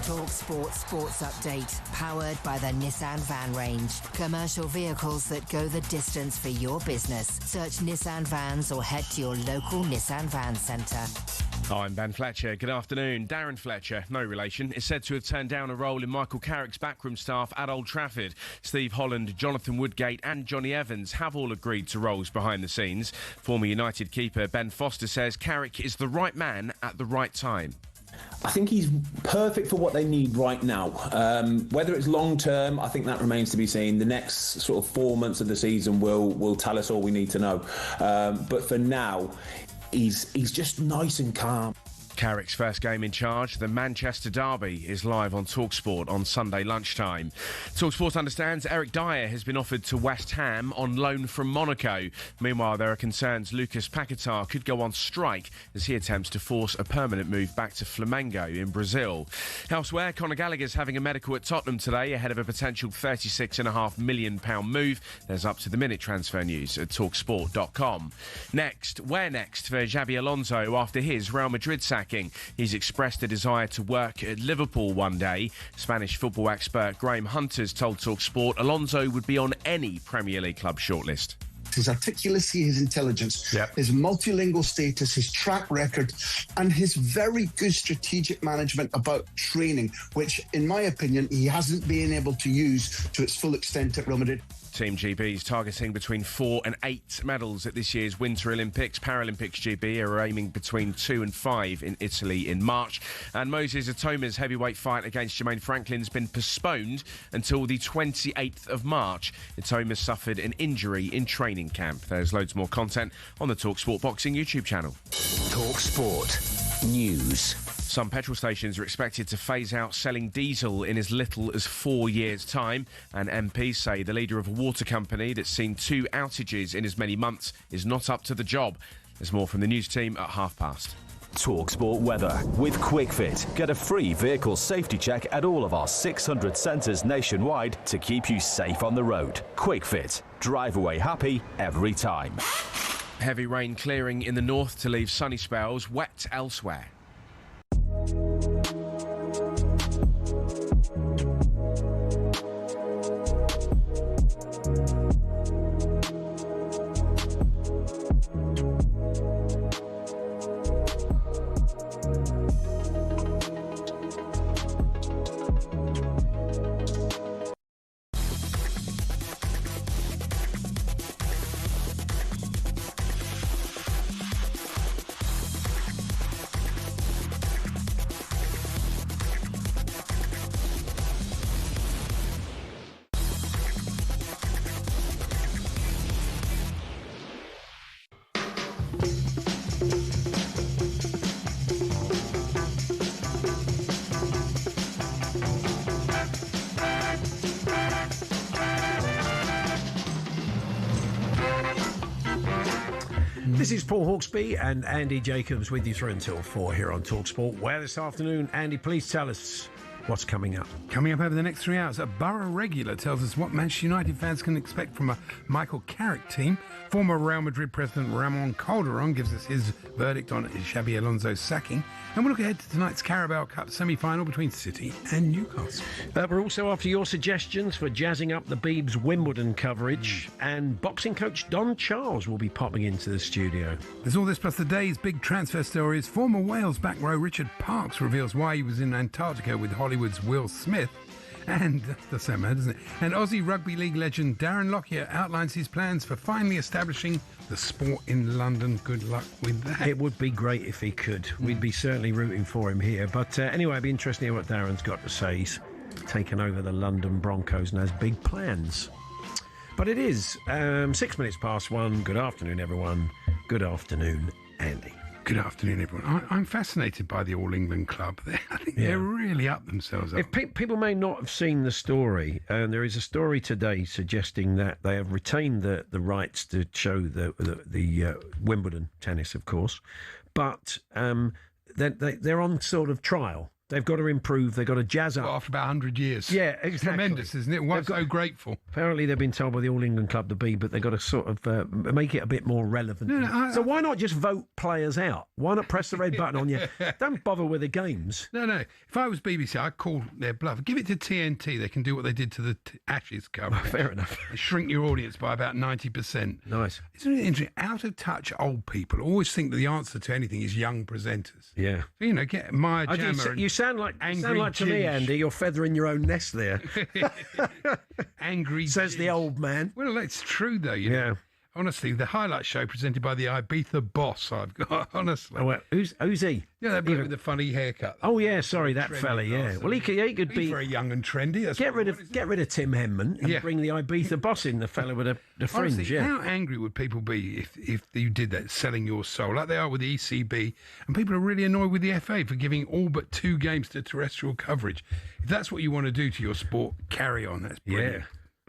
talkSPORT Sports Update, powered by the Nissan Van range. Commercial vehicles that go the distance for your business. Search Nissan Vans or head to your local Nissan Van centre. I'm Ben Fletcher. Good afternoon. Darren Fletcher, no relation, is said to have turned down a role in Michael Carrick's backroom staff at Old Trafford. Steve Holland, Jonathan Woodgate and Johnny Evans have all agreed to roles behind the scenes. Former United keeper Ben Foster says Carrick is the right man at the right time. I think he's perfect for what they need right now. Whether it's long term, I think that remains to be seen. The next sort of 4 months of the season will tell us all we need to know. But for now, he's just nice and calm. Carrick's first game in charge, the Manchester Derby, is live on talkSPORT on Sunday lunchtime. talkSPORT understands Eric Dyer has been offered to West Ham on loan from Monaco. Meanwhile, there are concerns Lucas Paquetá could go on strike as he attempts to force a permanent move back to Flamengo in Brazil. Elsewhere, Conor Gallagher's having a medical at Tottenham today ahead of a potential £36.5 million move. There's up-to-the-minute transfer news at talksport.com. Next, where next for Xabi Alonso after his Real Madrid sack? He's expressed a desire to work at Liverpool one day. Spanish football expert Graham Hunter's told talkSPORT Alonso would be on any Premier League club shortlist. His articulacy, his intelligence, his multilingual status, his track record, and his very good strategic management about training, which, in my opinion, he hasn't been able to use to its full extent at Real Madrid. Team GB is targeting between 4 and 8 medals at this year's Winter Olympics. Paralympics GB are aiming between 2 and 5 in Italy in March. And Moses Atoma's heavyweight fight against Jermaine Franklin's been postponed until the 28th of March. Atoma suffered an injury in training camp. There's loads more content on the talkSPORT Boxing YouTube channel. talkSPORT News. Some petrol stations are expected to phase out selling diesel in as little as 4 years' time, and MPs say the leader of a water company that's seen 2 outages in as many months is not up to the job. There's more from the news team at past. talkSPORT weather with QuickFit. Get a free vehicle safety check at all of our 600 centres nationwide to keep you safe on the road. QuickFit. Drive away happy every time. Heavy rain clearing in the north to leave sunny spells, wet elsewhere. This is Paul Hawksbee and Andy Jacobs with you through until 4 here on talkSPORT. Where this afternoon, Andy, please tell us. what's coming up. Coming up over the next 3 hours, a Borough regular tells us what Manchester United fans can expect from a Michael Carrick team. Former Real Madrid president Ramon Calderon gives us his verdict on Xabi Alonso's sacking. And we'll look ahead to tonight's Carabao Cup semi-final between City and Newcastle. We're also after your suggestions for jazzing up the Beebs Wimbledon coverage. And boxing coach Don Charles will be popping into the studio. There's all this plus the day's big transfer stories. Former Wales back row Richard Parkes reveals why he was in Antarctica with Hollywood's Will Smith. And that's so mad, isn't it? And Aussie Rugby League legend Darren Lockyer outlines his plans for finally establishing the sport in London. Good luck with that. It would be great if he could. We'd be certainly rooting for him here. But anyway, it'd be interesting to hear what Darren's got to say. He's taken over the London Broncos and has big plans. But it is 6 minutes past 1. Good afternoon, everyone. Good afternoon, Andy. Good afternoon, everyone. I'm fascinated by the All England Club. I think they're really up themselves. If people may not have seen the story, there is a story today suggesting that they have retained the rights to show the Wimbledon tennis, of course, but they're on sort of trial. They've got to improve. They've got to jazz up. Well, after about 100 years. Yeah, exactly. It's tremendous, isn't it? Why so grateful? Apparently, they've been told by the All England Club to be, but they've got to sort of make it a bit more relevant. So why not just vote players out? Why not press the red button on you? Don't bother with the games. No. If I was BBC, I'd call their bluff. Give it to TNT. They can do what they did to the Ashes coverage. Fair enough. Shrink your audience by about 90%. Nice. It's really interesting. Out-of-touch old people always think that the answer to anything is young presenters. Yeah. So, get Maya Jama. You sound like angry. To me, Andy, you're feathering your own nest there. Angry says the old man. Well, that's true, though. You know. Honestly, the highlight show presented by the Ibiza boss I've got, honestly. Oh, well, who's he? Yeah, that bloke with the funny haircut. Oh, yeah, sorry, that fella, yeah. Well, he could be... He's very young and trendy. That's get rid of Tim Henman and bring the Ibiza boss in, the fella with the fringe, honestly, how angry would people be if you did that, selling your soul, like they are with the ECB, and people are really annoyed with the FA for giving all but 2 games to terrestrial coverage. If that's what you want to do to your sport, carry on. That's brilliant. Yeah.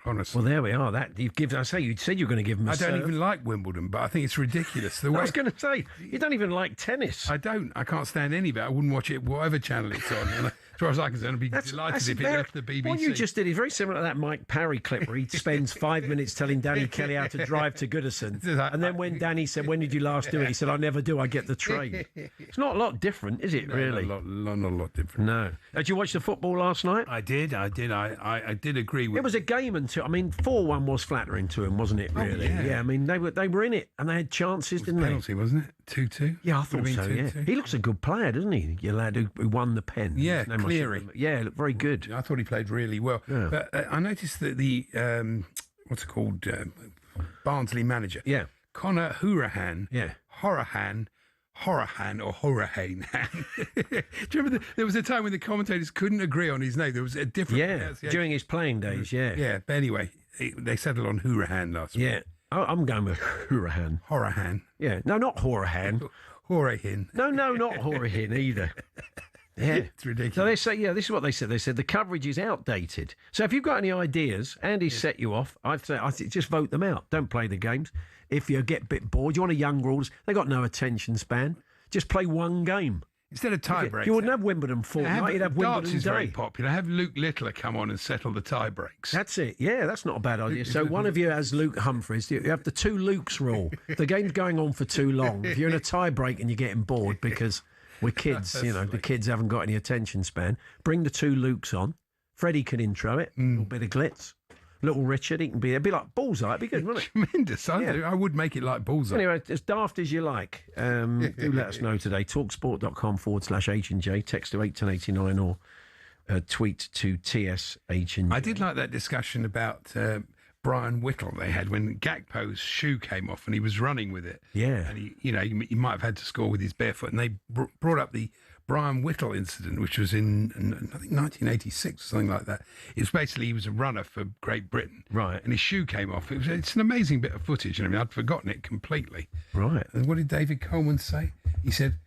Honestly. Well, there we are. That you said you were going to give him a serve. I don't even like Wimbledon, but I think it's ridiculous. The way I was going to say, you don't even like tennis. I don't. I can't stand any of it. I wouldn't watch it whatever channel it's on. And as far as I can I'd be delighted if it left the BBC. What you just did is very similar to that Mike Parry clip where he spends 5 minutes telling Danny Kelly how to drive to Goodison. And then when Danny said, "When did you last do it?" he said, "I never do. I get the train." It's not a lot different, is it, really? Not a lot different. No. Did you watch the football last night? I did. I did agree with it. Was a game until, 4-1 was flattering to him, wasn't it, really? Oh, yeah. They were in it and they had chances, didn't they? Penalty, wasn't it? 2-2? Yeah, I thought so, 2-2. Yeah. He looks a good player, doesn't he? Your lad who won the pen. Yeah, Cleary. Yeah, looked very good. I thought he played really well. Yeah. But I noticed that the, what's it called, Barnsley manager. Yeah. Conor Hourihane. Yeah. Hourihane or Hourihane. Do you remember there was a time when the commentators couldn't agree on his name? There was a different pronunciation. During his playing days, yeah. Yeah, but anyway, they settled on Hourihane last week. Yeah. I'm going with Hourihane. Hourihane. Yeah. No, not Hourihane. Hourihane. No, not Hourihane either. Yeah. It's ridiculous. So they say, this is what they said. They said the coverage is outdated. So if you've got any ideas, Andy's set you off, I'd say just vote them out. Don't play the games. If you get a bit bored, you want a young rules, they got no attention span. Just play one game. Instead of tie breaks. You wouldn't have Wimbledon fortnight, you'd have Wimbledon Darts is very popular. Have Luke Littler come on and settle the tie breaks. That's it. Yeah, that's not a bad idea. So one of you has Luke Humphreys. You have the 2 Lukes rule. The game's going on for too long. If you're in a tie break and you're getting bored because we're kids, the kids haven't got any attention span, bring the 2 Lukes on. Freddie can intro it. A little bit of glitz. Little Richard, it'd be like Bullseye. It'd be good, wouldn't it? Tremendous. I would make it like Bullseye. Anyway, as daft as you like. Do let us know today. talksport.com/H&J. Text to 81089 or tweet to TSH&J. I did like that discussion about Brian Whittle they had when Gakpo's shoe came off and he was running with it. Yeah. And he might have had to score with his barefoot. And they brought up the Brian Whittle incident, which was in, I think, 1986 or something like that. It was basically, he was a runner for Great Britain. Right. And his shoe came off. It's an amazing bit of footage. I'd forgotten it completely. Right. And what did David Coleman say? He said,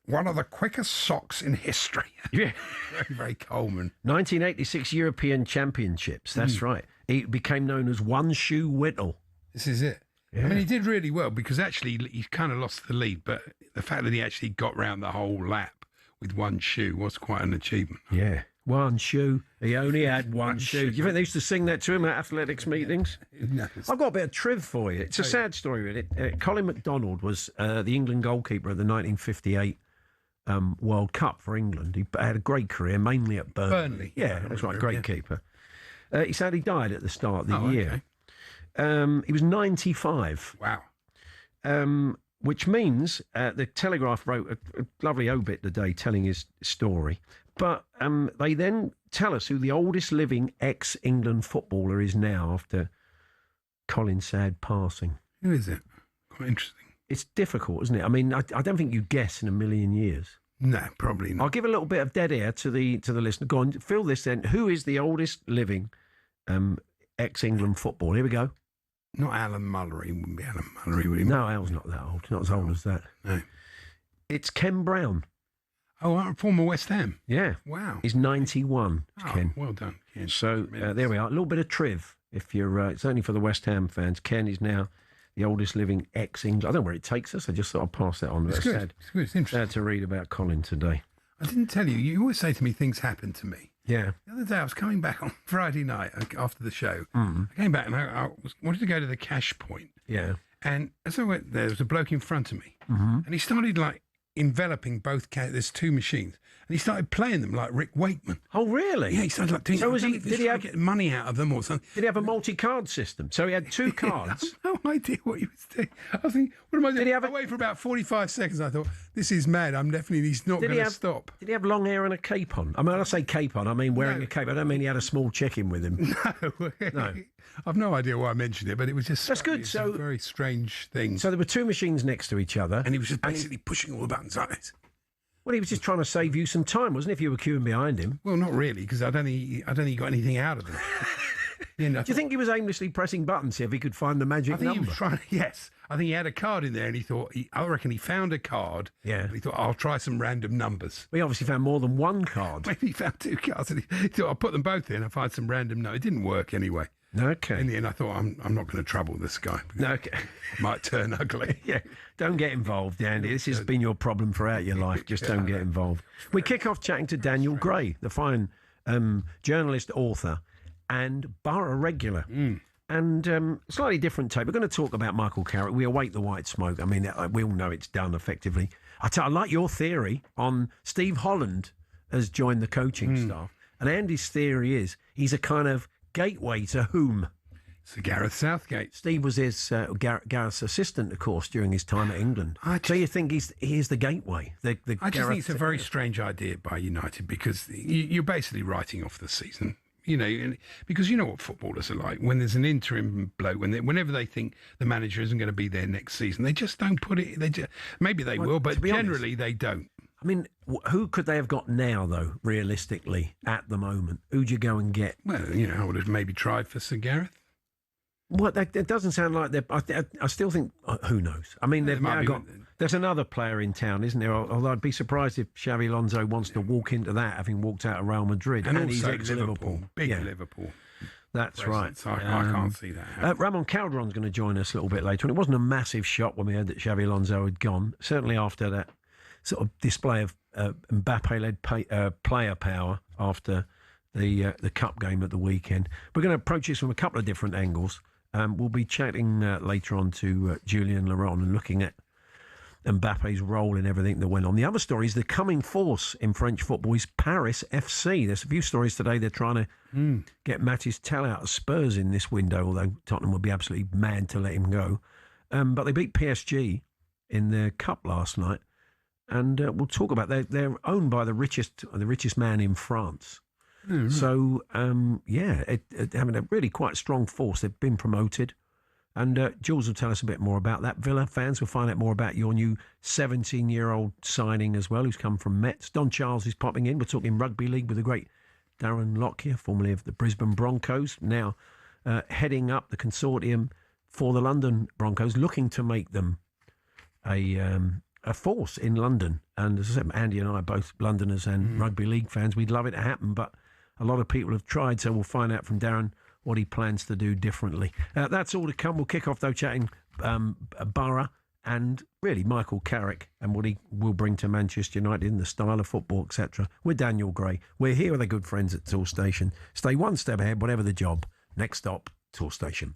one of the quickest socks in history. Yeah. Very, very Coleman. 1986 European Championships. That's right. He became known as One Shoe Whittle. This is it. Yeah. He did really well because actually he kind of lost the lead, but the fact that he actually got round the whole lap with one shoe was quite an achievement. Yeah. One shoe. He only had one shoe. Do you think they used to sing that to him at athletics meetings? No. I've got a bit of triv for you. It's a sad story, really. Colin MacDonald was the England goalkeeper at the 1958 World Cup for England. He had a great career, mainly at Burnley. Yeah, that's right, great keeper. He sadly died at the start of the year. Okay. He was 95. Wow. Which means the Telegraph wrote a lovely obit today telling his story. But they then tell us who the oldest living ex-England footballer is now after Colin's sad passing. Who is it? Quite interesting. It's difficult, isn't it? I mean, I don't think you'd guess in a million years. No, probably not. I'll give a little bit of dead air to the listener. Go on, fill this then. Who is the oldest living ex-England footballer? Here we go. Not Alan Mullery. Wouldn't be Alan Mullery, would he? No, Al's not that old. Not as old as that. No. It's Ken Brown. Oh, former West Ham. Yeah. Wow. He's 91, Ken. Well done, Ken. So there we are. A little bit of triv. If you're certainly for the West Ham fans, Ken is now the oldest living ex-England. I don't know where it takes us. I just thought I'd pass that on. It's good. Sad, it's good. It's interesting. Sad to read about Colin today. I didn't tell you. You always say to me things happen to me. Yeah. The other day I was coming back on Friday night after the show. I came back and I wanted to go to the cash point. Yeah. And as I went there was a bloke in front of me. And he started like enveloping both there's two machines. And he started playing them like Rick Wakeman. Oh, really? Yeah, he started like doing. So did he have get money out of them or something? Did he have a multi-card system? So he had two cards. I have no idea what he was doing. I was thinking, what am I doing? Did he have I waited for about 45 seconds. I thought, this is mad. He's not going to stop. Did he have long hair and a cape on? I mean, when I say cape on, I mean wearing a cape. I don't mean he had a small chicken with him. No. I've no idea why I mentioned it, but it was just that's good. So a very strange thing. So there were two machines next to each other, and he was just basically pushing all the buttons like this. Well, he was just trying to save you some time, wasn't he, if you were queuing behind him? Well, not really, because I don't think he got anything out of them. Do you think he was aimlessly pressing buttons here if he could find the magic number? He was trying. Yes, I think he had a card in there, and he thought. I reckon he found a card. Yeah. And he thought, I'll try some random numbers. We obviously found more than one card. Maybe he found two cards, and he thought, I'll put them both in and find some random numbers. It didn't work anyway. Okay. In the end, I thought, I'm not going to trouble this guy. Okay. It might turn ugly. Yeah. Don't get involved, Andy. This has been your problem throughout your life. Just don't get involved. We kick off chatting to Daniel Gray, the fine journalist, author, and Borough regular. And slightly different tape. We're going to talk about Michael Carrick. We await the white smoke. I mean, we all know it's done effectively. I like your theory on Steve Holland has joined the coaching staff. And Andy's theory is he's a kind of gateway to whom? Sir Gareth Southgate. Steve was his Gareth's assistant, of course, during his time at England. So you think he is the gateway? I just think it's a very strange idea by United because you're basically writing off the season. You know, because you know what footballers are like. When there's an interim bloke, whenever they think the manager isn't going to be there next season, they just don't put it. Maybe they will, but generally they don't. I mean, who could they have got now, though, realistically, at the moment? Who'd you go and get? Well, you know, I would have maybe tried for Sir Gareth. Well, it doesn't sound like they're... I still think... who knows? I mean, they've now got... There's another player in town, isn't there? Although I'd be surprised if Xavi Alonso wants to walk into that, having walked out of Real Madrid. And he's also ex-Liverpool. Big Liverpool. That's right. I can't see that. Ramon Calderon's going to join us a little bit later. And it wasn't a massive shock when we heard that Xavi Alonso had gone. Certainly after that sort of display of Mbappe-led player power after the cup game at the weekend. We're going to approach this from a couple of different angles. We'll be chatting later on to Julian Laurent and looking at Mbappe's role in everything that went on. The other story is the coming force in French football is Paris FC. There's a few stories today. They're trying to get Mathys Tel out of Spurs in this window, although Tottenham would be absolutely mad to let him go. But they beat PSG in the cup last night, and we'll talk about they're owned by the richest man in France. Mm-hmm. So, having a really quite strong force. They've been promoted. And Jules will tell us a bit more about that. Villa fans will find out more about your new 17-year-old signing as well, who's come from Metz. Don Charles is popping in. We're talking rugby league with the great Darren Lockyer, formerly of the Brisbane Broncos, now heading up the consortium for the London Broncos, looking to make them a force in London. And as I said, Andy and I are both Londoners and rugby league fans. We'd love it to happen, but a lot of people have tried, so we'll find out from Darren what he plans to do differently. That's all to come. We'll kick off, though, chatting Borough and really Michael Carrick and what he will bring to Manchester United in the style of football, etc. We're Daniel Gray. We're here with our good friends at Tool Station. Stay one step ahead, whatever the job. Next stop, Tool Station.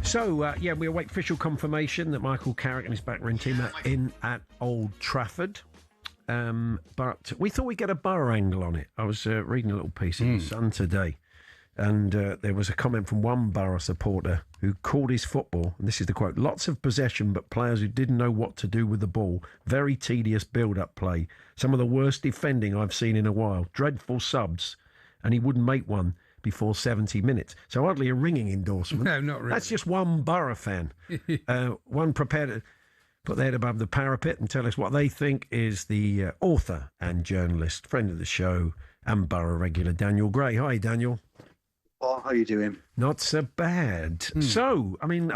So, we await official confirmation that Michael Carrick and his backroom team are in at Old Trafford. But we thought we'd get a Borough angle on it. I was reading a little piece in The Sun today. And there was a comment from one Borough supporter who called his football, and this is the quote, lots of possession, but players who didn't know what to do with the ball. Very tedious build-up play. Some of the worst defending I've seen in a while. Dreadful subs, and he wouldn't make one before 70 minutes. So hardly a ringing endorsement. No, not really. That's just one Borough fan. One prepared to put their head above the parapet and tell us what they think is the author and journalist, friend of the show, and Borough regular, Daniel Gray. Hi, Daniel. Oh, how are you doing? Not so bad. So, I mean,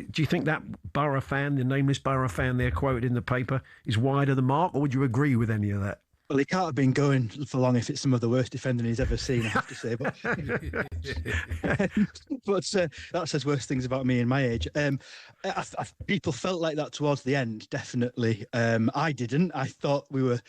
do you think that Borough fan, the nameless Borough fan there quoted in the paper, is wide of the mark, or would you agree with any of that? Well, he can't have been going for long if it's some of the worst defending he's ever seen, I have to say. But, that says worse things about me in my age. People felt like that towards the end, definitely. I didn't. I thought we were...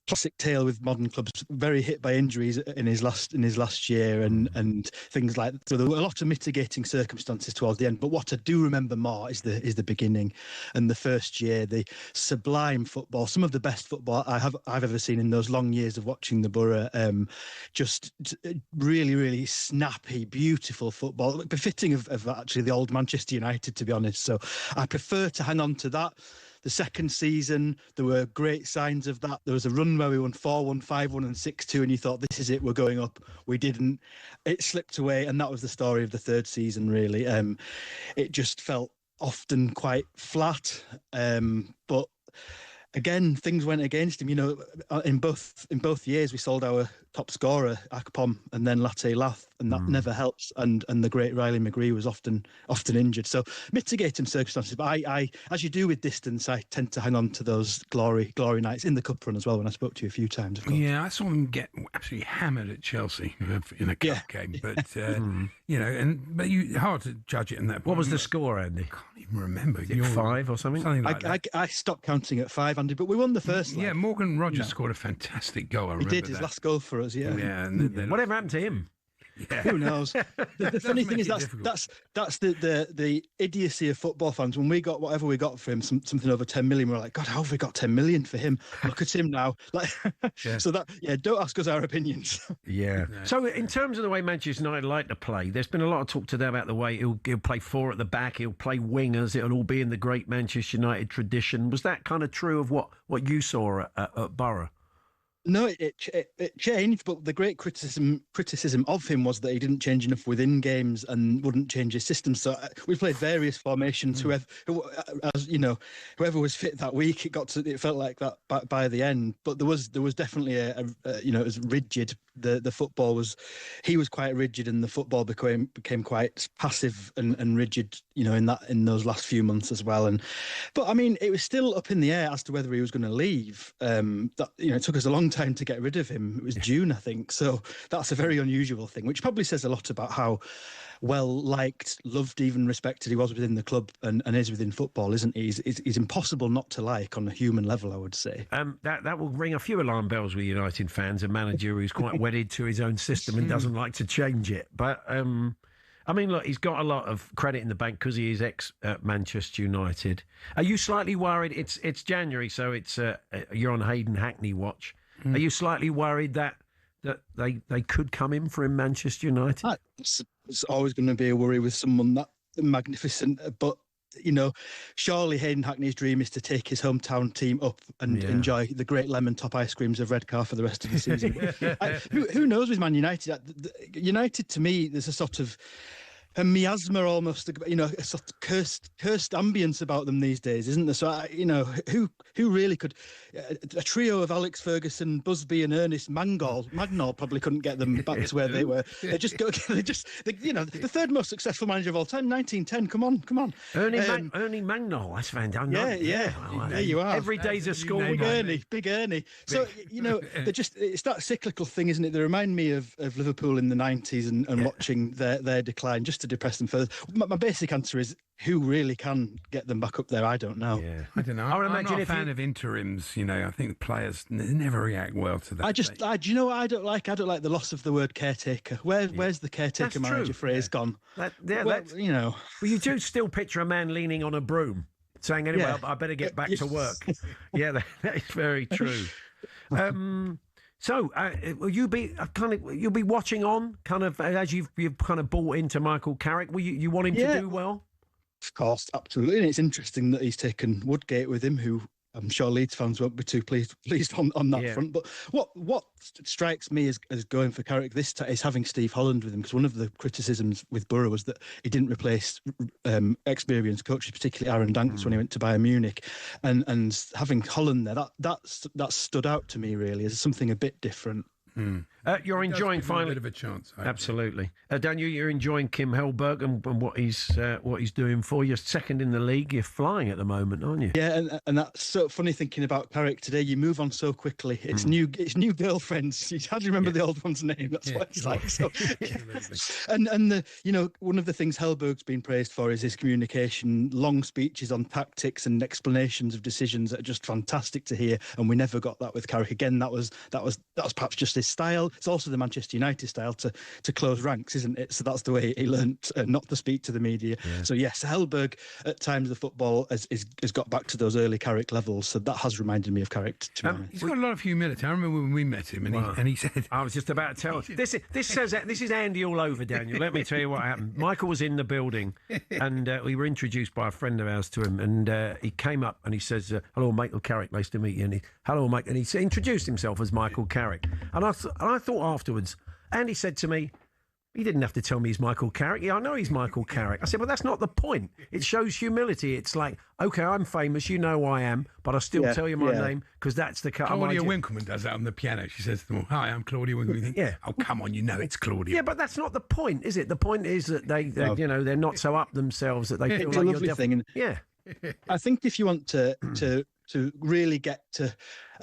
classic tale with modern clubs, very hit by injuries in his last year and things like that. So there were a lot of mitigating circumstances towards the end. But what I do remember more is the beginning and the first year, the sublime football, some of the best football I've ever seen in those long years of watching the Borough. Just really, really snappy, beautiful football, befitting of actually the old Manchester United, to be honest. So I prefer to hang on to that. The second season, there were great signs of that. There was a run where we won 4-1, 5-1 and 6-2, and you thought, this is it, we're going up. We didn't. It slipped away, and that was the story of the third season, really. It just felt often quite flat, but again, things went against him. You know, in both years, we sold our top scorer, Akpom, and then Latte Lath, and that never helps. And the great Riley McGree was often injured. So mitigating circumstances. But I, as you do with distance, I tend to hang on to those glory nights in the cup run as well. When I spoke to you a few times, of course. Yeah, I saw them get absolutely hammered at Chelsea in a cup game. But you know, but hard to judge it in that. What was the score, Andy? I can't even remember. 5 or something? Something like that. I stopped counting at 5, Andy, but we won the first leg. Yeah, Morgan Rogers scored a fantastic goal. I remember He did his last goal for us. Yeah. And whatever happened to him? Yeah. Who knows? The funny thing is that's the idiocy of football fans. When we got whatever we got for him, something over 10 million, we're like, God, how have we got 10 million for him? Look at him now. Like, so that don't ask us our opinions. Yeah. So in terms of the way Manchester United like to play, there's been a lot of talk today about the way he'll play 4 at the back, he'll play wingers, it'll all be in the great Manchester United tradition. Was that kind of true of what you saw at Borough? No, it changed, but the great criticism of him was that he didn't change enough within games and wouldn't change his system. So we played various formations. Whoever was fit that week, it felt like that by the end. But there was definitely it was rigid. The football was, he was quite rigid, and the football became quite passive and rigid. You know, in those last few months as well. But I mean, it was still up in the air as to whether he was going to leave. It took us a long time to get rid of him. It was June, I think. So that's a very unusual thing, which probably says a lot about how well liked, loved, even respected he was within the club and is within football, isn't he? He's impossible not to like on a human level, I would say. That will ring a few alarm bells with United fans. A manager who's quite wedded to his own system and doesn't like to change it. But I mean, look, he's got a lot of credit in the bank because he is ex-Manchester United. Are you slightly worried? It's January, so it's you're on Hayden Hackney watch. Are you slightly worried that they could come in for him, Manchester United? It's always going to be a worry with someone that magnificent, but you know, surely Hayden Hackney's dream is to take his hometown team up and enjoy the great lemon top ice creams of Redcar for the rest of the season. Who knows with Man United? United, to me, there's a sort of a miasma almost, a sort of cursed ambience about them these days, isn't there? So, who really could? A trio of Alex Ferguson, Busby, and Ernest Magnol probably couldn't get them back to where they were. The third most successful manager of all time, 1910. Come on. Ernie Magnol, that's fantastic. Yeah. There you are. Every day's a school. Big Ernie. So it's that cyclical thing, isn't it? They remind me of Liverpool in the 90s and watching their decline, just to depress them further. My basic answer is, who really can get them back up there? I don't know. Yeah. I don't know. I'm not a fan of interims. I think the players never react well to that. Do you know what I don't like? I don't like the loss of the word caretaker. Where's the caretaker manager phrase gone? Well, you do still picture a man leaning on a broom saying, anyway, I better get back to work. Yeah, that is very true. So, will you be you'll be watching on, kind of as you've kind of bought into Michael Carrick? Will you want him to do well? Of course, absolutely. And it's interesting that he's taken Woodgate with him, who I'm sure Leeds fans won't be too pleased on that front. But what strikes me as going for Carrick this time is having Steve Holland with him, because one of the criticisms with Borough was that he didn't replace experienced coaches, particularly Aaron Danks when he went to Bayern Munich, and having Holland there, that stood out to me really as something a bit different. You're enjoying finally a bit of a chance. Absolutely, Daniel. You're enjoying Kim Hellberg and what he's doing for you. Second in the league. You're flying at the moment, aren't you? Yeah, and that's so funny thinking about Carrick today. You move on so quickly. It's new girlfriends. You hardly remember the old one's name. That's what it's like. So, and one of the things Hellberg's been praised for is his communication, long speeches on tactics and explanations of decisions that are just fantastic to hear. And we never got that with Carrick. Again, that was perhaps just his style. It's also the Manchester United style to close ranks, isn't it? So that's the way he learnt not to speak to the media. Yeah. So yes, Hellberg at times the football has got back to those early Carrick levels. So that has reminded me of Carrick. To be honest. He's got a lot of humility. I remember when we met him, and he said, "I was just about to tell this is Andy all over, Daniel. Let me tell you what happened. Michael was in the building, and we were introduced by a friend of ours to him, and he came up and he says, "Hello, Michael Carrick, nice to meet you." And hello, Mike, and he introduced himself as Michael Carrick, and I thought afterwards, Andy said to me, "He didn't have to tell me he's Michael Carrick." Yeah, I know he's Michael Carrick. I said, "Well, that's not the point. It shows humility. It's like, okay, I'm famous, you know I am, but I still tell you my name because that's the cut." Claudia Winkleman does that on the piano. She says to them, "Hi, I'm Claudia Winkleman." You think, yeah. Oh, come on, you know it's Claudia. Yeah, but that's not the point, is it? The point is that they're not so up themselves that they feel it's like a lovely thing. Yeah. I think if you want to really get to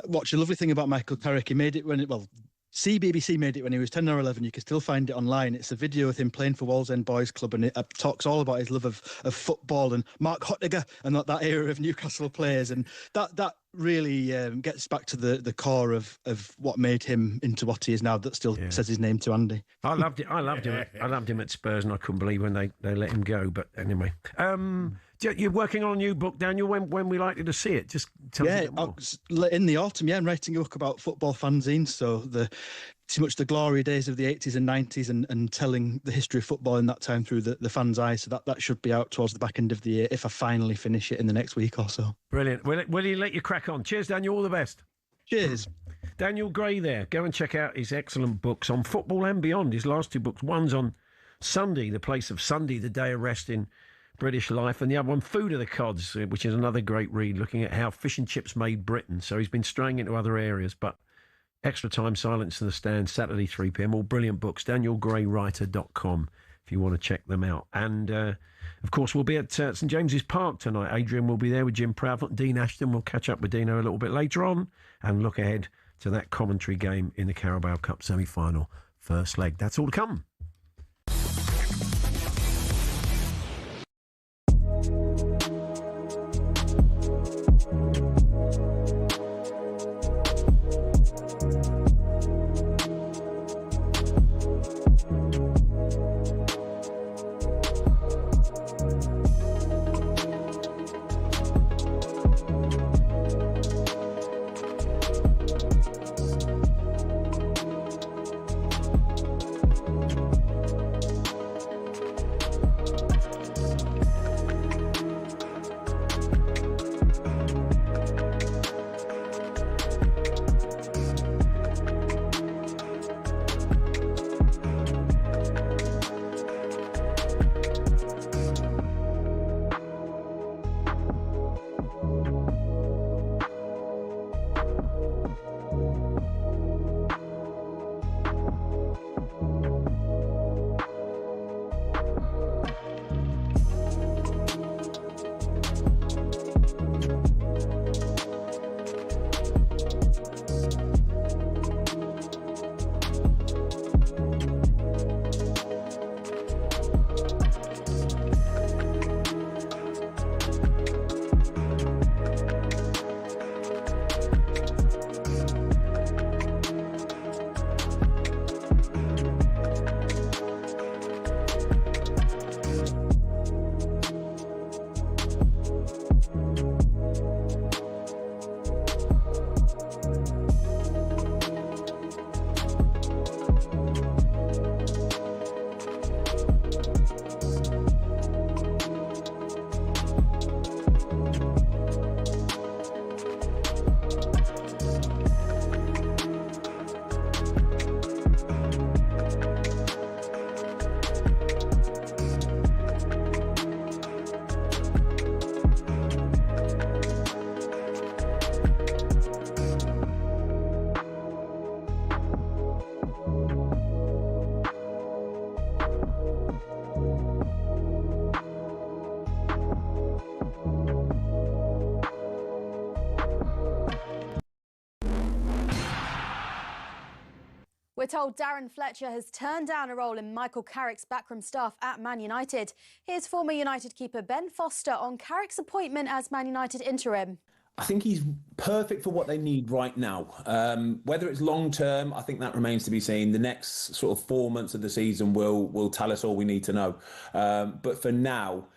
watch a lovely thing about Michael Carrick, he made it CBBC made it when he was 10 or 11. You can still find it online. It's a video of him playing for Wallsend Boys Club, and it talks all about his love of football and Mark Hottiger and that era of Newcastle players. And that really gets back to the core of what made him into what he is now, that still says his name to Andy. I loved it. I loved him at Spurs, and I couldn't believe when they let him go. But anyway, you're working on a new book, Daniel. When we likely to see it? Just tell us a bit more. In the autumn. Yeah, I'm writing a book about football fanzines. So too much the glory days of the 80s and 90s, and telling the history of football in that time through the fans' eyes. So that should be out towards the back end of the year if I finally finish it in the next week or so. Brilliant. Will he let you crack on? Cheers, Daniel. All the best. Cheers. Daniel Gray there. Go and check out his excellent books on football and beyond. His last two books. One's on Sunday, the place of Sunday, the day of rest in British life, and the other one, Food of the Cods, which is another great read, looking at how fish and chips made Britain. So he's been straying into other areas, but Extra Time, Silence in the Stand, Saturday 3 p.m. All brilliant books. DanielGrayWriter.com if you want to check them out. And of course, we'll be at St James's Park tonight. Adrian will be there with Jim Proudfoot. Dean Ashton will catch up with Dino a little bit later on and look ahead to that commentary game in the Carabao Cup semi-final, first leg. That's all to come. We're told Darren Fletcher has turned down a role in Michael Carrick's backroom staff at Man United. Here's former United keeper Ben Foster on Carrick's appointment as Man United interim. I think he's perfect for what they need right now. Whether it's long term, I think that remains to be seen. The next sort of 4 months of the season will tell us all we need to know. But for now,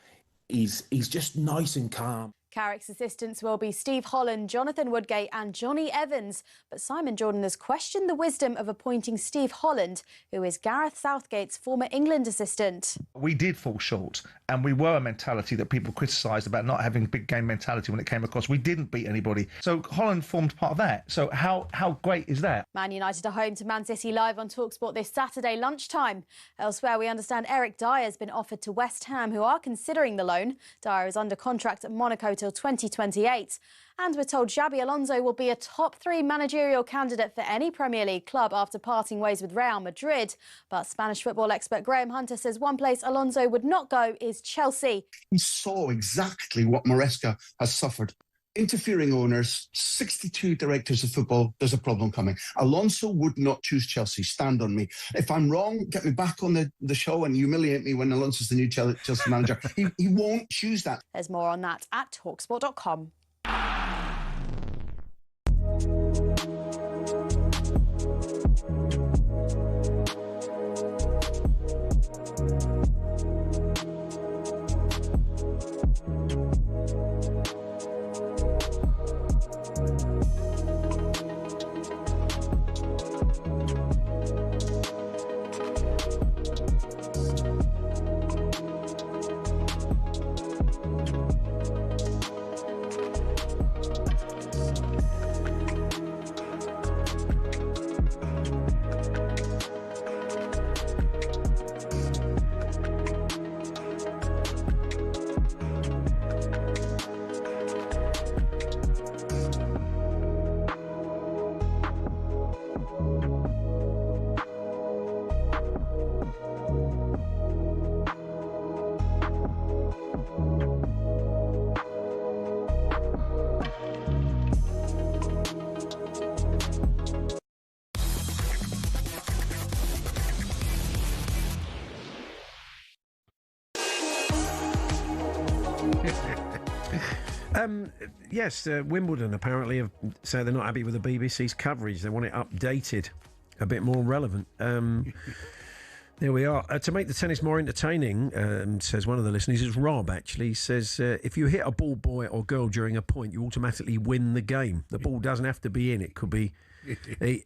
he's just nice and calm. Carrick's assistants will be Steve Holland, Jonathan Woodgate and Johnny Evans. But Simon Jordan has questioned the wisdom of appointing Steve Holland, who is Gareth Southgate's former England assistant. We did fall short, and we were a mentality that people criticised about not having big game mentality when it came across. We didn't beat anybody. So Holland formed part of that. So how great is that? Man United are home to Man City live on talkSPORT this Saturday lunchtime. Elsewhere, we understand Eric Dyer has been offered to West Ham, who are considering the loan. Dyer is under contract at Monaco till 2028. And we're told Xabi Alonso will be a top 3 managerial candidate for any Premier League club after parting ways with Real Madrid. But Spanish football expert Graham Hunter says one place Alonso would not go is Chelsea. He saw exactly what Maresca has suffered. Interfering owners, 62 directors of football, there's a problem coming. Alonso would not choose Chelsea. Stand on me. If I'm wrong, get me back on the show and humiliate me when Alonso's the new Chelsea manager. He won't choose that. There's more on that at talksport.com. Yes, Wimbledon apparently have said they're not happy with the BBC's coverage. They want it updated, a bit more relevant. There we are. To make the tennis more entertaining, says one of the listeners, it's Rob actually, says if you hit a ball boy or girl during a point, you automatically win the game. The ball doesn't have to be in. It could be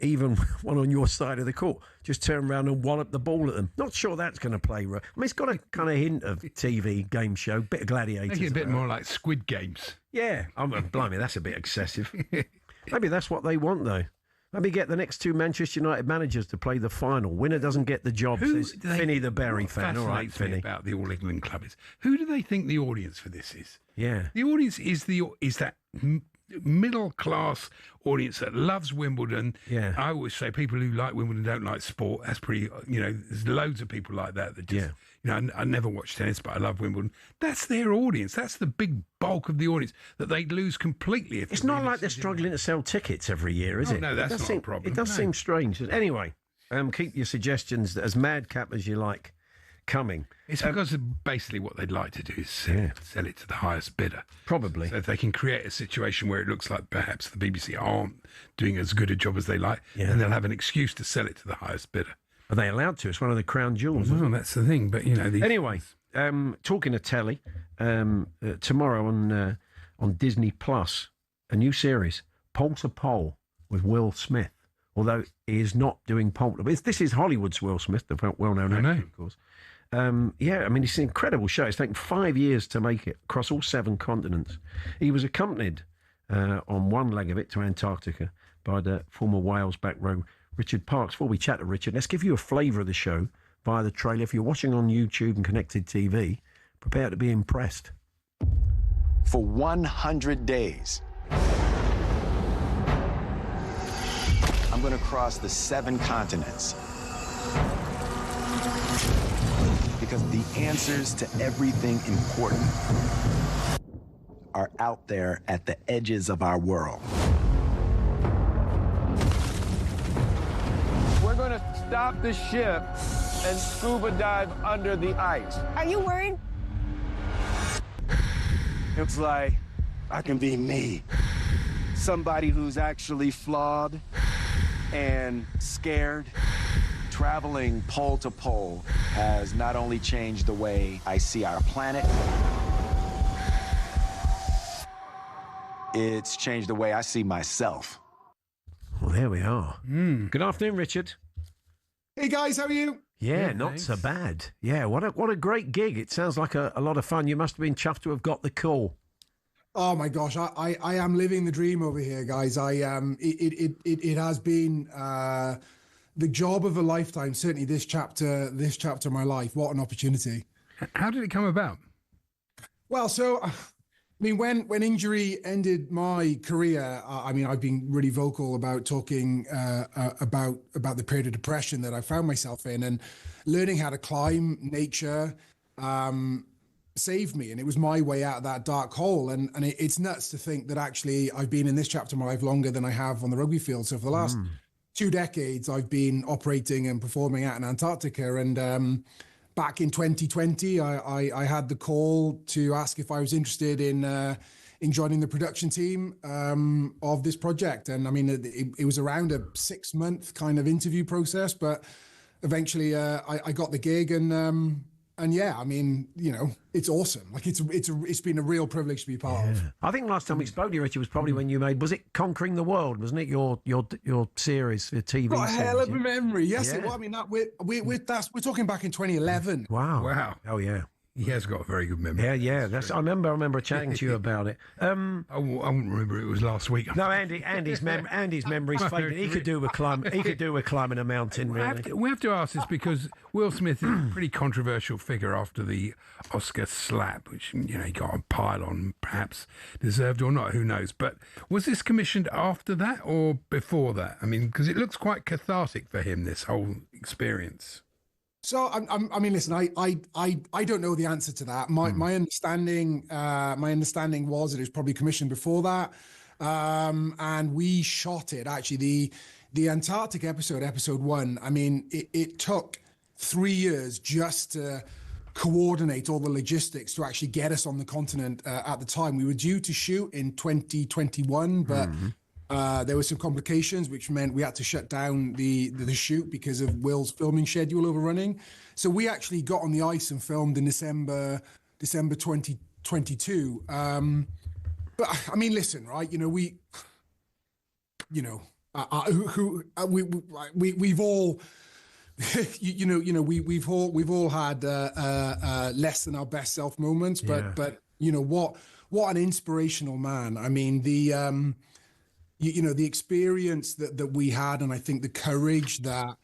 even one on your side of the court. Just turn around and wallop the ball at them. Not sure that's going to play. I mean, it's got a kind of hint of TV game show, bit of gladiators. Make it a bit more like Squid Games. Yeah, blimey, that's a bit excessive. Maybe that's what they want, though. Maybe get the next 2 Manchester United managers to play the final. Winner doesn't get the job, says Finney the Berry fan. All right, Finney. About the All England club is, who do they think the audience for this is? Yeah. The audience is that middle class audience that loves Wimbledon. Yeah. I always say people who like Wimbledon don't like sport. That's pretty, there's loads of people like that just, I never watch tennis, but I love Wimbledon. That's their audience. That's the big bulk of the audience that they'd lose completely. If it's not like they're struggling to sell tickets every year, is it? No, that's not a problem. It does seem strange. Anyway, keep your suggestions as madcap as you like coming. It's because basically what they'd like to do is sell it to the highest bidder. Probably. So if they can create a situation where it looks like perhaps the BBC aren't doing as good a job as they like, then they'll have an excuse to sell it to the highest bidder. Are they allowed to? It's one of the crown jewels. Well, that's the thing. But, Anyway, talking of telly, tomorrow on Disney Plus, a new series, Pole to Pole with Will Smith. Although he is not doing pole to pole. This is Hollywood's Will Smith, the well-known actor, of course. It's an incredible show. It's taken 5 years to make it across all 7 continents. He was accompanied on one leg of it to Antarctica by the former Wales back row Richard Parkes. Before we chat to Richard, let's give you a flavour of the show via the trailer. If you're watching on YouTube and connected TV, prepare to be impressed. For 100 days, I'm going to cross the 7 continents. Because the answers to everything important are out there at the edges of our world. We're going to stop the ship and scuba dive under the ice. Are you worried? Looks like I can be me. Somebody who's actually flawed and scared. Traveling pole to pole has not only changed the way I see our planet, it's changed the way I see myself. Well, there we are. Good afternoon, Richard. Hey guys, how are you? Yeah, not so bad. Yeah, what a great gig. It sounds like a lot of fun. You must have been chuffed to have got the call. Oh my gosh, I am living the dream over here, guys. It has been the job of a lifetime. Certainly, this chapter of my life. What an opportunity! How did it come about? Well, so I mean, when injury ended my career, I mean, I've been really vocal about talking about the period of depression that I found myself in, and learning how to climb nature saved me, and it was my way out of that dark hole. And it's nuts to think that actually I've been in this chapter of my life longer than I have on the rugby field. So for the last 2 decades, I've been operating and performing out in Antarctica. And back in 2020, I had the call to ask if I was interested in joining the production team of this project. And I mean, it was around a 6-month kind of interview process, but eventually I got the gig. And yeah, I mean, you know, it's awesome. Like it's been a real privilege to be part of. I think last time we spoke to you, Richard, was probably when you made, was it Conquering the World? Wasn't it your series, your TV What a series? hell of a memory. Yes, Yeah. it was. I mean, we're talking back in 2011. Wow. Oh yeah. He has got a very good memory. Yeah. I remember chatting to you about it. I wouldn't remember it was last week. No, Andy's memory's faded. He could do with climbing a mountain. Really. We have to ask this because Will Smith is a pretty controversial figure after the Oscar slap, which, you know, he got a pile on, perhaps deserved or not, who knows. But was this commissioned after that or before that? I mean, because it looks quite cathartic for him, this whole experience. So I mean, listen, I don't know the answer to that. My understanding was that it was probably commissioned before that, and we shot it actually the Antarctic episode 1. I mean, it took 3 years just to coordinate all the logistics to actually get us on the continent. At the time, we were due to shoot in 2021, but there were some complications, which meant we had to shut down the shoot because of Will's filming schedule overrunning. So we actually got on the ice and filmed in December 2022. But I mean, listen, right? You know, we've all, we've all had less than our best self moments. But you know what an inspirational man. I mean, the experience that we had, and I think the courage that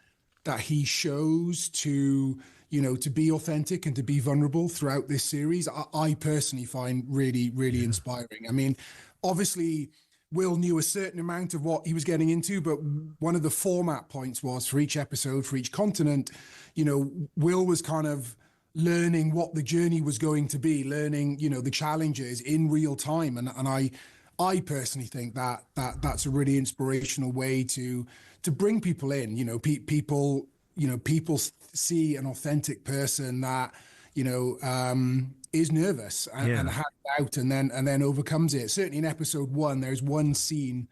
he shows to be authentic and to be vulnerable throughout this series, I personally find really, really inspiring. I mean, obviously, Will knew a certain amount of what he was getting into, but one of the format points was for each episode, for each continent, Will was kind of learning what the journey was going to be, learning, the challenges in real time. And I personally think that that's a really inspirational way to bring people in. People see an authentic person that is nervous and has doubt and then overcomes it. Certainly in episode 1, there's one scene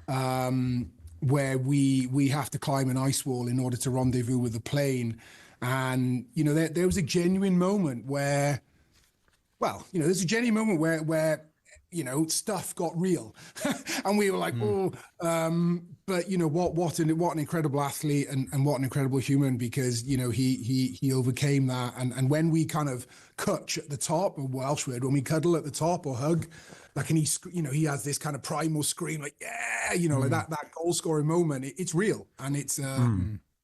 where we have to climb an ice wall in order to rendezvous with the plane, and there was a genuine moment where stuff got real, and we were like, but what an incredible athlete and what an incredible human, because he overcame that. And when we kind of cutch at the top, or Welsh word, when we cuddle at the top or hug, like, and he has this kind of primal scream, like like that goal scoring moment. It's real, and it's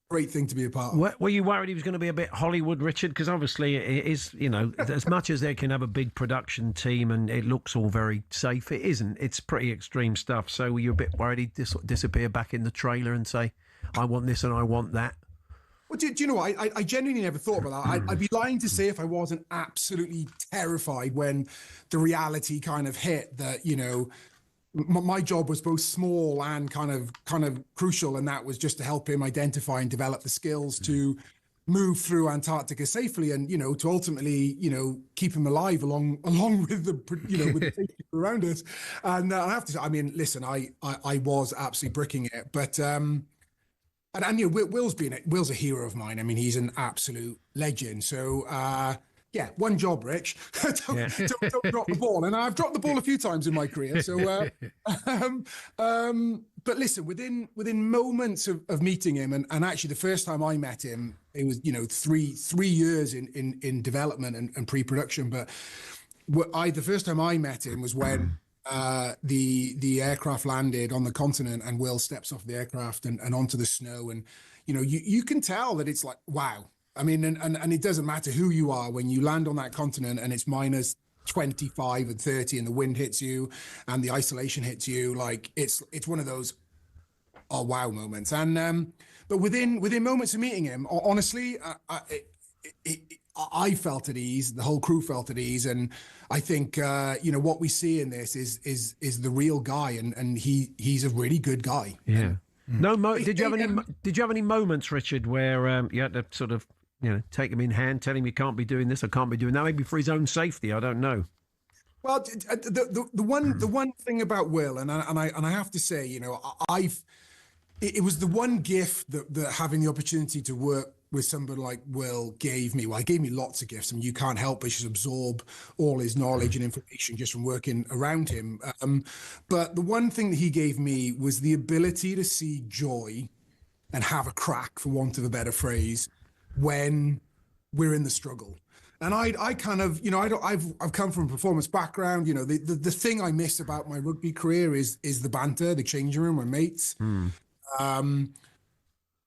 great thing to be a part of. Were you worried he was going to be a bit Hollywood, Richard? Because obviously it is, as much as they can have a big production team and it looks all very safe, it isn't. It's pretty extreme stuff. So were you a bit worried he'd disappear back in the trailer and say, I want this and I want that? Well, do you know what? I genuinely never thought about that. I'd be lying to say if I wasn't absolutely terrified when the reality kind of hit that, my job was both small and kind of crucial, and that was just to help him identify and develop the skills to move through Antarctica safely, and to ultimately keep him alive along with the with the safety around us. And I have to say, I mean, listen, I was absolutely bricking it, but Will's a hero of mine. I mean, he's an absolute legend. So yeah, one job, Rich. don't drop the ball. And I've dropped the ball a few times in my career. So, but listen, within moments of meeting him, and actually the first time I met him, it was 3 years in development and pre-production. But the first time I met him was when the aircraft landed on the continent, and Will steps off the aircraft and onto the snow, and you can tell that it's like, wow. I mean, and it doesn't matter who you are when you land on that continent and it's minus 25 and 30 and the wind hits you and the isolation hits you. Like it's one of those oh wow moments. And but within moments of meeting him, honestly, I felt at ease. The whole crew felt at ease, and I think what we see in this is the real guy, and he's a really good guy. Yeah. Did you have any moments, Richard, where you had to sort of take him in hand, tell him you can't be doing this or can't be doing that, maybe for his own safety? I don't know. Well, the one thing about Will, and I have to say, it was the one gift that having the opportunity to work with somebody like Will gave me. Well, he gave me lots of gifts. I mean, you can't help but just absorb all his knowledge and information just from working around him. But the one thing that he gave me was the ability to see joy and have a crack, for want of a better phrase, when we're in the struggle. And I kind of, I've come from a performance background. The thing I miss about my rugby career is the banter, the changing room, my mates.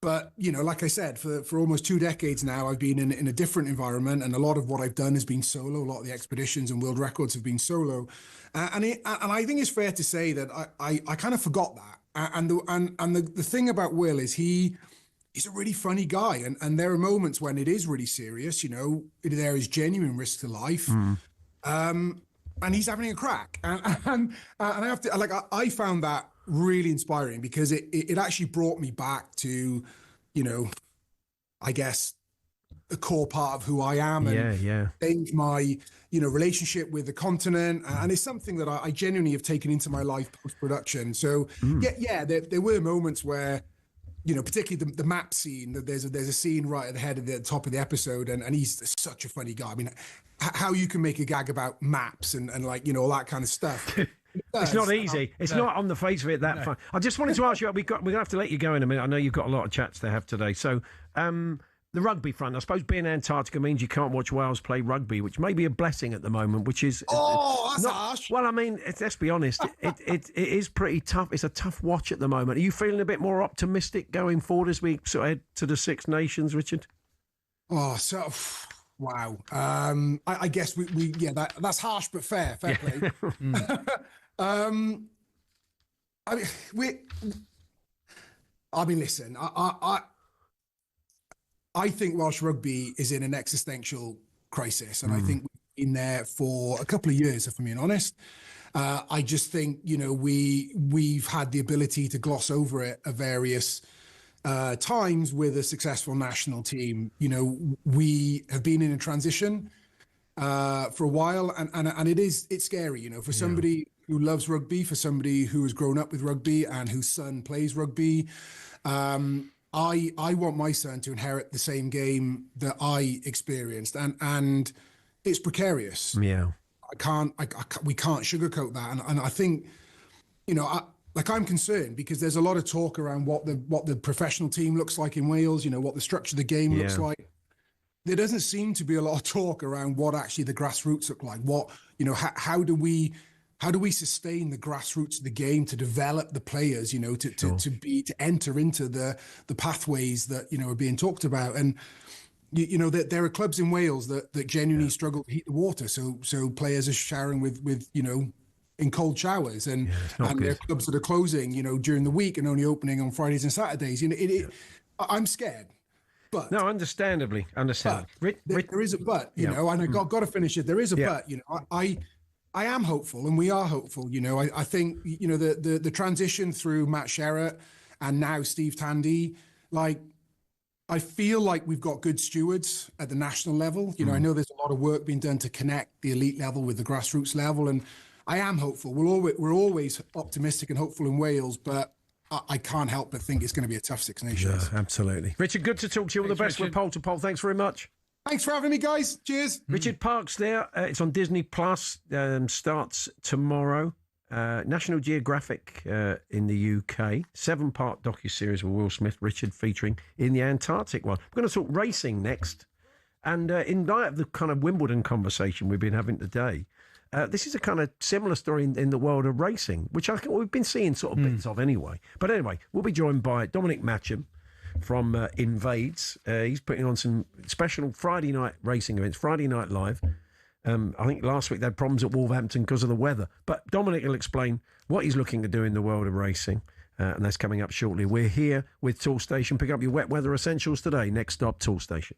But, like I said, for almost 2 decades now, I've been in a different environment, and a lot of what I've done has been solo. A lot of the expeditions and world records have been solo. And I think it's fair to say that I kind of forgot that. And the thing about Will is he's a really funny guy. And there are moments when it is really serious, there is genuine risk to life. And he's having a crack. And I have to, I found that really inspiring, because it actually brought me back to, I guess, the core part of who I am, and changed my, relationship with the continent. And it's something that I genuinely have taken into my life post-production. So there were moments where, particularly the map scene, that there's a scene right at the head of the top of the episode, and he's such a funny guy. I mean, how you can make a gag about maps and all that kind of stuff. It's not easy. It's not on the face of it that fun. I just wanted to ask you, we're going to have to let you go in a minute. I know you've got a lot of chats to have today. So the rugby front, I suppose being Antarctica means you can't watch Wales play rugby, which may be a blessing at the moment, which is... that's harsh. Well, I mean, let's be honest, it is pretty tough. It's a tough watch at the moment. Are you feeling a bit more optimistic going forward as we sort of head to the Six Nations, Richard? Oh, so... Wow. I guess that's harsh but fair. Fair play. Listen, I think Welsh rugby is in an existential crisis, and I think we've been there for a couple of years, if I'm being honest. I just think, we've had the ability to gloss over it at various times with a successful national team. We have been in a transition for a while, and it's scary, for somebody who loves rugby, for somebody who has grown up with rugby and whose son plays rugby. I want my son to inherit the same game that I experienced, and it's precarious. Yeah, we can't sugarcoat that, and I think, I'm concerned because there's a lot of talk around what the professional team looks like in Wales, what the structure of the game looks like. There doesn't seem to be a lot of talk around what actually the grassroots look like. What, how do we sustain the grassroots of the game to develop the players, to enter into the pathways that, are being talked about. And, there are clubs in Wales that genuinely struggle to heat the water. So players are showering with in cold showers, and there are clubs that are closing, during the week and only opening on Fridays and Saturdays. I'm scared. But no, understandably. There is a but, and I got to finish it. There is a but. I am hopeful, and we are hopeful. You know, I think, you know, the transition through Matt Sherratt and now Steve Tandy, like, I feel like we've got good stewards at the national level. You know, I know there's a lot of work being done to connect the elite level with the grassroots level, and I am hopeful. We're always optimistic and hopeful in Wales, but I can't help but think it's going to be a tough Six Nations. Yeah, absolutely. Richard, good to talk to you. All the best with Pole to Pole. Thanks very much. Thanks for having me, guys. Cheers. Richard Parkes there. It's on Disney Plus. Starts tomorrow. National Geographic in the UK. 7-part docuseries with Will Smith, Richard, featuring in the Antarctic one. We're going to talk racing next. And in light of the kind of Wimbledon conversation we've been having today, this is a kind of similar story in the world of racing, which I think we've been seeing sort of bits of anyway. But anyway, we'll be joined by Dominic Matcham from Invades. He's putting on some special Friday night racing events, Friday Night Live. I think last week they had problems at Wolverhampton because of the weather. But Dominic will explain what he's looking to do in the world of racing. And that's coming up shortly. We're here with Tool Station. Pick up your wet weather essentials today. Next stop, Tool Station.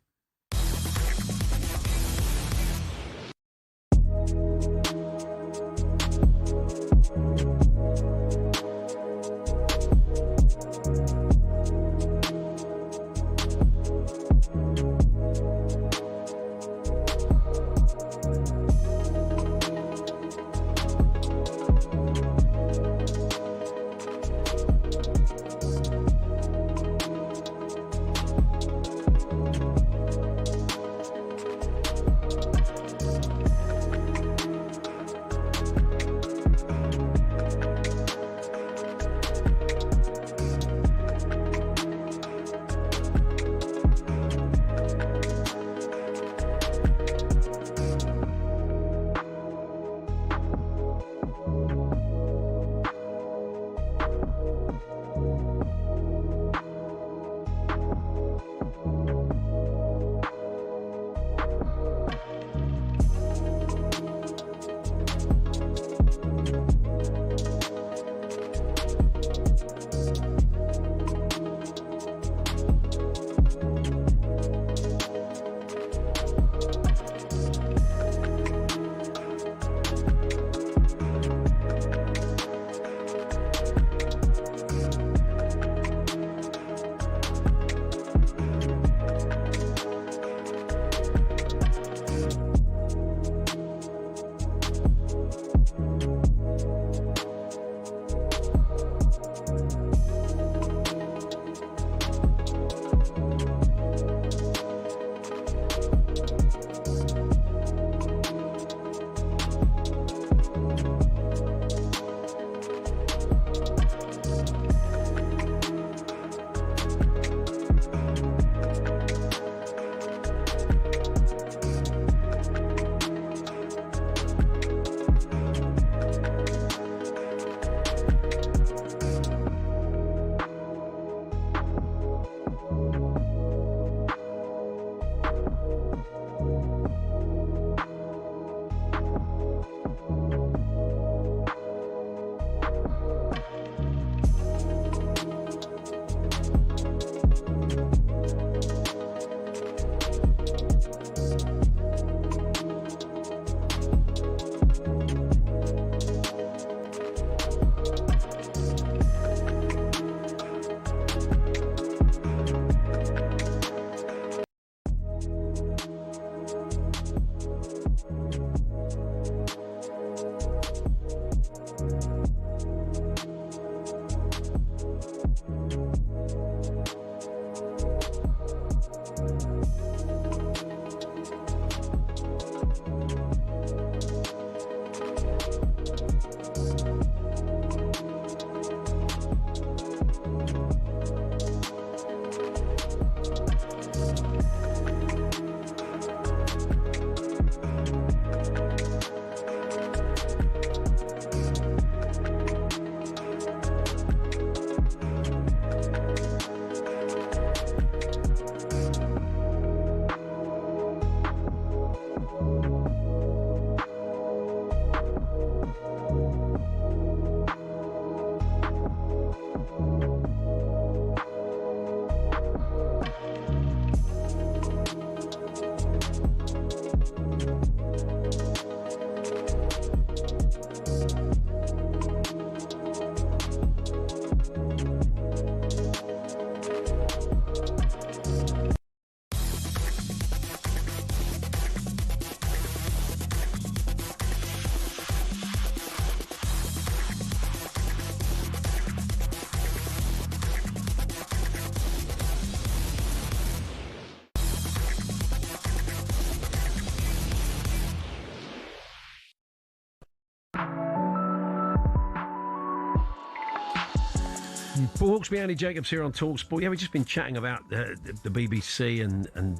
Paul Hawksbee, Andy Jacobs here on talkSPORT. Yeah, we've just been chatting about the BBC and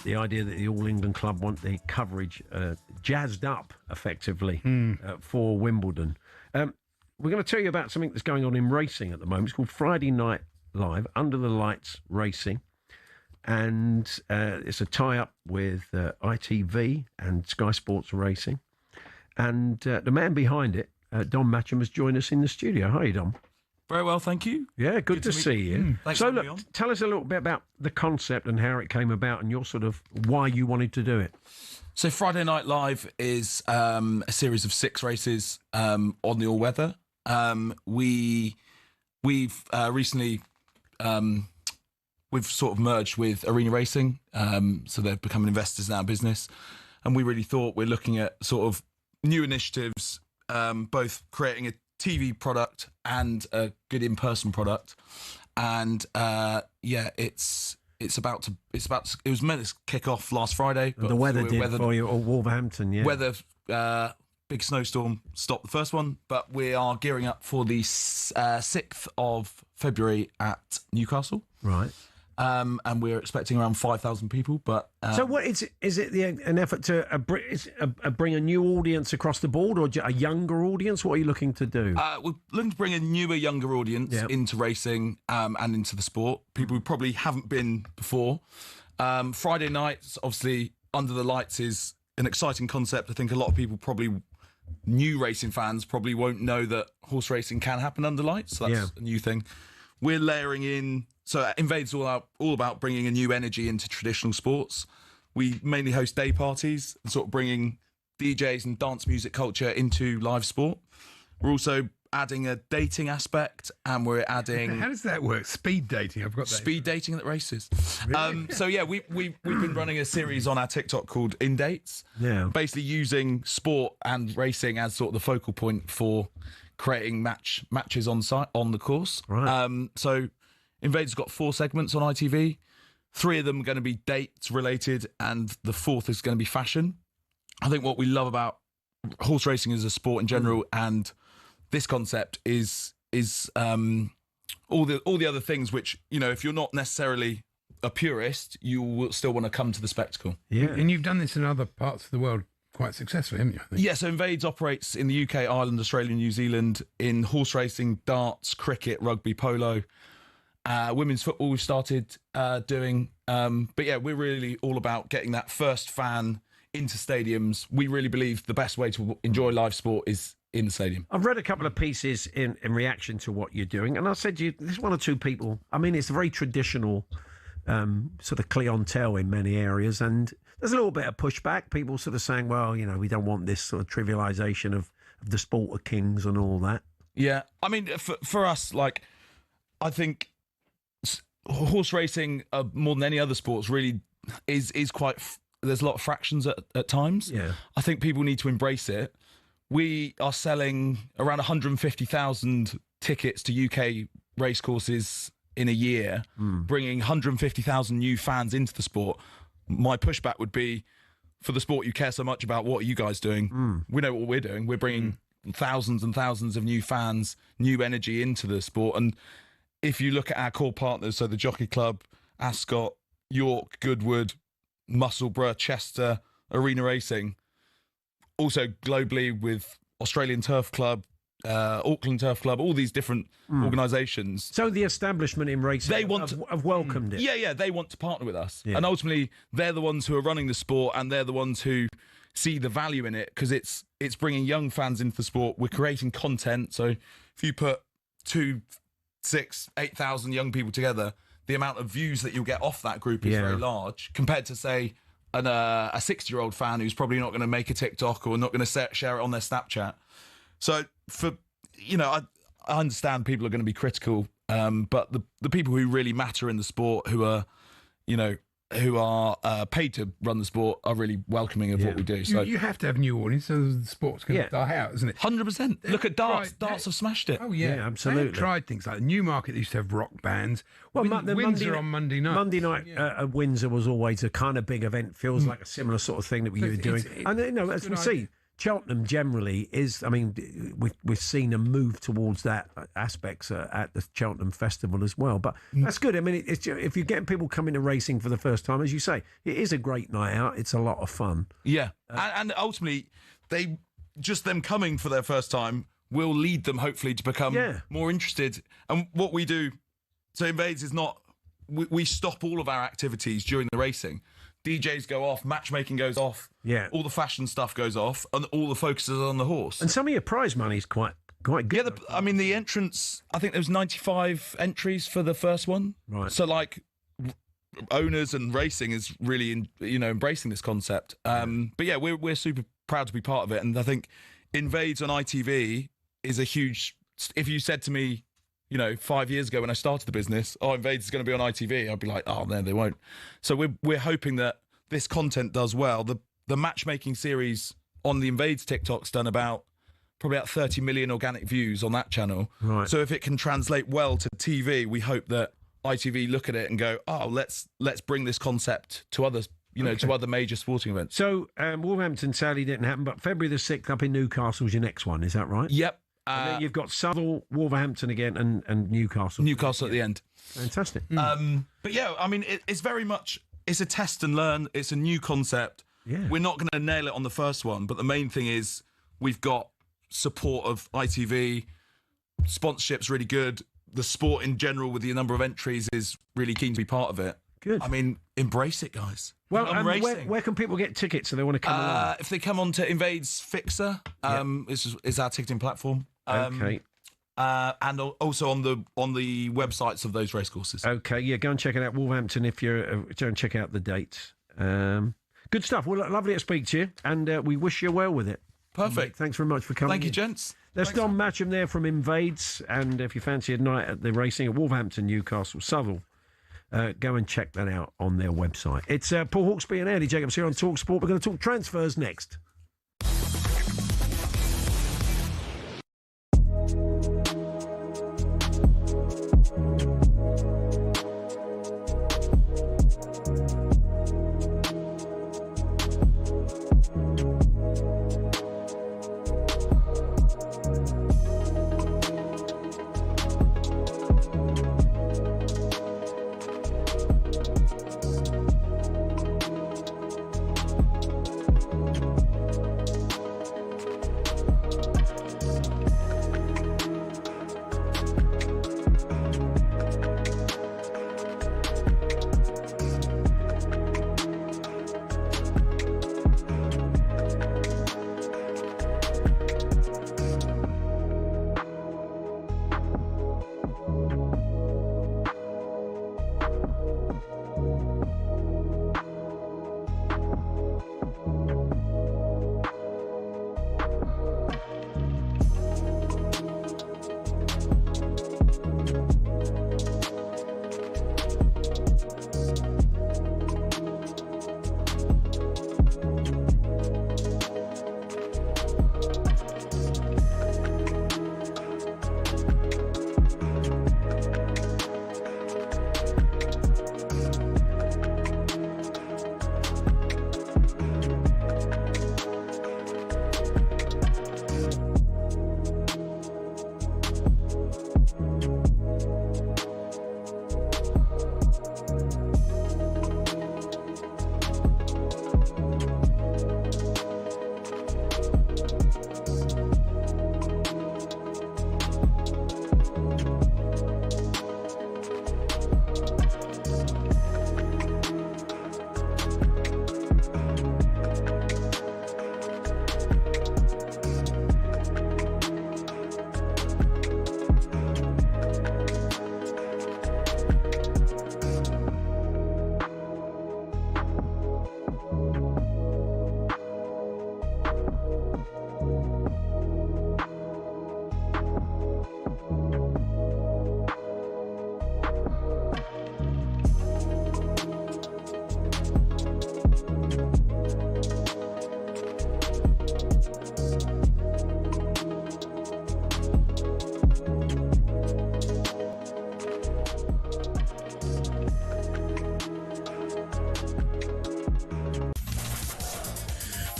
the idea that the All England club want the coverage jazzed up, effectively, for Wimbledon. We're going to tell you about something that's going on in racing at the moment. It's called Friday Night Live, Under the Lights Racing. And it's a tie-up with ITV and Sky Sports Racing. And the man behind it, Dom Matcham, has joined us in the studio. Hi, Dom. Very well, thank you. Yeah, good to see you. Thanks so, for look, having me on. tell us a little bit about the concept and how it came about and your sort of why you wanted to do it. So Friday Night Live is a series of 6 races on the all-weather. We've recently we've sort of merged with Arena Racing, so they've become investors in our business, and we really thought we're looking at sort of new initiatives, both creating a TV product and a good in-person product, and it was meant to kick off last Friday, but the weather did for you, or Wolverhampton, yeah. Weather, big snowstorm stopped the first one, but we are gearing up for the 6th of February at Newcastle, right? And we're expecting around 5,000 people. But so, what is it? Is it an effort to bring a new audience across the board, or a younger audience? What are you looking to do? We're looking to bring a newer, younger audience into racing and into the sport. People who probably haven't been before. Friday nights, obviously, Under the Lights is an exciting concept. I think a lot of people new racing fans probably won't know that horse racing can happen under lights. So that's a new thing. We're layering in. So Invades all about bringing a new energy into traditional sports. We mainly host day parties and sort of bringing DJs and dance music culture into live sport. We're also adding a dating aspect, and we're adding... How does that work? Speed dating? I've got that. Speed dating at the races. Really? So yeah, we've been running a series on our TikTok called Invades. Yeah. Basically using sport and racing as sort of the focal point for creating matches on the course. Right. So Invades got 4 segments on ITV. 3 of them are going to be dates related, and the 4th is going to be fashion. I think what we love about horse racing as a sport in general, and this concept is all the other things which, you know, if you're not necessarily a purist, you will still want to come to the spectacle. Yeah, and you've done this in other parts of the world quite successfully, haven't you? I think? Yeah, so Invades operates in the UK, Ireland, Australia, New Zealand in horse racing, darts, cricket, rugby, polo. Women's football we've started doing. But yeah, we're really all about getting that first fan into stadiums. We really believe the best way to enjoy live sport is in the stadium. I've read a couple of pieces in reaction to what you're doing, and I said to you, there's 1 or 2 people. I mean, it's a very traditional sort of clientele in many areas, and there's a little bit of pushback. People sort of saying, well, you know, we don't want this sort of trivialisation of the sport of kings and all that. Yeah, I mean, for us, like, I think horse racing, more than any other sports, really is quite... There's a lot of fractions at times. Yeah. I think people need to embrace it. We are selling around 150,000 tickets to UK racecourses in a year, bringing 150,000 new fans into the sport. My pushback would be, for the sport you care so much about, what are you guys doing? We know what we're doing. We're bringing thousands and thousands of new fans, new energy into the sport. And if you look at our core partners, so the Jockey Club, Ascot, York, Goodwood, Musselburgh, Chester, Arena Racing, also globally with Australian Turf Club, Auckland Turf Club, all these different organisations. So the establishment in racing have welcomed it. Yeah, they want to partner with us. Yeah. And ultimately, they're the ones who are running the sport, and they're the ones who see the value in it, because it's bringing young fans into the sport. We're creating content. So if you put 8,000 young people together, the amount of views that you'll get off that group is very large, compared to, say, a 60-year-old fan who's probably not going to make a TikTok or not going to share it on their Snapchat. So, I understand people are going to be critical, but the people who really matter in the sport, who are paid to run the sport, are really welcoming of what we do. So you have to have new audience, so the sport's going to die out, isn't it? 100%. Look at darts. Darts have smashed it. Oh yeah, absolutely. They've tried things like Newmarket. They used to have rock bands. Well, Windsor on Monday night. Monday night at Windsor was always a kind of big event. Feels like a similar sort of thing that we were doing. And as we see, Cheltenham generally is, I mean, we've seen a move towards that aspects at the Cheltenham Festival as well. But that's good. I mean, it's, if you're getting people coming to racing for the first time, as you say, it is a great night out. It's a lot of fun. Yeah. And ultimately, them coming for their first time will lead them, hopefully, to become more interested. And what we do, so Invades is not, we stop all of our activities during the racing. DJs go off, matchmaking goes off, all the fashion stuff goes off, and all the focus is on the horse. And some of your prize money is quite good. Yeah, I mean, the entrance, I think there was 95 entries for the first one. Right. So, like, owners and racing is really, embracing this concept. But yeah, we're super proud to be part of it. And I think Invades on ITV is a huge, if you said to me, 5 years ago when I started the business, Invades is going to be on ITV, I'd be like, no, they won't. So we're hoping that this content does well. The matchmaking series on the Invades TikTok's done probably about 30 million organic views on that channel. Right. So if it can translate well to TV, we hope that ITV look at it and go, let's bring this concept to others, to other major sporting events. So Wolverhampton sadly didn't happen, but February the 6th up in Newcastle is your next one, is that right? Yep. And then you've got Southall, Wolverhampton again, and Newcastle. Newcastle at the end. Fantastic. But yeah, I mean, it's very much, it's a test and learn. It's a new concept. Yeah. We're not going to nail it on the first one, but the main thing is we've got support of ITV. Sponsorship's really good. The sport in general, with the number of entries, is really keen to be part of it. Good. I mean, embrace it, guys. Well, where can people get tickets if they want to come along? If they come on to Invades Fixer, is our ticketing platform. Okay. And also on the websites of those racecourses. Okay, yeah, go and check it out, Wolverhampton, if you're go and check out the dates. Good stuff. Well, lovely to speak to you, and we wish you well with it. Perfect. Thanks very much for coming. Thank you, gents. There's Don Matcham there from Invades, and if you fancy a night at the racing at Wolverhampton, Newcastle, Southall, go and check that out on their website. It's Paul Hawksbee and Andy Jacobs here on talkSPORT. We're going to talk transfers next.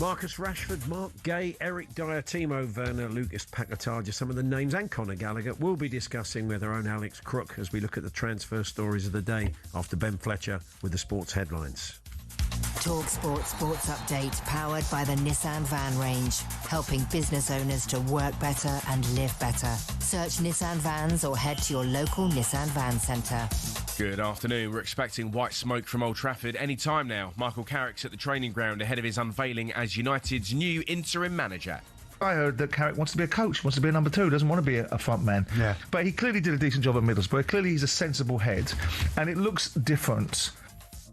Marcus Rashford, Mark Gay, Eric Dyer, Timo Werner, Lucas Paquetá, just some of the names, and Conor Gallagher. We'll be discussing with our own Alex Crook as we look at the transfer stories of the day after Ben Fletcher with the sports headlines. talkSPORT Sports Update, powered by the Nissan Van range, helping business owners to work better and live better. Search Nissan Vans or head to your local Nissan Van Centre. Good afternoon. We're expecting white smoke from Old Trafford any time now. Michael Carrick's at the training ground ahead of his unveiling as United's new interim manager. I heard that Carrick wants to be a coach, wants to be a number two, doesn't want to be a front man. Yeah. But he clearly did a decent job at Middlesbrough. Clearly he's a sensible head, and it looks different.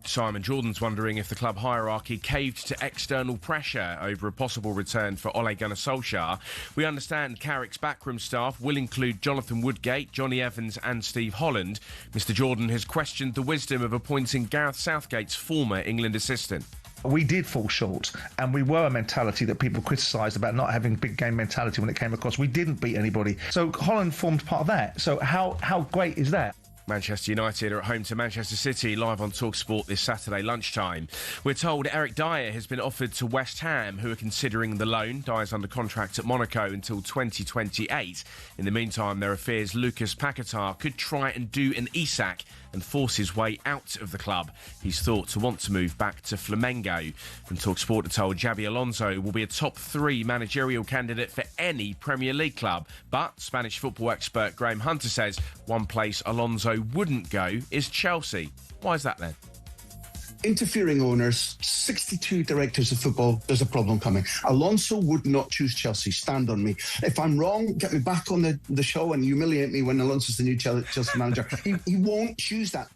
Simon Jordan's wondering if the club hierarchy caved to external pressure over a possible return for Ole Gunnar Solskjaer. We understand Carrick's backroom staff will include Jonathan Woodgate, Johnny Evans and Steve Holland. Mr Jordan has questioned the wisdom of appointing Gareth Southgate's former England assistant. We did fall short, and we were a mentality that people criticised about not having big game mentality when it came across. We didn't beat anybody. So Holland formed part of that. So how great is that? Manchester United are at home to Manchester City, live on talkSPORT this Saturday lunchtime. We're told Eric Dyer has been offered to West Ham, who are considering the loan. Dyer's under contract at Monaco until 2028. In the meantime, there are fears Lucas Paquetá could try and do an Isak and force his way out of the club. He's thought to want to move back to Flamengo. And talkSPORT are told Xabi Alonso will be a top 3 managerial candidate for any Premier League club. But Spanish football expert Graham Hunter says one place Alonso wouldn't go is Chelsea. Why is that then? Interfering owners, 62 directors of football, there's a problem coming. Alonso would not choose Chelsea. Stand on me. If I'm wrong, get me back on the show and humiliate me when Alonso's the new Chelsea manager. He won't choose that.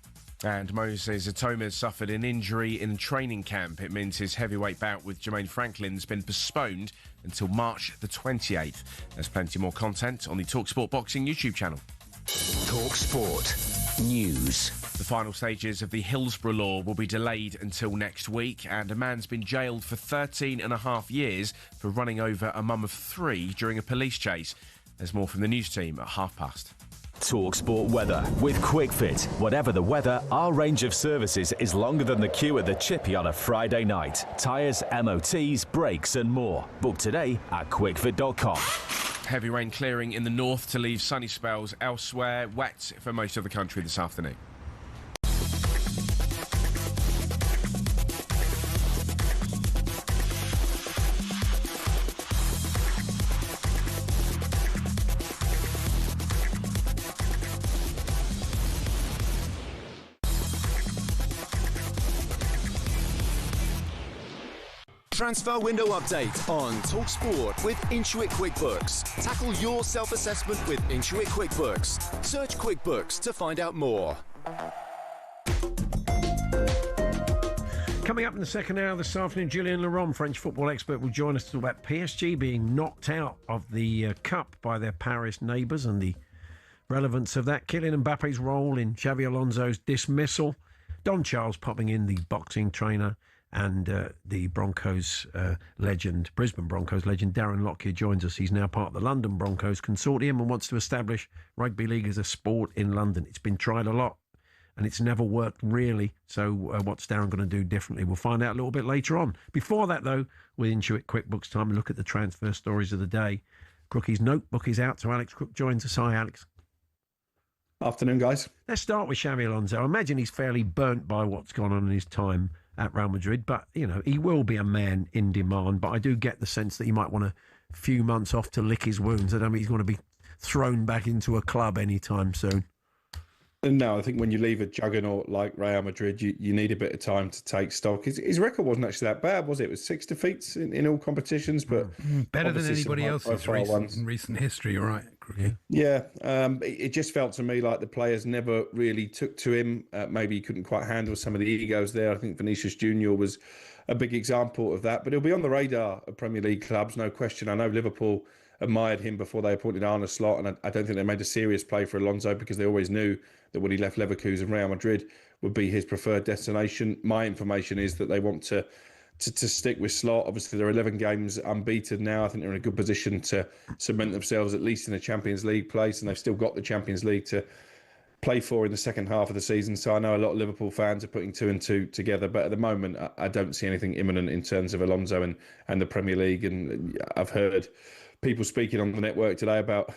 And Moses Atoma's suffered an injury in training camp. It means his heavyweight bout with Jermaine Franklin's been postponed until March the 28th. There's plenty more content on the talkSPORT Boxing YouTube channel. talkSPORT News. The final stages of the Hillsborough law will be delayed until next week, and a man's been jailed for 13 and a half years for running over a mum of 3 during a police chase. There's more from the news team at past. talkSPORT weather with QuickFit. Whatever the weather, our range of services is longer than the queue at the Chippy on a Friday night. Tyres, MOTs, brakes and more. Book today at quickfit.com. Heavy rain clearing in the north to leave sunny spells elsewhere. Wet for most of the country this afternoon. Transfer window update on talkSPORT with Intuit QuickBooks. Tackle your self-assessment with Intuit QuickBooks. Search QuickBooks to find out more. Coming up in the second hour this afternoon, Julien Laurent, French football expert, will join us to talk about PSG being knocked out of the Cup by their Paris neighbours and the relevance of that. Kylian Mbappe's role in Xabi Alonso's dismissal. Don Charles popping in, the boxing trainer. And the Broncos legend, Brisbane Broncos legend, Darren Lockyer joins us. He's now part of the London Broncos consortium and wants to establish rugby league as a sport in London. It's been tried a lot and it's never worked really. So what's Darren going to do differently? We'll find out a little bit later on. Before that, though, with Intuit QuickBooks time, we look at the transfer stories of the day. Crookie's notebook is out, so Alex Crook joins us. Hi, Alex. Afternoon, guys. Let's start with Xabi Alonso. I imagine he's fairly burnt by what's gone on in his time at Real Madrid, but, you know, he will be a man in demand, but I do get the sense that he might want a few months off to lick his wounds. I don't think he's going to be thrown back into a club anytime soon. No, I think when you leave a juggernaut like Real Madrid, you need a bit of time to take stock. His record wasn't actually that bad, was it? It was 6 defeats in all competitions, but better than anybody else's in recent history, all right? Yeah, it just felt to me like the players never really took to him. Maybe he couldn't quite handle some of the egos there. I think Vinicius Junior was a big example of that, but he'll be on the radar of Premier League clubs, no question. I know Liverpool admired him before they appointed Arne Slot, and I don't think they made a serious play for Alonso because they always knew that when he left Leverkusen, Real Madrid would be his preferred destination. My information is that they want to stick with Slot. Obviously, they're 11 games unbeaten now. I think they're in a good position to cement themselves at least in a Champions League place, and they've still got the Champions League to play for in the second half of the season. So I know a lot of Liverpool fans are putting 2 and 2 together, but at the moment I don't see anything imminent in terms of Alonso and the Premier League. And I've heard people speaking on the network today about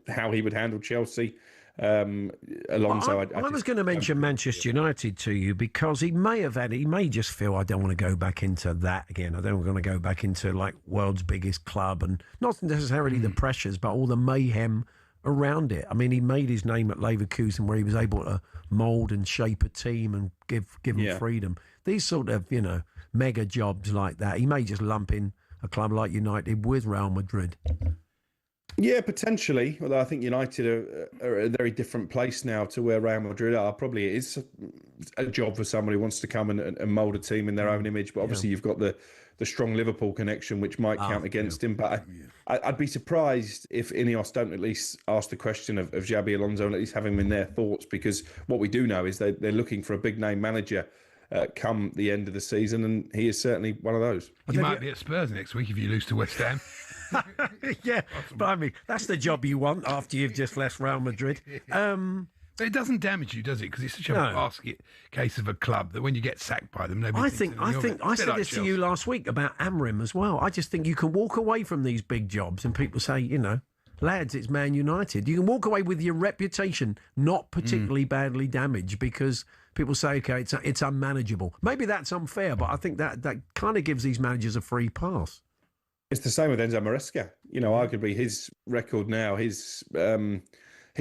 how he would handle Chelsea. Alonso, I was going to mention Manchester United to you because he may just feel, I don't want to go back into that again. I don't want to go back into like world's biggest club, and not necessarily the pressures, but all the mayhem around it. I mean, he made his name at Leverkusen where he was able to mould and shape a team and give them freedom. These sort of, mega jobs like that, he may just lump in a club like United with Real Madrid. Yeah, potentially. Although I think United are a very different place now to where Real Madrid are. Probably it is a job for somebody who wants to come and mould a team in their own image. But obviously you've got the strong Liverpool connection, which might count against him. But I'd be surprised if Ineos don't at least ask the question of Xabi Alonso and at least have him in their thoughts, because what we do know is they're looking for a big-name manager come the end of the season, and he is certainly one of those. You might be at Spurs next week if you lose to West Ham. Yeah, but I mean, that's the job you want after you've just left Real Madrid. But it doesn't damage you, does it? Because it's such a basket case of a club that when you get sacked by them, nobody thinks anything of it. I said this to you last week about Amorim as well. I just think you can walk away from these big jobs and people say, lads, it's Man United. You can walk away with your reputation not particularly badly damaged because people say, okay, it's unmanageable. Maybe that's unfair, but I think that kind of gives these managers a free pass. It's the same with Enzo Maresca. Arguably his record now, his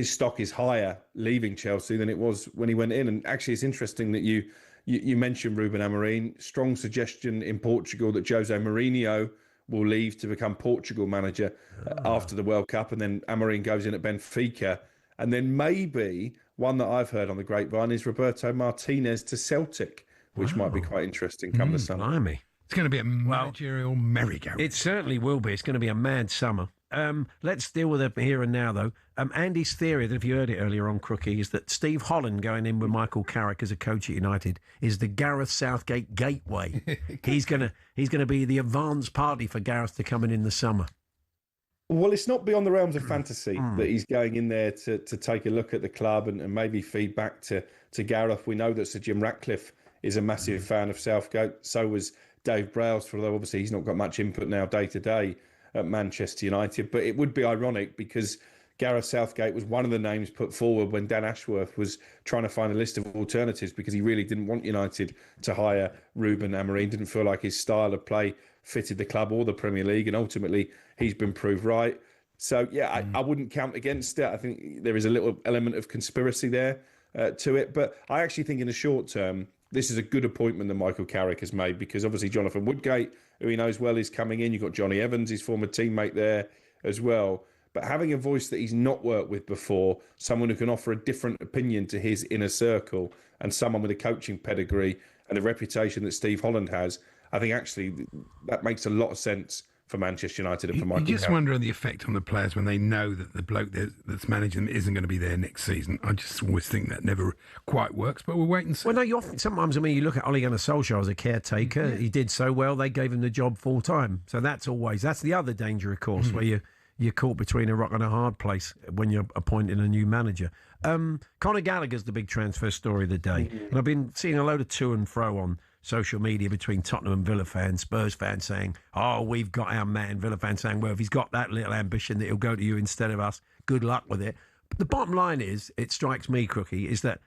stock is higher leaving Chelsea than it was when he went in. And actually, it's interesting that you mentioned Ruben Amorim. Strong suggestion in Portugal that Jose Mourinho will leave to become Portugal manager after the World Cup, and then Amorim goes in at Benfica. And then maybe one that I've heard on the grapevine is Roberto Martinez to Celtic, which might be quite interesting come the summer. Blimey. It's going to be a managerial merry-go-round. It certainly will be. It's going to be a mad summer. Let's deal with it here and now, though. Andy's theory, if you heard it earlier on, Crookie, is that Steve Holland going in with Michael Carrick as a coach at United is the Gareth Southgate gateway. He's going to be the advance party for Gareth to come in the summer. Well, it's not beyond the realms of fantasy that he's going in there to take a look at the club and maybe feed back to Gareth. We know that Sir Jim Ratcliffe is a massive fan of Southgate. So was Dave Brailsford, although obviously he's not got much input now day to day at Manchester United. But it would be ironic because Gareth Southgate was one of the names put forward when Dan Ashworth was trying to find a list of alternatives, because he really didn't want United to hire Ruben Amorim, didn't feel like his style of play fitted the club or the Premier League, and ultimately he's been proved right. So, yeah, I wouldn't count against it. I think there is a little element of conspiracy there to it. But I actually think in the short term, this is a good appointment that Michael Carrick has made, because obviously Jonathan Woodgate, who he knows well, is coming in. You've got Johnny Evans, his former teammate there as well. But having a voice that he's not worked with before, someone who can offer a different opinion to his inner circle, and someone with a coaching pedigree and the reputation that Steve Holland has, I think actually that makes a lot of sense for Manchester United and for Michael You just Carrick. wonder the effect on the players when they know that the bloke that's managing them isn't going to be there next season. I just always think that never quite works, but we'll wait and see. Well, no, sometimes, you look at Ole Gunnar Solskjaer as a caretaker. Yeah. He did so well, they gave him the job full time. So that's the other danger, of course, where you're caught between a rock and a hard place when you're appointing a new manager. Conor Gallagher's the big transfer story of the day. And I've been seeing a load of to and fro on social media between Tottenham and Villa fans, Spurs fans saying, oh, we've got our man, Villa fans saying, well, if he's got that little ambition that he'll go to you instead of us, good luck with it. But the bottom line is, it strikes me, Crookie, is that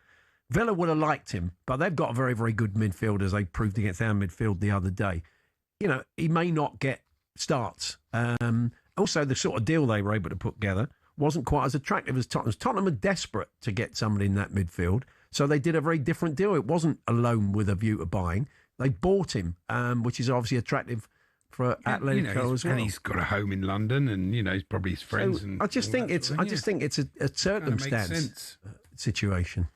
Villa would have liked him, but they've got a very, very good midfield, as they proved against our midfield the other day. He may not get starts. Also, the sort of deal they were able to put together wasn't quite as attractive as Tottenham's. Tottenham are desperate to get somebody in that midfield, so they did a very different deal. It wasn't a loan with a view to buying. They bought him, which is obviously attractive for Atletico as well. And he's got a home in London, and he's probably his friends. So I just think it's a circumstance situation.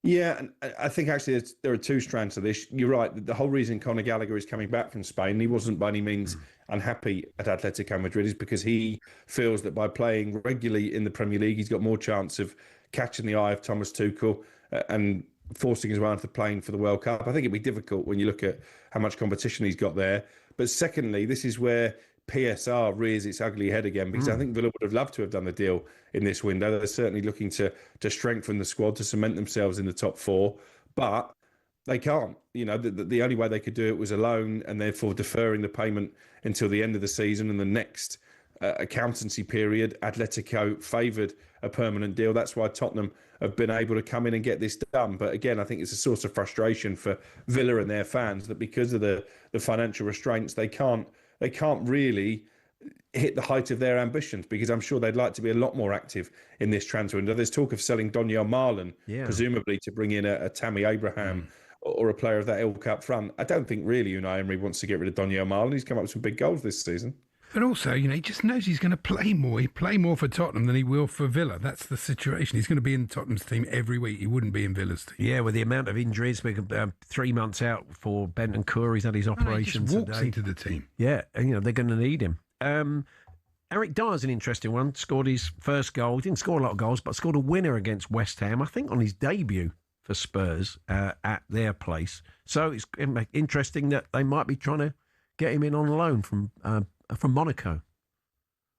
Yeah, and I think actually there are two strands to this. You're right. The whole reason Conor Gallagher is coming back from Spain, he wasn't by any means unhappy at Atletico Madrid, is because he feels that by playing regularly in the Premier League, he's got more chance of catching the eye of Thomas Tuchel and forcing his way onto the plane for the World Cup. I think it'd be difficult when you look at how much competition he's got there. But secondly, this is where PSR rears its ugly head again, because I think Villa would have loved to have done the deal in this window. They're certainly looking to strengthen the squad, to cement themselves in the top four, but they can't. You know, the only way they could do it was a loan, and therefore deferring the payment until the end of the season and the next accountancy period. Atletico favoured a permanent deal. That's why Tottenham have been able to come in and get this done. But again, I think it's a source of frustration for Villa and their fans that because of the financial restraints, they can't really hit the height of their ambitions, because I'm sure they'd like to be a lot more active in this transfer window. There's talk of selling Daniel Marlon, presumably to bring in a Tammy Abraham or a player of that ilk up front. I don't think really Unai Emery wants to get rid of Daniel Marlon. He's come up with some big goals this season. But also, you know, he just knows he's going to play more. He'll play more for Tottenham than he will for Villa. That's the situation. He's going to be in Tottenham's team every week. He wouldn't be in Villa's team. Yeah, with the amount of injuries, 3 months out for Bentancur. He's had his operation he just walks today. into the team. Yeah, and, you know, they're going to need him. Eric Dyer's an interesting one. Scored his first goal. He didn't score a lot of goals, but scored a winner against West Ham, I think on his debut for Spurs at their place. So it's interesting that they might be trying to get him in on loan from Monaco.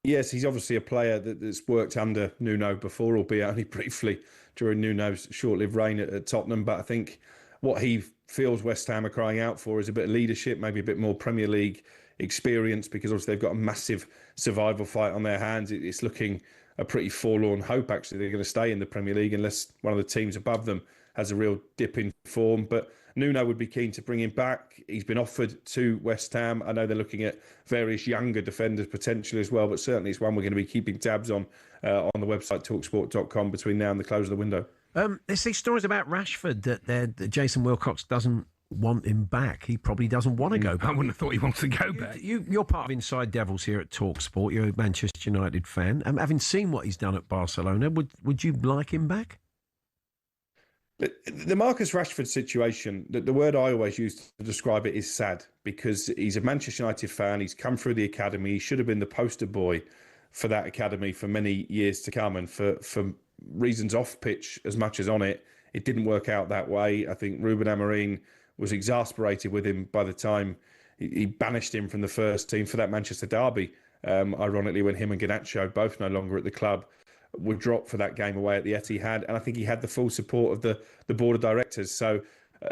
Yes, he's obviously a player that's worked under Nuno before, albeit only briefly during Nuno's short-lived reign at Tottenham. But I think what he feels West Ham are crying out for is a bit of leadership, maybe a bit more Premier League experience, because obviously they've got a massive survival fight on their hands. It's looking a pretty forlorn hope, actually. They're going to stay in the Premier League unless one of the teams above them has a real dip in form. But Nuno would be keen to bring him back. He's been offered to West Ham. I know they're looking at various younger defenders potentially as well, but certainly it's one we're going to be keeping tabs on the website talksport.com between now and the close of the window. There's these stories about Rashford that Jason Wilcox doesn't want him back. He probably doesn't want to go back. I wouldn't have thought he wants to go back. You're part of Inside Devils here at talkSPORT. You're a Manchester United fan. Having seen what he's done at Barcelona, would you like him back? The Marcus Rashford situation, the word I always use to describe it is sad, because he's a Manchester United fan. He's come through the academy. He should have been the poster boy for that academy for many years to come. And for reasons off pitch as much as on it, it didn't work out that way. I think Ruben Amorim was exasperated with him by the time he banished him from the first team for that Manchester derby. Ironically, when him and Garnacho, both no longer at the club, were dropped for that game away at the Etihad, and I think he had the full support of the board of directors. So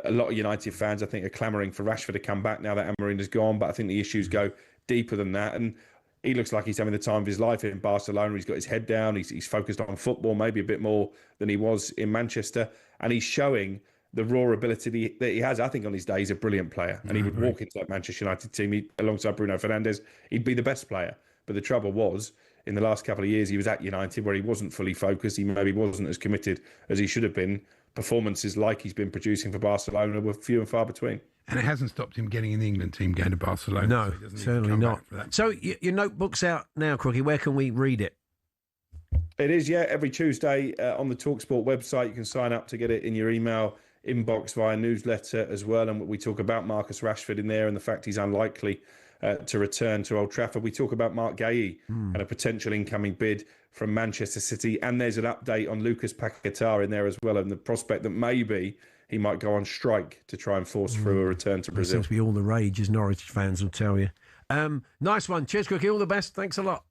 a lot of United fans, I think, are clamouring for Rashford to come back now that Amorim is gone, but I think the issues go deeper than that, and he looks like he's having the time of his life in Barcelona. He's got his head down, he's focused on football, maybe a bit more than he was in Manchester, and he's showing the raw ability that he has. I think on his day he's a brilliant player, and he would walk into that Manchester United team alongside Bruno Fernandes. He'd be the best player, but the trouble was, in the last couple of years, he was at United where he wasn't fully focused. He maybe wasn't as committed as he should have been. Performances like he's been producing for Barcelona were few and far between. And it hasn't stopped him getting in the England team, going to Barcelona. No, so certainly not. So your notebook's out now, Crookie. Where can we read it? It is, yeah. Every Tuesday on the talkSPORT website. You can sign up to get it in your email inbox via newsletter as well. And we talk about Marcus Rashford in there and the fact he's unlikely to return to Old Trafford. We talk about Mark Gahey and a potential incoming bid from Manchester City. And there's an update on Lucas Paquetá in there as well, and the prospect that maybe he might go on strike to try and force through a return to Brazil. It seems to be all the rage, as Norwich fans will tell you. Nice one. Cheers, Crookie. All the best. Thanks a lot.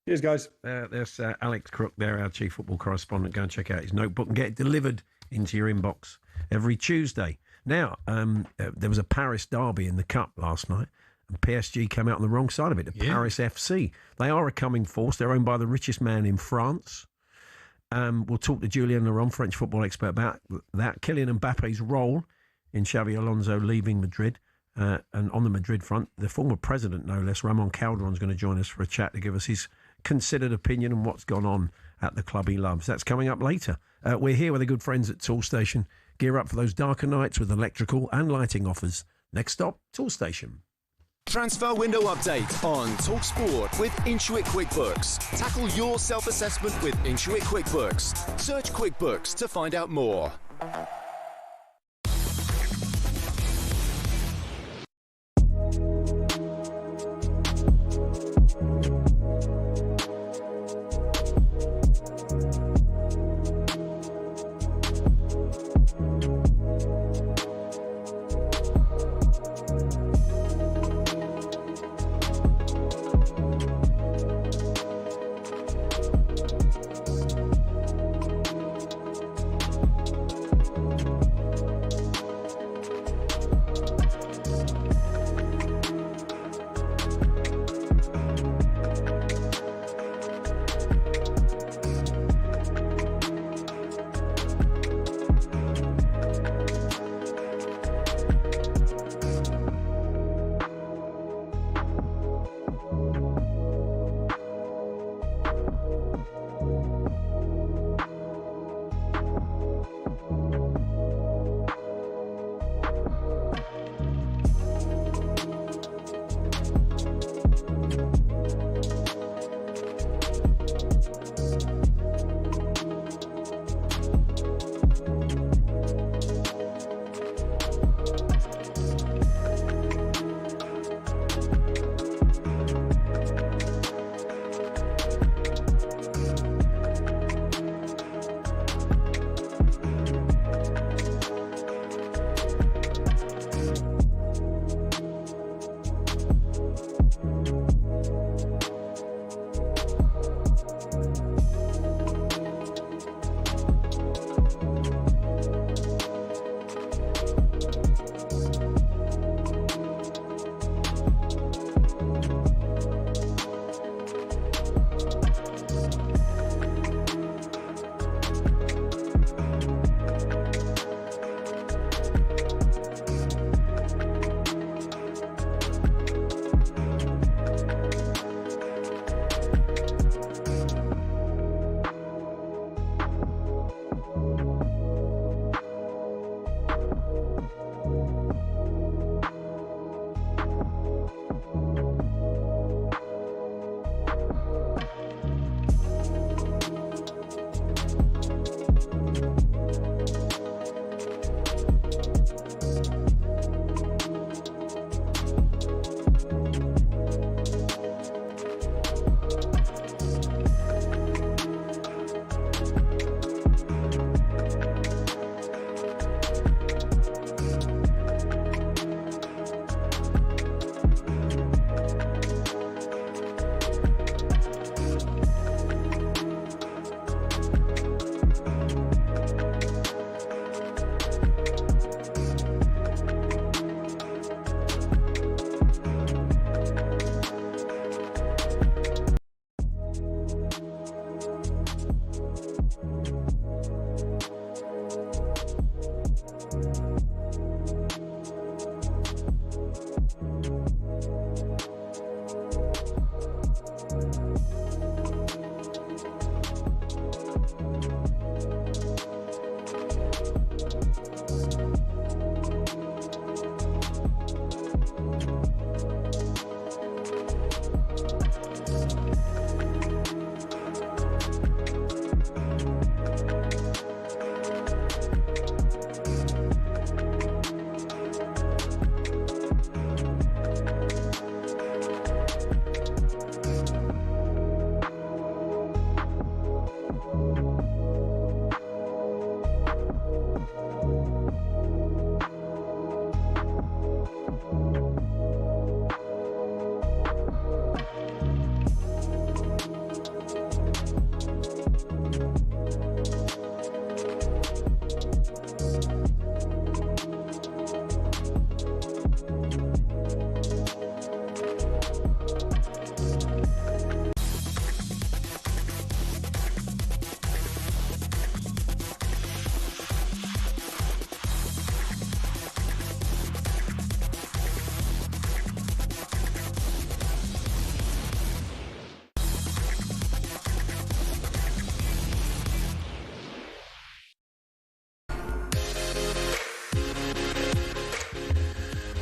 Cheers, guys. There's Alex Crook there, our chief football correspondent. Go and check out his notebook and get it delivered into your inbox every Tuesday. Now, there was a Paris derby in the Cup last night, and PSG came out on the wrong side of it, Paris FC. They are a coming force. They're owned by the richest man in France. We'll talk to Julien Laurent, French football expert, about that. Kylian Mbappe's role in Xabi Alonso leaving Madrid. And on the Madrid front, the former president, no less, Ramon Calderon's going to join us for a chat to give us his considered opinion on what's gone on at the club he loves. That's coming up later. We're here with the good friends at Toolstation. Gear up for those darker nights with electrical and lighting offers. Next stop, Toolstation. Transfer window update on talkSPORT with Intuit QuickBooks. Tackle your self-assessment with Intuit QuickBooks. Search QuickBooks to find out more.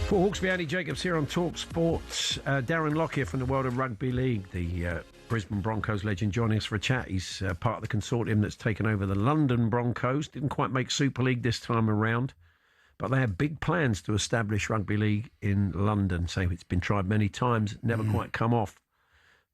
For Hawksbee Jacobs here on talkSPORT. Darren Lockyer from the world of Rugby League, the Brisbane Broncos legend, joining us for a chat. He's part of the consortium that's taken over the London Broncos. Didn't quite make Super League this time around, but they have big plans to establish Rugby League in London. So it's been tried many times, never quite come off.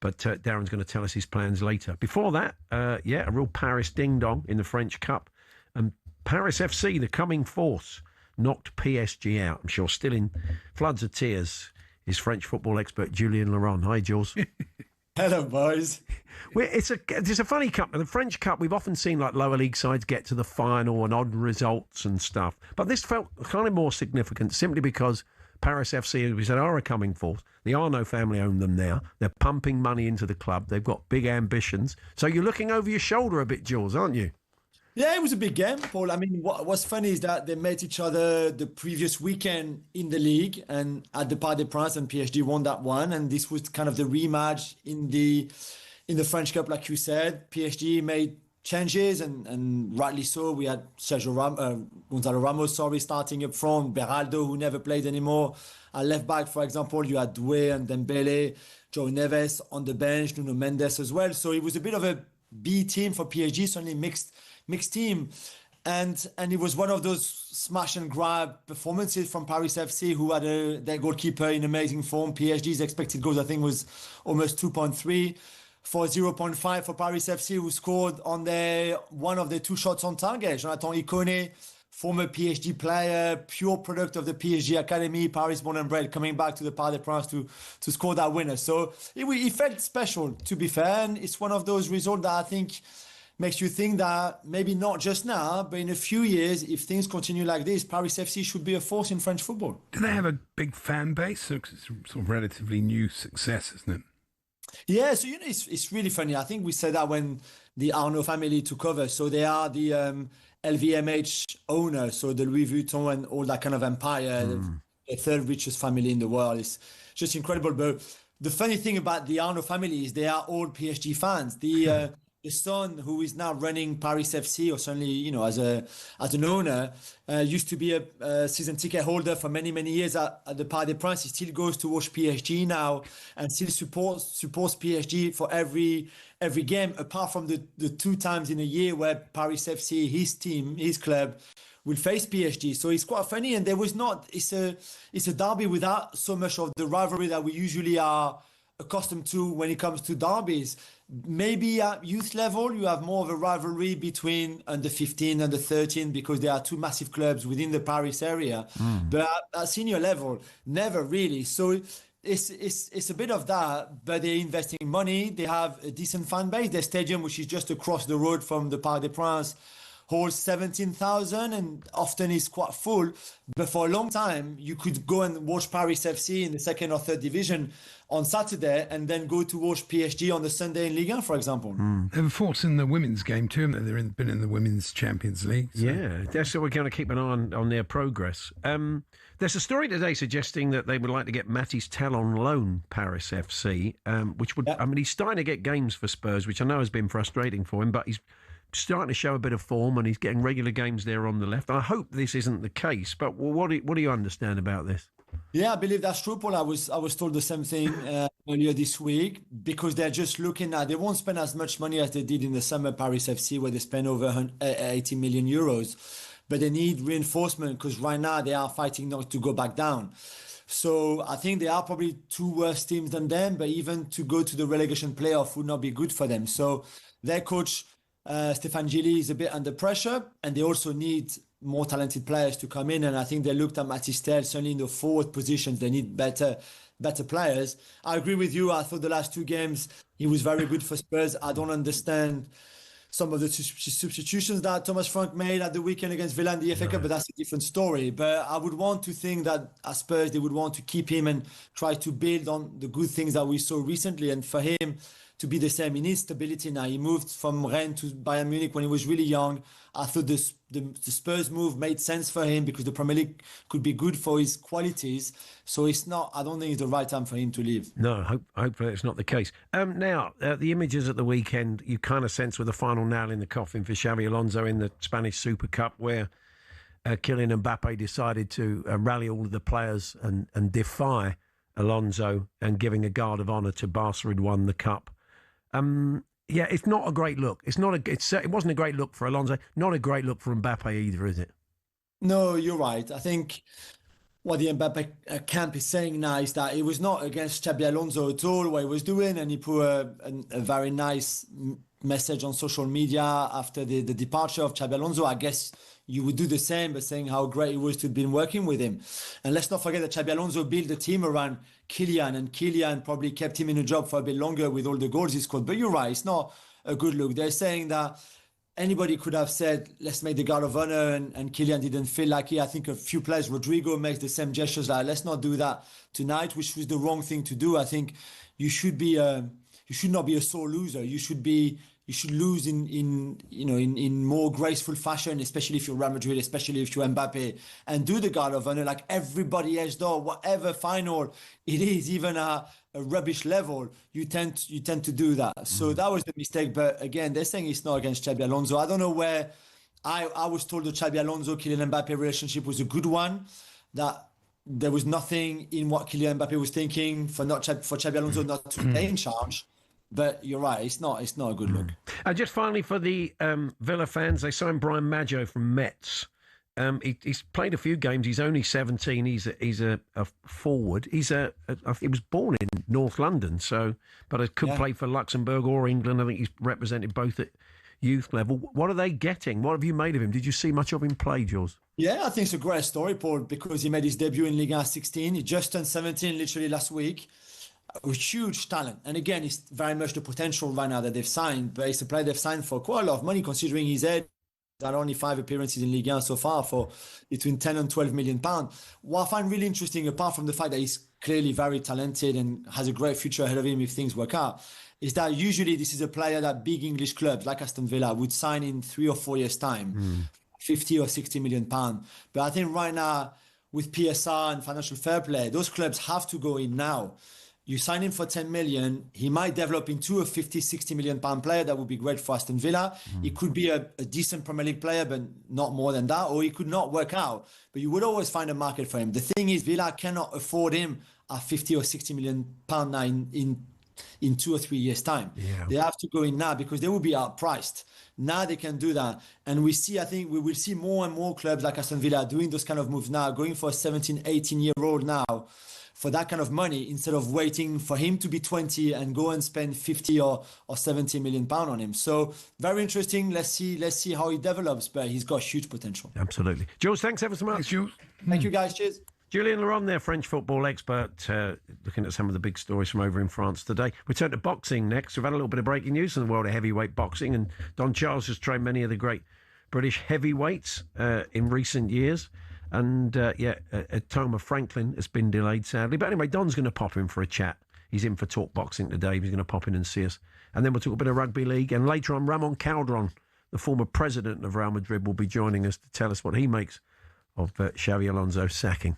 But Darren's going to tell us his plans later. Before that, a real Paris ding-dong in the French Cup. And Paris FC, the coming force, knocked PSG out. I'm sure still in floods of tears is French football expert Julien Laurent. Hi, Jules. Hello, boys. It's a funny cup. The French Cup, we've often seen like lower league sides get to the final and odd results and stuff. But this felt kind of more significant simply because Paris FC, as we said, are a coming force. The Arnaud family own them now. They're pumping money into the club. They've got big ambitions. So you're looking over your shoulder a bit, Jules, aren't you? Yeah, it was a big game, Paul. I mean, what's funny is that they met each other the previous weekend in the league and at the Parc des Princes, and PSG won that one. And this was kind of the rematch in the French Cup, like you said. PSG made changes, and rightly so. We had Gonzalo Ramos, starting up front. Beraldo, who never played anymore. At left back, for example, you had Doué and Dembele, Joe Neves on the bench, Nuno Mendes as well. So it was a bit of a B team for PSG, certainly mixed team, and it was one of those smash and grab performances from Paris FC, who had their goalkeeper in amazing form. PSG's expected goals, I think, was almost 2.3 for 0.5 for Paris FC, who scored on one of their two shots on target. Jonathan Ikone, former PSG player, pure product of the PSG academy, Paris born and bred, coming back to the Parc des Princes to score that winner. So it felt special, to be fair, and it's one of those results that I think makes you think that maybe not just now, but in a few years, if things continue like this, Paris FC should be a force in French football. Do they have a big fan base? It's sort of relatively new success, isn't it? Yeah, so it's really funny. I think we said that when the Arnaud family took over. So they are the LVMH owner, so the Louis Vuitton and all that kind of empire, the third richest family in the world. It's just incredible. But the funny thing about the Arnaud family is they are all PSG fans. The son, who is now running Paris FC, or certainly, as an owner, used to be a season ticket holder for many, many years at the Parc des Princes. He still goes to watch PSG now and still supports PSG for every game, apart from the 2 times in a year where Paris FC, his team, his club, will face PSG. So it's quite funny, and it's a derby without so much of the rivalry that we usually are accustomed to when it comes to derbies. Maybe at youth level, you have more of a rivalry between under 15 and under 13 because there are two massive clubs within the Paris area. But at senior level, never really. So it's a bit of that, but they're investing money. They have a decent fan base. Their stadium, which is just across the road from the Parc des Princes, holds 17,000 and often is quite full. But for a long time, you could go and watch Paris FC in the second or third division on Saturday and then go to watch PSG on the Sunday in Ligue 1, for example. They've fought in the women's game too, haven't they? They've been in the Women's Champions League. So. Yeah, that's what we're going to keep an eye on their progress. There's a story today suggesting that they would like to get Mathys Tel on loan, Paris FC, which would, I mean, he's starting to get games for Spurs, which I know has been frustrating for him, but he's starting to show a bit of form and he's getting regular games there on the left. I hope this isn't the case, but what do you understand about this? Yeah, I believe that's true, Paul. I was told the same thing earlier this week, because they're just looking at, they won't spend as much money as they did in the summer, Paris FC, where they spent over 80 million euros. But they need reinforcement because right now they are fighting not to go back down. So I think they are probably 2 worse teams than them, but even to go to the relegation playoff would not be good for them. So their coach, Stéphane Gilly, is a bit under pressure, and they also need more talented players to come in. And I think they looked at Mathys Tel, certainly in the forward positions, they need better players. I agree with you. I thought the last 2 games he was very good for Spurs. I don't understand some of the substitutions that Thomas Frank made at the weekend against Villa in the FA Cup, but that's a different story. But I would want to think that at Spurs, they would want to keep him and try to build on the good things that we saw recently. And for him to be the same, he needs stability now. He moved from Rennes to Bayern Munich when he was really young. I thought the Spurs move made sense for him because the Premier League could be good for his qualities. So I don't think it's the right time for him to leave. No, hopefully it's not the case. Now, the images at the weekend, you kind of sense were the final nail in the coffin for Xabi Alonso in the Spanish Super Cup, where Kylian Mbappe decided to rally all of the players and defy Alonso and giving a guard of honour to Barca who'd won the cup. Yeah, it's not a great look. It wasn't a great look for Alonso. Not a great look for Mbappe either, is it? No, you're right. I think what the Mbappe camp is saying now is that it was not against Xabi Alonso at all what he was doing, and he put a very nice message on social media after the departure of Xabi Alonso. I guess you would do the same by saying how great it was to have been working with him. And let's not forget that Xabi Alonso built a team around Kylian, and Kylian probably kept him in a job for a bit longer with all the goals he scored. But you're right, it's not a good look. They're saying that anybody could have said, let's make the guard of honor, and Kylian didn't feel like it. I think a few players, Rodrigo makes the same gestures like, let's not do that tonight, which was the wrong thing to do. I think you should not be a sore loser. You should lose in more graceful fashion, especially if you're Real Madrid, especially if you're Mbappe, and do the guard of honor like everybody else does. Whatever final it is, even a rubbish level, you tend to do that. So that was the mistake. But again, they're saying it's not against Xabi Alonso. I don't know where. I was told the Xabi Alonso Kylian Mbappe relationship was a good one. That there was nothing in what Kylian Mbappe was thinking for Xabi Alonso not to stay in charge. But you're right, it's not a good look. Just finally for the Villa fans, they signed Brian Maggio from Metz. He's played a few games. He's only 17. He's a forward. He was born in North London, but it could play for Luxembourg or England. I think he's represented both at youth level. What are they getting? What have you made of him? Did you see much of him play, Jules? Yeah, I think it's a great story, Paul, because he made his debut in Ligue 1 16. He just turned 17 literally last week. A huge talent, and again, it's very much the potential right now that they've signed. But it's a player they've signed for quite a lot of money, considering his age. There are only 5 appearances in Ligue 1 so far for between 10 and 12 million pounds. What I find really interesting, apart from the fact that he's clearly very talented and has a great future ahead of him if things work out, is that usually this is a player that big English clubs like Aston Villa would sign in 3 or 4 years' time, 50 or 60 million pounds. But I think right now, with PSR and financial fair play, those clubs have to go in now. You sign him for 10 million, he might develop into a 50, 60 million pound player. That would be great for Aston Villa. He could be a decent Premier League player, but not more than that, or he could not work out. But you would always find a market for him. The thing is, Villa cannot afford him at 50 or 60 million pound now in 2 or 3 years' time. Yeah. They have to go in now because they will be outpriced. Now they can do that. And I think we will see more and more clubs like Aston Villa doing those kind of moves now, going for a 17, 18-year-old now, for that kind of money, instead of waiting for him to be 20 and go and spend 50 or 70 million pounds on him. So very interesting. Let's see how he develops, but he's got huge potential. Absolutely. Jules, thanks ever so much. Thanks, Jules. Thank you, guys. Cheers. Julian Laurent there, French football expert, looking at some of the big stories from over in France today. We turn to boxing next. We've had a little bit of breaking news in the world of heavyweight boxing, and Don Charles has trained many of the great British heavyweights in recent years. And, Toma Franklin has been delayed, sadly. But anyway, Don's going to pop in for a chat. He's in for Talk Boxing today. He's going to pop in and see us. And then we'll talk a bit of rugby league. And later on, Ramon Calderon, the former president of Real Madrid, will be joining us to tell us what he makes of Xabi Alonso's sacking.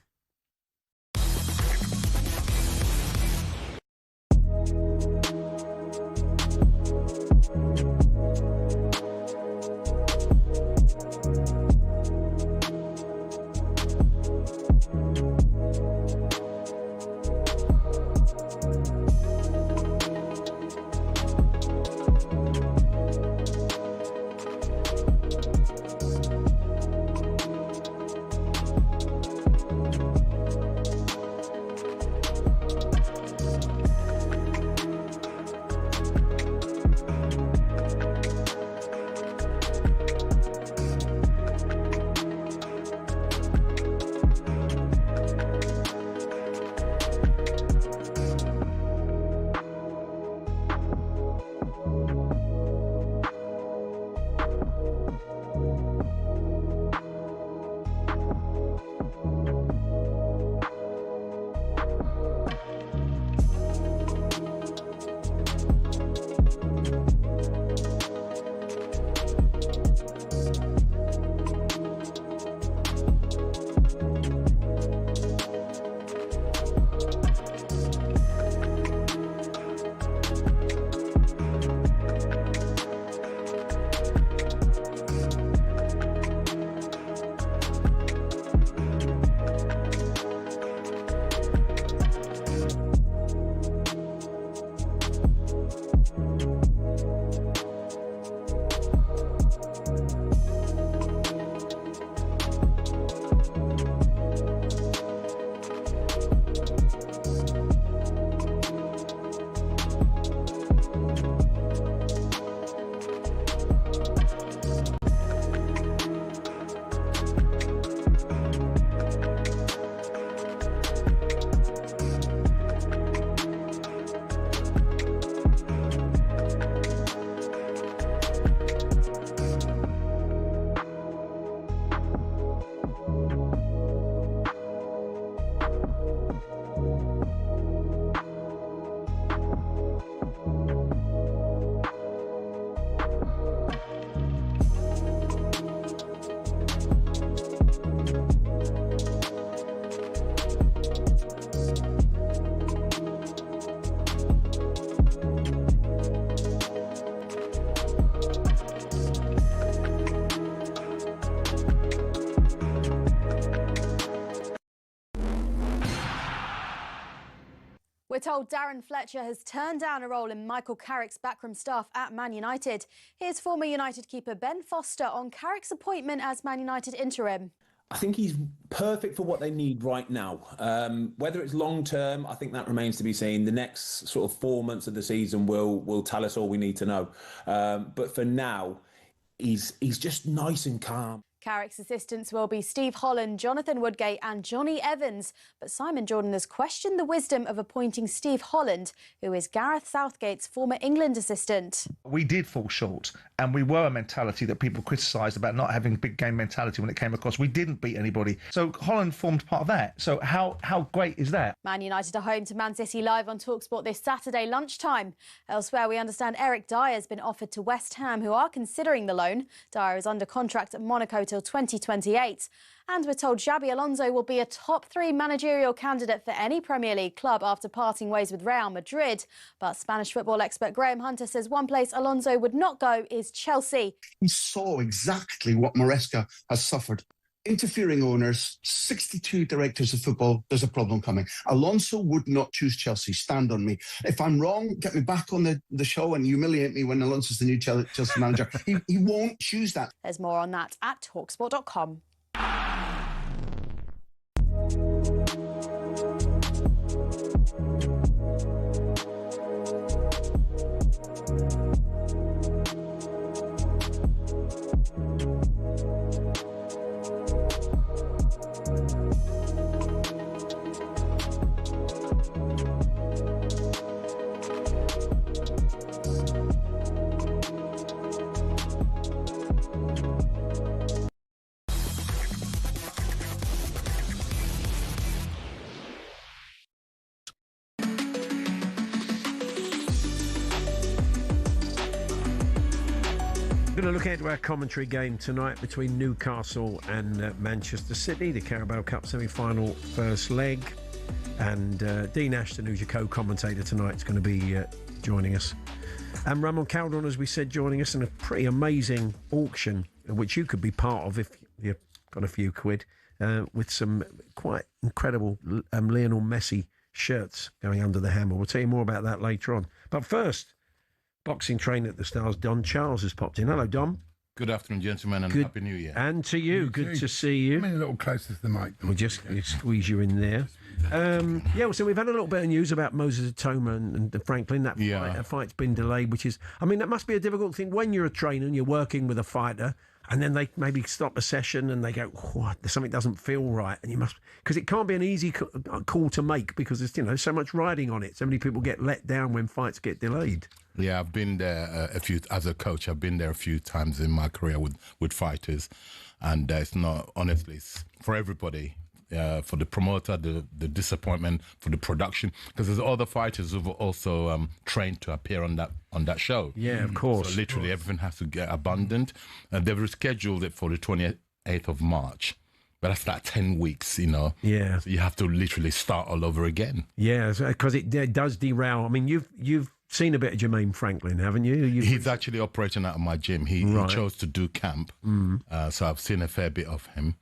told Darren Fletcher has turned down a role in Michael Carrick's backroom staff at Man United. Here's former United keeper Ben Foster on Carrick's appointment as Man United interim. I think he's perfect for what they need right now. Whether it's long term, I think that remains to be seen. The next sort of 4 months of the season will tell us all we need to know. But for now, he's just nice and calm. Carrick's assistants will be Steve Holland, Jonathan Woodgate and Johnny Evans. But Simon Jordan has questioned the wisdom of appointing Steve Holland, who is Gareth Southgate's former England assistant. We did fall short, and we were a mentality that people criticised about not having big game mentality when it came across. We didn't beat anybody. So Holland formed part of that. So how great is that? Man United are home to Man City live on talkSPORT this Saturday lunchtime. Elsewhere, we understand Eric Dyer has been offered to West Ham, who are considering the loan. Dyer is under contract at Monaco till 2028. And we're told Xabi Alonso will be a top 3 managerial candidate for any Premier League club after parting ways with Real Madrid. But Spanish football expert Graham Hunter says one place Alonso would not go is Chelsea. He saw exactly what Maresca has suffered. Interfering owners, 62 directors of football, there's a problem coming. Alonso would not choose Chelsea. Stand on me. If I'm wrong, get me back on the show and humiliate me when Alonso's the new Chelsea manager. He won't choose that. There's more on that at talksport.com. Going to look ahead to our commentary game tonight between Newcastle and Manchester City, the Carabao Cup semi-final first leg. And Dean Ashton, who's your co-commentator tonight, is going to be joining us. And Ramon Caldon, as we said, joining us in a pretty amazing auction, which you could be part of if you've got a few quid, with some quite incredible Lionel Messi shirts going under the hammer. We'll tell you more about that later on. But first, boxing trainer at the Stars, Don Charles, has popped in. Hello, Dom. Good afternoon, gentlemen, and Happy New Year. And to you. Good to see you. Come in a little closer to the mic. We'll just squeeze you in there. So we've had a little bit of news about Moses Atoma and Franklin. That fight's been delayed, which is, I mean, that must be a difficult thing when you're a trainer and you're working with a fighter, and then they maybe stop a session and they go, something doesn't feel right, and you must, because it can't be an easy call to make because there's so much riding on it. So many people get let down when fights get delayed. Yeah, I've been there as a coach. I've been there a few times in my career with fighters, and it's not, honestly, it's for everybody. For the promoter, the disappointment, for the production, because there's other fighters who've also trained to appear on that show. Yeah, of course. So literally everything has to get abandoned. They've rescheduled it for the 28th of March. But that's like 10 weeks, Yeah. So you have to literally start all over again. Yeah, because it does derail. I mean, you've seen a bit of Jermaine Franklin, haven't you? He's actually operating out of my gym. He chose to do camp, so I've seen a fair bit of him.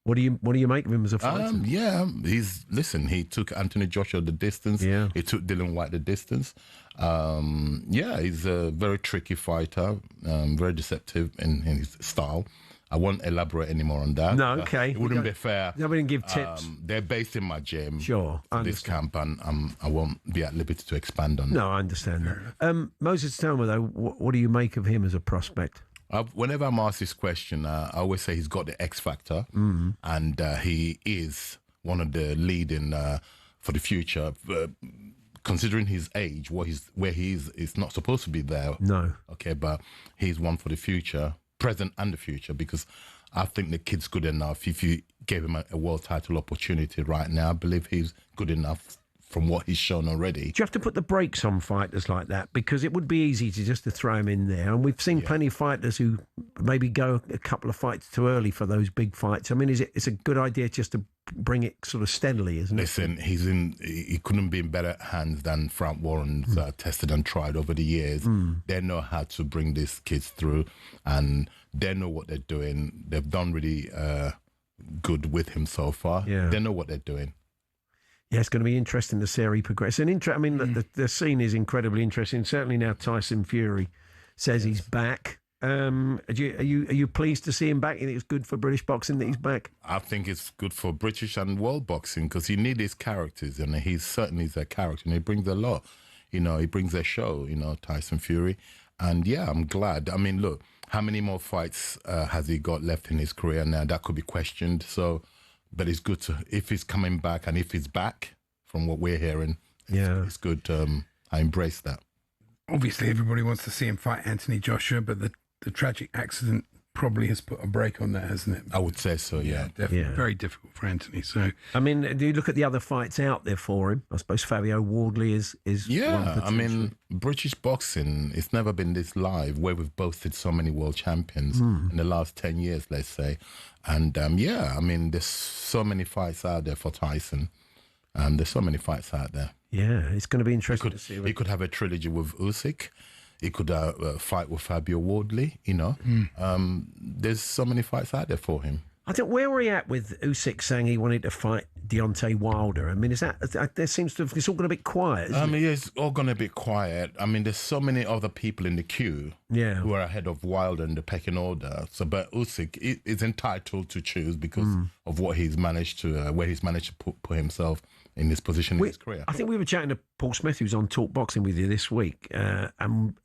What do you make of him as a fighter? He took Anthony Joshua the distance. Yeah. He took Dylan White the distance. He's a very tricky fighter, very deceptive in his style. I won't elaborate anymore on that. No, okay. It wouldn't be fair. I wouldn't give tips. They're based in my gym. Sure, this camp, and I won't be at liberty to expand on that. No, I understand that. Moses Atoma, though, what do you make of him as a prospect? Whenever I'm asked this question, I always say he's got the X factor, and he is one of the leading for the future. Considering his age, where he is, it's not supposed to be there. No. Okay, but he's one for the future, present and the future, because I think the kid's good enough. If you gave him a world title opportunity right now, I believe he's good enough from what he's shown already. Do you have to put the brakes on fighters like that? Because it would be easy to throw him in there. And we've seen plenty of fighters who maybe go a couple of fights too early for those big fights. I mean, it's a good idea just to bring it sort of steadily, isn't it? Listen, he couldn't be in better hands than Frank Warren's tested and tried over the years. They know how to bring these kids through, and they know what they're doing. They've done really good with him so far. Yeah. They know what they're doing. Yeah, it's going to be interesting to see how he progresses. I mean, the scene is incredibly interesting. Certainly now Tyson Fury says he's back. Are you pleased to see him back? You think it's good for British boxing that he's back? I think it's good for British and world boxing because you need his characters, and he's certainly a character, and he brings a lot. He brings a show, Tyson Fury. And yeah, I'm glad. I mean, look, how many more fights has he got left in his career now? That could be questioned. So, but it's good if he's coming back, and if he's back from what we're hearing, it's good. I embrace that. Obviously, everybody wants to see him fight Anthony Joshua, but the tragic accident probably has put a break on that, hasn't it? I would say so, yeah. Definitely. Very difficult for Anthony. So, I mean, do you look at the other fights out there for him? I suppose Fabio Wardley is yeah. one I mean, British boxing, it's never been this live where we've boasted so many world champions in the last 10 years, let's say. And I mean, there's so many fights out there for Tyson. There's so many fights out there. Yeah, it's going to be interesting to see. He could have a trilogy with Usyk. He could fight with Fabio Wardley, There's so many fights out there for him. I think where are we at with Usyk saying he wanted to fight Deontay Wilder? I mean, there seems to have, it's all gone a bit quiet, isn't it? Yeah, it's all gone a bit quiet. I mean, there's so many other people in the queue who are ahead of Wilder in the pecking order. So, but Usyk is entitled to choose because of what he's managed to, where he's managed to put himself in this position in his career. I think we were chatting to Paul Smith, who's on Talk Boxing with you this week, and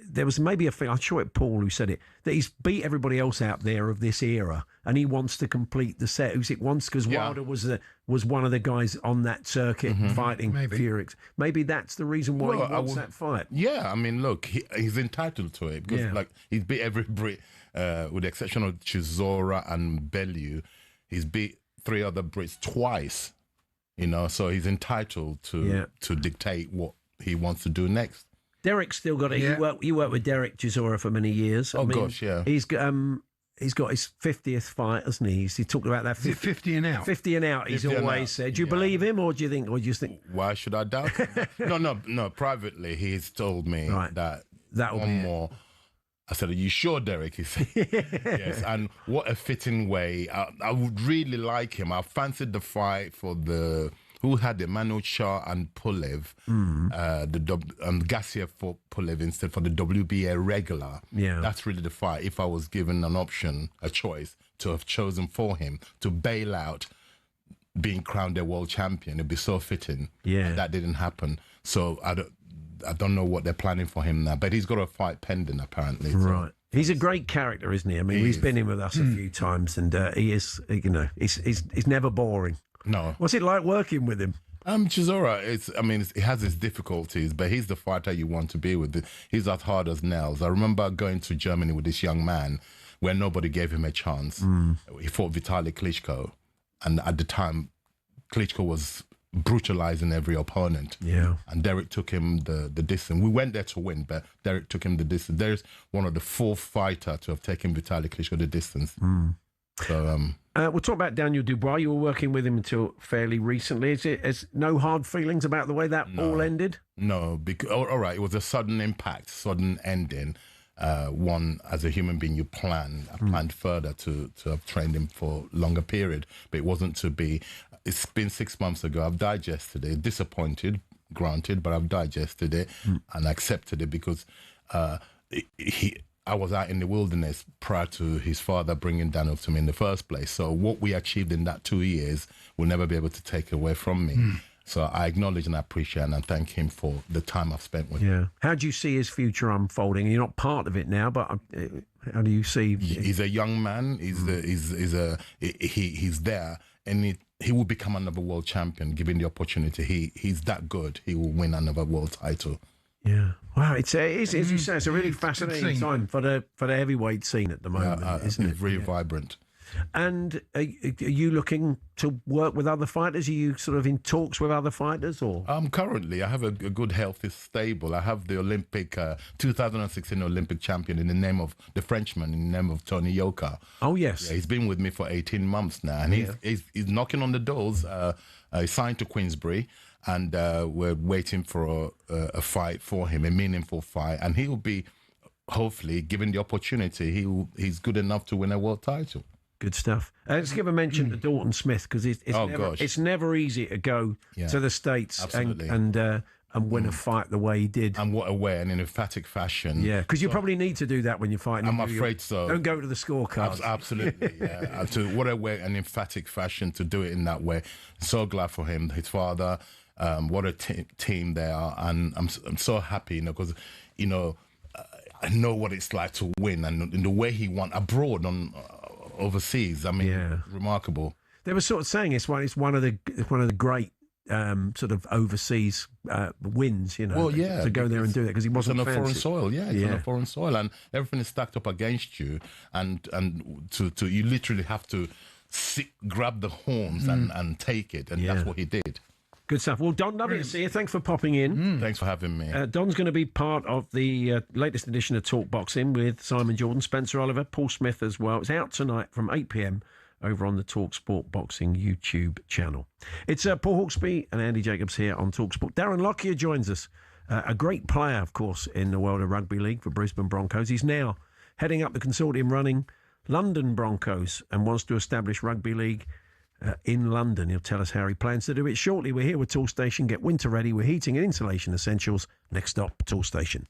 there was maybe a thing, I'm sure it Paul who said it, that he's beat everybody else out there of this era, and he wants to complete the set. Usyk wants, because Wilder was one of the guys on that circuit fighting Fury. Maybe that's the reason why he wants that fight. Yeah, I mean, look, he's entitled to it because he's beat every Brit, with the exception of Chisora and Bellew. He's beat 3 other Brits twice. So he's entitled to dictate what he wants to do next. Derek's still got it. Yeah. You worked with Derek Chisora for many years. Gosh, yeah. He's got his 50th fight, hasn't he? He talked about that. 50 and out. 50 and out. He's always said. Do you believe him, or do you think? Why should I doubt him? No. Privately, he's told me that one more. I said, "Are you sure, Derek?" He said, "Yes." And what a fitting way! I would really like him. I fancied the fight for who had it, Manu Shah and Pulev, Gassiev for Pulev instead for the WBA regular. Yeah, that's really the fight. If I was given an option, a choice to have chosen for him to bail out being crowned a world champion, it'd be so fitting. Yeah, and that didn't happen. So I don't know what they're planning for him now, but he's got a fight pending apparently. Right. He's a great character, isn't he? I mean, he's been in with us a few times, and he is, he's never boring. No. What's it like working with him? Chisora, he has his difficulties, but he's the fighter you want to be with. He's as hard as nails. I remember going to Germany with this young man where nobody gave him a chance. He fought Vitaly Klitschko, and at the time, Klitschko was brutalizing every opponent. Yeah. And Derek took him the distance. We went there to win, but Derek took him the distance. There's one of the 4th fighter to have taken Vitaly Klitschko the distance. So we'll talk about Daniel Dubois. You were working with him until fairly recently. Is no hard feelings about the way that all ended? No, because all right, it was a sudden impact, sudden ending. One, as a human being, you plan. I planned further to have trained him for a longer period, but it wasn't to be. It's been 6 months ago. I've digested it. Disappointed, granted, but I've digested it and accepted it because I was out in the wilderness prior to his father bringing Daniel to me in the first place. So what we achieved in that 2 years will never be able to take away from me. So I acknowledge and appreciate and I thank him for the time I've spent with him. How do you see his future unfolding? You're not part of it now, but how do you see? He's a young man. He's there, and he will become another world champion given the opportunity. He's that good. He will win another world title. Yeah. Wow. It's as you say, it's a really fascinating time for the heavyweight scene at the moment, isn't it? It's really vibrant. And are you looking to work with other fighters? Are you sort of in talks with other fighters, or? Currently, I have a good, healthy stable. I have the Olympic 2016 Olympic champion in the name of the Frenchman, in the name of Tony Yoka. Oh yes, he's been with me for 18 months now, and he's knocking on the doors. He signed to Queensbury, and we're waiting for a fight for him, a meaningful fight, and he will be, hopefully, given the opportunity, he's good enough to win a world title. Good stuff. Let's give a mention to Dalton Smith, because it's never easy to go to the States and win a fight the way he did. And what a way, and in emphatic fashion. Yeah, because you probably need to do that when you're fighting. I'm afraid so. Don't go to the scorecards. Absolutely, yeah. What a way, an emphatic fashion to do it in that way. So glad for him, his father. What a team they are, and I'm so happy, because I know what it's like to win, and in the way he won abroad overseas. I mean, remarkable. They were sort of saying it's one of the great sort of overseas wins, Well, yeah, to go there and do it, because he wasn't on a foreign fancy. soil. Yeah, it's on a foreign soil, and everything is stacked up against you, and to you literally have to grab the horns and take it, and that's what he did. Good stuff. Well, Don, lovely to see you. Thanks for popping in. Thanks for having me. Don's going to be part of the latest edition of Talk Boxing with Simon Jordan, Spencer Oliver, Paul Smith as well. It's out tonight from 8 p.m. over on the talkSPORT Boxing YouTube channel. It's Paul Hawksbee and Andy Jacobs here on talkSPORT. Darren Lockyer joins us, a great player, of course, in the world of rugby league for Brisbane Broncos. He's now heading up the consortium running London Broncos and wants to establish rugby league in London. He'll tell us how he plans to do it shortly. We're here with Toolstation. Get winter ready with heating and insulation essentials. Next stop, Toolstation.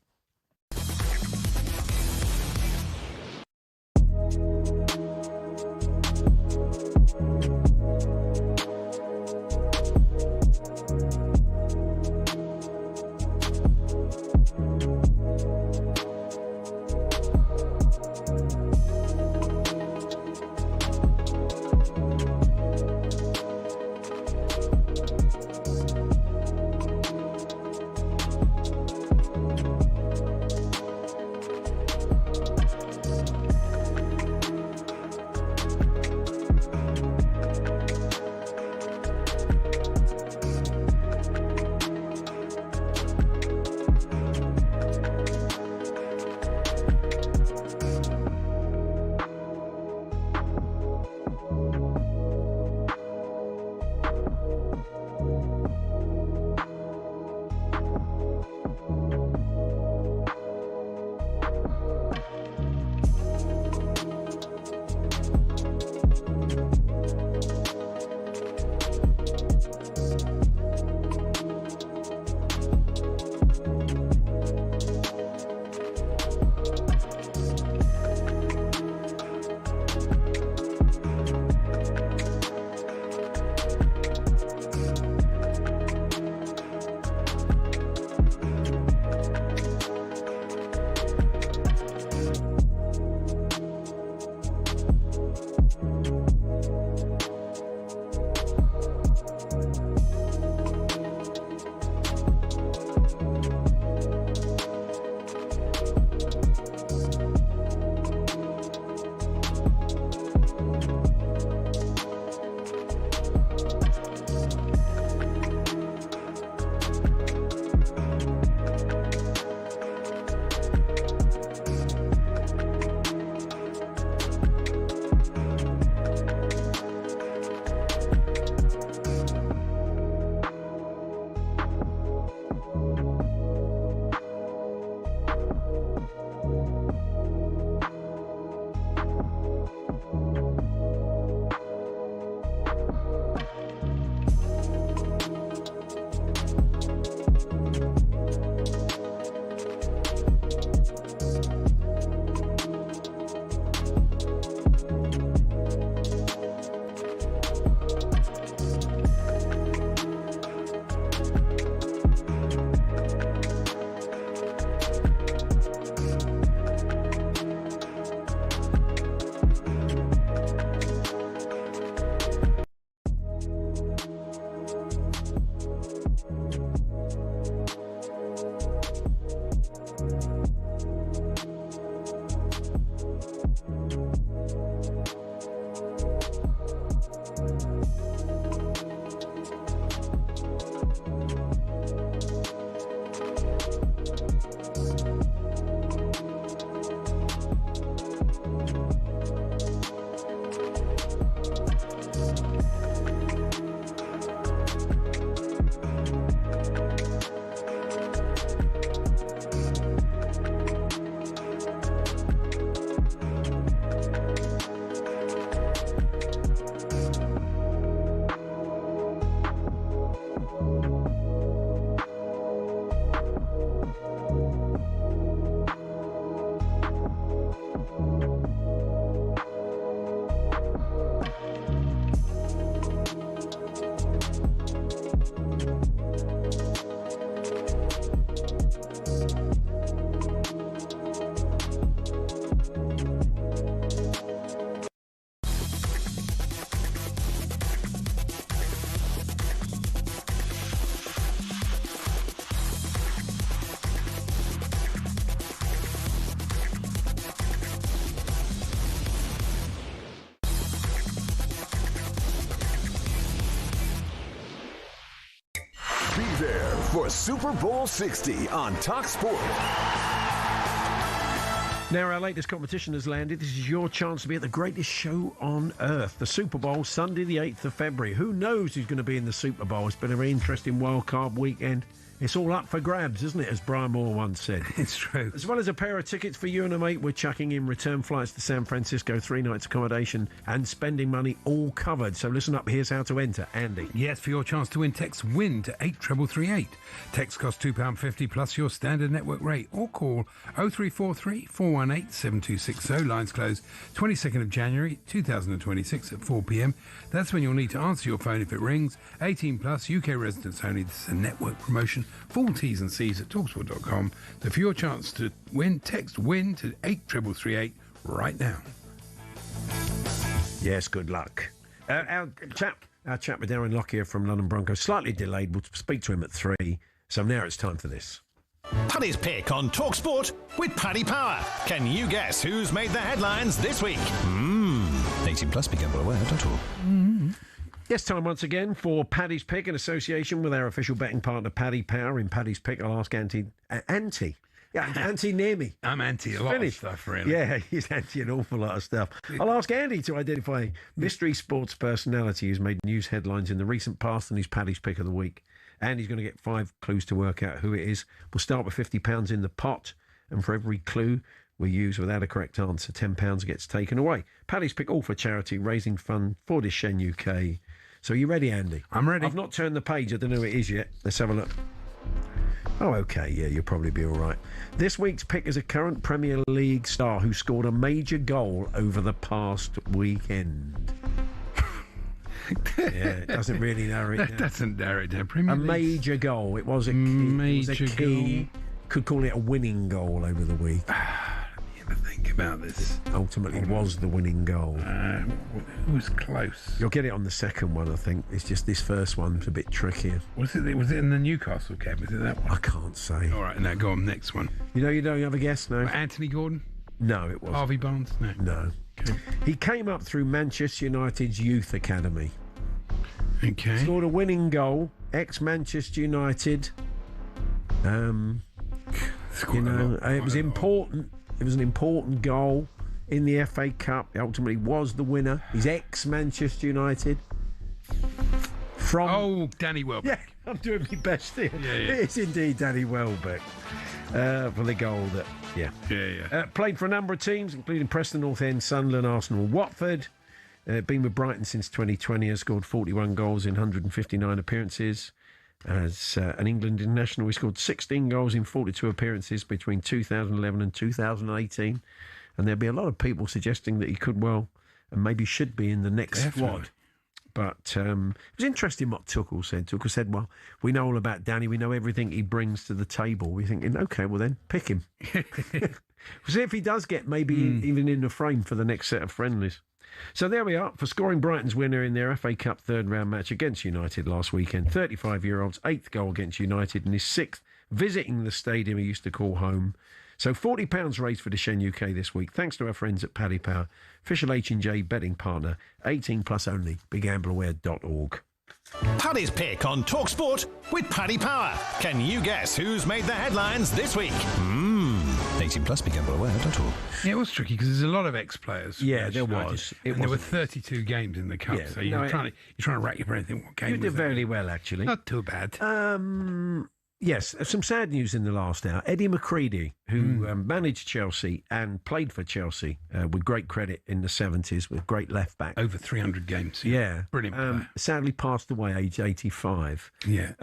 for Super Bowl 60 on talkSPORT. Now, our latest competition has landed. This is your chance to be at the greatest show on earth, the Super Bowl, Sunday the 8th of February. Who knows who's going to be in the Super Bowl? It's been a very interesting wildcard weekend. It's all up for grabs, isn't it, as Brian Moore once said. It's true. As well as a pair of tickets for you and a mate, we're chucking in return flights to San Francisco, 3 nights accommodation and spending money all covered. So listen up, here's how to enter. Andy. Yes, for your chance to win, text WIN to 83338. Text costs £2.50 plus your standard network rate, or call 0343 418 7260. Lines close 22nd of January 2026 at 4 p.m. That's when you'll need to answer your phone if it rings. 18 plus, UK residents only. This is a network promotion. Full T's and C's at talksport.com. So for your chance to win, text WIN to 83338 right now. Yes, good luck. Our chap with Darren Lockyer from London Broncos, slightly delayed. We'll speak to him at 3. So now it's time for this. Paddy's Pick on talkSPORT with Paddy Power. Can you guess who's made the headlines this week? 18 plus, be gamble aware, don't talk. Yes, time once again for Paddy's Pick in association with our official betting partner, Paddy Power. In Paddy's Pick, I'll ask Auntie. Yeah, Auntie near me. I'm anti a lot of stuff, really. Yeah, he's anti an awful lot of stuff. I'll ask Andy to identify mystery sports personality who's made news headlines in the recent past and his Paddy's Pick of the week. Andy's going to get 5 clues to work out who it is. We'll start with £50 in the pot, and for every clue we use without a correct answer, £10 gets taken away. Paddy's Pick, all for charity, raising fund for Dishen UK. So are you ready, Andy? I'm ready. I've not turned the page. I don't know who it is yet. Let's have a look. Oh, OK, yeah, you'll probably be all right. This week's pick is a current Premier League star who scored a major goal over the past weekend. Yeah, it doesn't really narrow it down. That doesn't narrow it down. Premier League. Major goal. It was a key. Could call it a winning goal over the week. Think about this. Ultimately was the winning goal. It was close. You'll get it on the second one, I think. It's just this first one's a bit trickier. Was it in the Newcastle game? Was it that one? I can't say. All right, now go on, next one. You don't have a guess, no? Anthony Gordon? No, it wasn't. Harvey Barnes? No. Okay. He came up through Manchester United's youth academy. Okay. Scored a winning goal. Ex-Manchester United. It was important. It was an important goal in the FA Cup. It ultimately was the winner. He's ex-Manchester United. Danny Welbeck. Yeah, I'm doing my best here. Yeah. It is indeed Danny Welbeck for the goal that, played for a number of teams, including Preston North End, Sunderland, Arsenal, Watford. Been with Brighton since 2020, has scored 41 goals in 159 appearances. As an England international, he scored 16 goals in 42 appearances between 2011 and 2018. And there'll be a lot of people suggesting that he could and maybe should be in the next squad. But it was interesting what Tuchel said. Tuchel said, well, we know all about Danny. We know everything he brings to the table. We're thinking, OK, well then, pick him. We'll see if he does get maybe even in the frame for the next set of friendlies. So there we are for scoring Brighton's winner in their FA Cup third-round match against United last weekend. 35-year-old's 8th goal against United and his 6th visiting the stadium he used to call home. So £40 raised for Dishen UK this week, thanks to our friends at Paddy Power, official H&J betting partner, 18 plus only, begambleaware.org. Paddy's Pick on talkSPORT with Paddy Power. Can you guess who's made the headlines this week? 18 plus, begambleaware.org. Yeah, it was tricky because there's a lot of ex-players. Yeah, there was. There were 32 games in the cup, so you're trying to rack your brain and think what game. You did very well, actually. Not too bad. Yes, some sad news in the last hour. Eddie McCready, who managed Chelsea and played for Chelsea with great credit in the 70s, with great left back. Over 300 games. Yeah. Brilliant player. Sadly passed away aged 85. Yeah.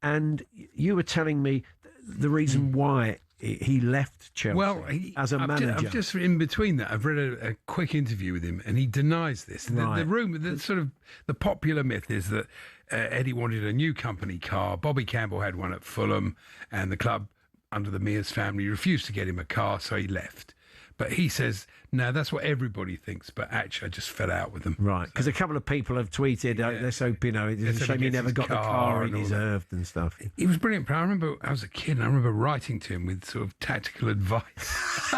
And you were telling me the reason why he left Chelsea as a manager. I've just in between that, I've read a quick interview with him, and he denies this. Right. The popular myth is that Eddie wanted a new company car. Bobby Campbell had one at Fulham, and the club, under the Mears family, refused to get him a car, so he left. But he says, no, that's what everybody thinks, but actually I just fell out with them. Right, because a couple of people have tweeted, let's hope, it's a shame he never got the car he deserved and stuff. He was brilliant, but I remember I was a kid and I remember writing to him with sort of tactical advice.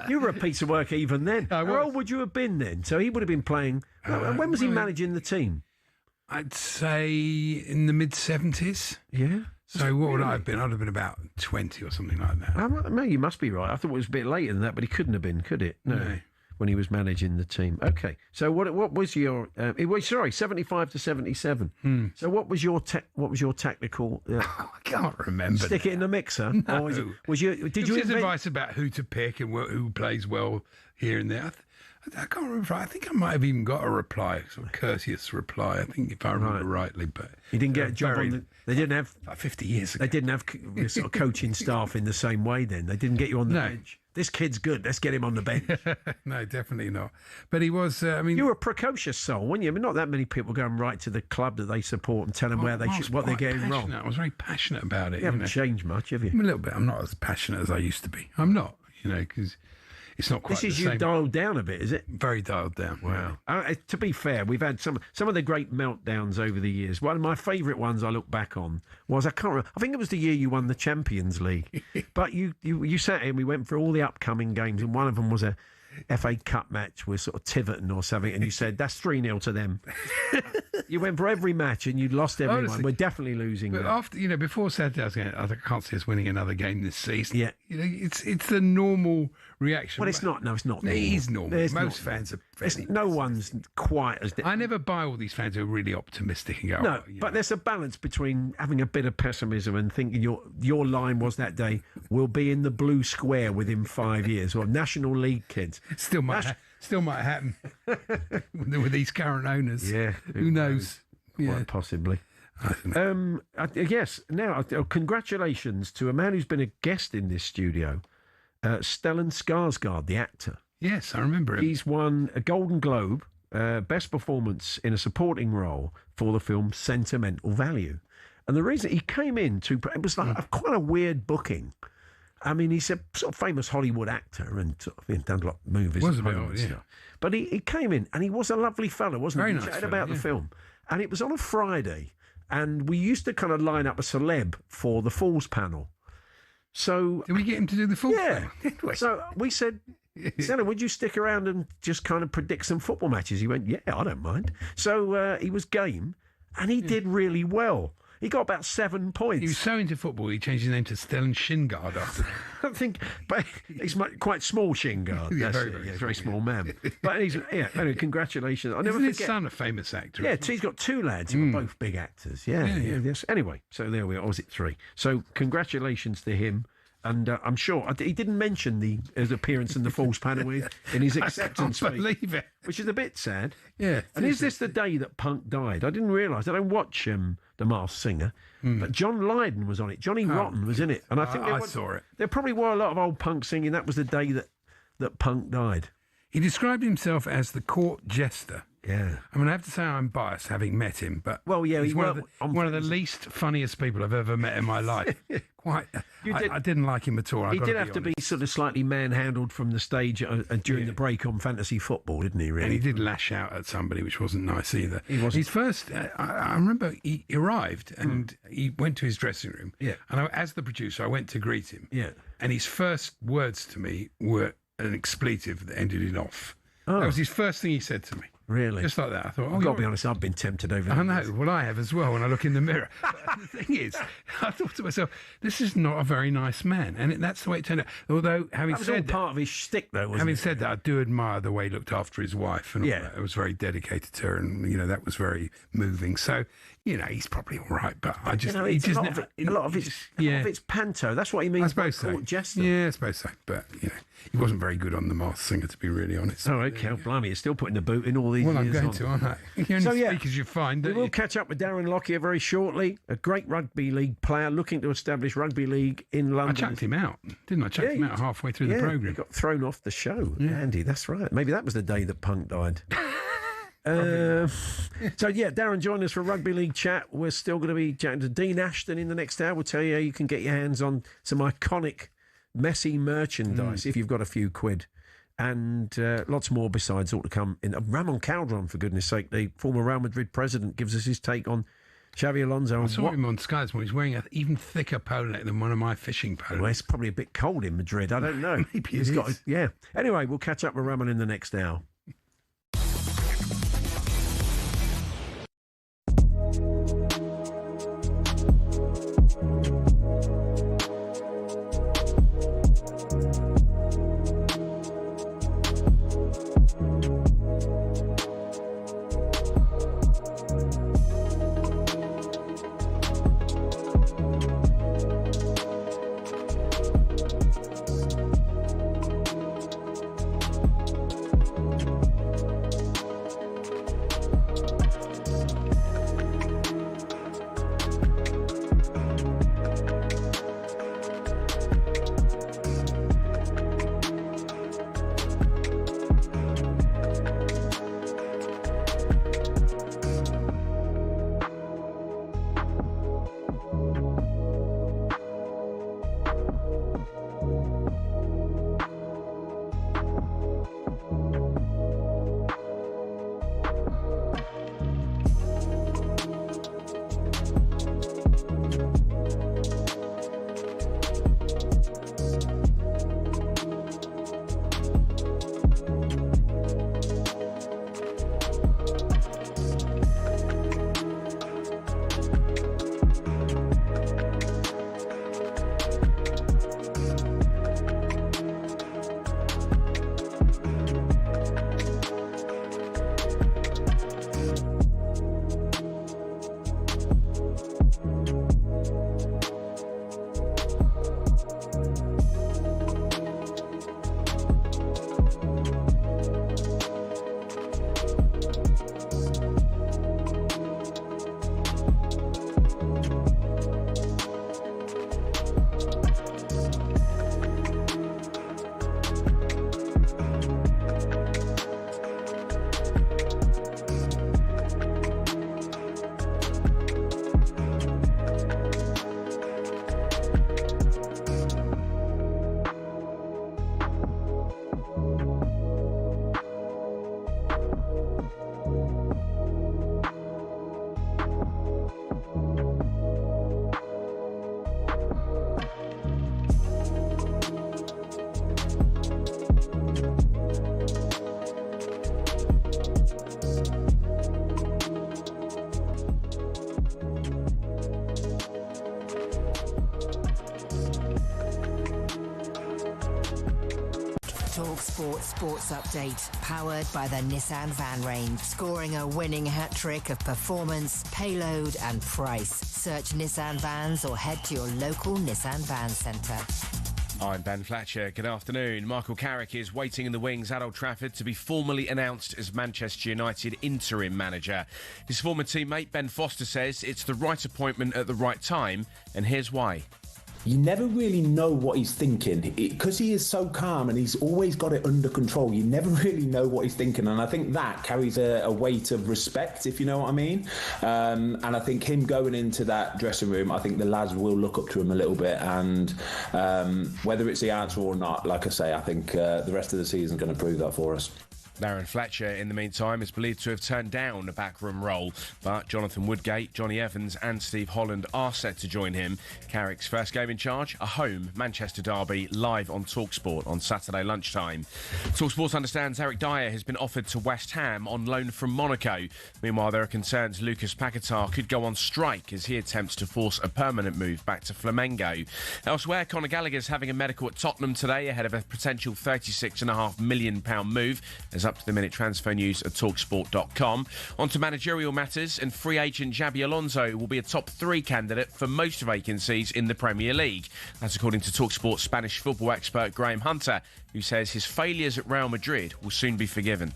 You were a piece of work even then. I was. How old would you have been then? So he would have been playing... when was he managing the team? I'd say in the mid-70s. Yeah. So what would I have been? I'd have been about 20 or something like that. No, you must be right. I thought it was a bit later than that, but he couldn't have been, could it? No. When he was managing the team. Okay. So what was your? It was 75 to 77. So what was your tactical? I can't remember. Stick it in the mixer. No. Or was you? Did you his advice about who to pick and who plays well here and there? I can't remember. I think I might have even got a reply, sort of courteous reply. I think if I remember rightly, but you didn't get a job on. They didn't have like 50 years ago. They didn't have sort of coaching staff in the same way. Then they didn't get you on the bench. This kid's good. Let's get him on the bench. No, definitely not. But he was. You were a precocious soul, weren't you? I mean, not that many people go and write to the club that they support and tell them what they're getting wrong. I was very passionate about it. You haven't changed much, have you? A little bit. I'm not as passionate as I used to be. I'm not. Because it's not quite this is the same. You dialed down a bit, is it? Very dialed down. Wow. To be fair, we've had some of the great meltdowns over the years. One of my favourite ones I look back on was, I can't remember, I think it was the year you won the Champions League. But you sat in, we went through all the upcoming games, and one of them was a FA Cup match with sort of Tiverton or something, and you said, that's 3-0 to them. You went for every match and you'd lost everyone. Honestly, we're definitely losing. But after, before Saturday, I was going, I can't see us winning another game this season. Yeah. It's the normal reaction. Well, it's not. No, it's not. It is normal. It's Most fans are. No one's quite as. I never buy all these fans who are really optimistic and go. No, but there's a balance between having a bit of pessimism and thinking your line was that day, we'll be in the blue square within 5 years, or National League kids. Still might happen with these current owners. Yeah, who knows? Quite possibly. Yes. Now, congratulations to a man who's been a guest in this studio, Stellan Skarsgård, the actor. Yes, I remember him. He's won a Golden Globe, Best Performance in a Supporting Role for the film Sentimental Value. And the reason he came in it was like quite a weird booking. I mean, he's a sort of famous Hollywood actor and sort of done a lot of movies. Was a bit odd, yeah. But he came in and he was a lovely fellow, wasn't he? Very He nice chatted fellow, about the yeah. film. And it was on a Friday. And we used to kind of line up a celeb for the Falls panel. So did we get him to do the Falls panel? So we said, Stella, would you stick around and just kind of predict some football matches? He went, yeah, I don't mind. So he was game and he did really well. He got about 7 points. He was so into football, he changed his name to Stellan Skarsgård after that. I think, but he's quite small, Skarsgård. Yeah, very small man. But he's, anyway, congratulations. I'll never Isn't forget. his son a famous actor? Yeah, he's got two lads who are both big actors. Yeah. Yes. Anyway, so there we are. Or was it 3? So congratulations to him. And I'm sure he didn't mention his appearance in the Falls panel in his acceptance speech. I can't believe it. Which is a bit sad. Yeah. And is this the day that Punk died? I didn't realise. I don't watch The Masked Singer, but John Lydon was on it. Johnny Rotten was in it. And I think I saw it. There probably were a lot of old Punk singing. That was the day that Punk died. He described himself as the court jester. Yeah. I mean, I have to say I'm biased having met him, but he's one of the least funniest people I've ever met in my life. I didn't like him at all. He did have to be sort of slightly manhandled from the stage during the break on fantasy football, didn't he, really? And he did lash out at somebody, which wasn't nice either. He wasn't. His first, I remember he arrived and he went to his dressing room. Yeah. And as the producer, I went to greet him. Yeah. And his first words to me were an expletive that ended it off. Oh. That was his first thing he said to me. Really? Just like that. I thought, I've got to be honest, I've been tempted over I know. Well, I have as well when I look in the mirror. But the thing is, I thought to myself, this is not a very nice man. And that's the way it turned out. Although, having that was said all that, part of his shtick, though, wasn't having it? said that, I do admire the way he looked after his wife. And all Yeah. that. It was very dedicated to her. And, that was very moving. So, he's probably all right. But I just... a lot of it's panto. That's what he means by court jester. Yeah, I suppose so. But, he wasn't very good on The Masked Singer, to be really honest. Oh, okay. Blimey, you're still putting the boot in all these years I'm going on. to, aren't I? You only speak as you find, don't We will you? catch up with Darren Lockyer very shortly, a great rugby league player looking to establish rugby league in London. I chucked him out, didn't I? Chucked him out halfway through the programme. He got thrown off the show. Yeah. Andy, that's right. Maybe that was the day that Punk died. Darren, join us for Rugby League chat. We're still going to be chatting to Dean Ashton in the next hour. We'll tell you how you can get your hands on some iconic Messi merchandise if you've got a few quid. And lots more besides, all to come. Ramon Calderon, for goodness sake, the former Real Madrid president, gives us his take on Xavi Alonso. I saw him on Sky this morning. He's wearing an even thicker polo neck than one of my fishing polos. Well, it's probably a bit cold in Madrid. I don't know. Maybe it is. Anyway, we'll catch up with Ramon in the next hour. talkSPORT Sports Update, powered by the Nissan Van range. Scoring a winning hat-trick of performance, payload and price. Search Nissan Vans or head to your local Nissan Van centre. I'm Ben Fletcher. Good afternoon. Michael Carrick is waiting in the wings at Old Trafford to be formally announced as Manchester United interim manager. His former teammate Ben Foster says it's the right appointment at the right time, and here's why. You never really know what he's thinking because he is so calm and he's always got it under control. You never really know what he's thinking, and I think that carries a weight of respect, if you know what I mean. And I think him going into that dressing room, I think the lads will look up to him a little bit, and whether it's the answer or not, like I say, I think the rest of the season is going to prove that for us. Darren Fletcher, in the meantime, is believed to have turned down a backroom role, but Jonathan Woodgate, Johnny Evans and Steve Holland are set to join him. Carrick's first game in charge, a home Manchester derby, live on talkSPORT on Saturday lunchtime. talkSPORT understands Eric Dyer has been offered to West Ham on loan from Monaco. Meanwhile, there are concerns Lucas Paquetá could go on strike as he attempts to force a permanent move back to Flamengo. Elsewhere, Conor Gallagher's having a medical at Tottenham today ahead of a potential £36.5 million move. As up-to-the-minute transfer news at talksport.com. On to managerial matters, and free agent Xabi Alonso will be a top 3 candidate for most vacancies in the Premier League. That's according to talkSPORT Spanish football expert Graham Hunter, who says his failures at Real Madrid will soon be forgiven.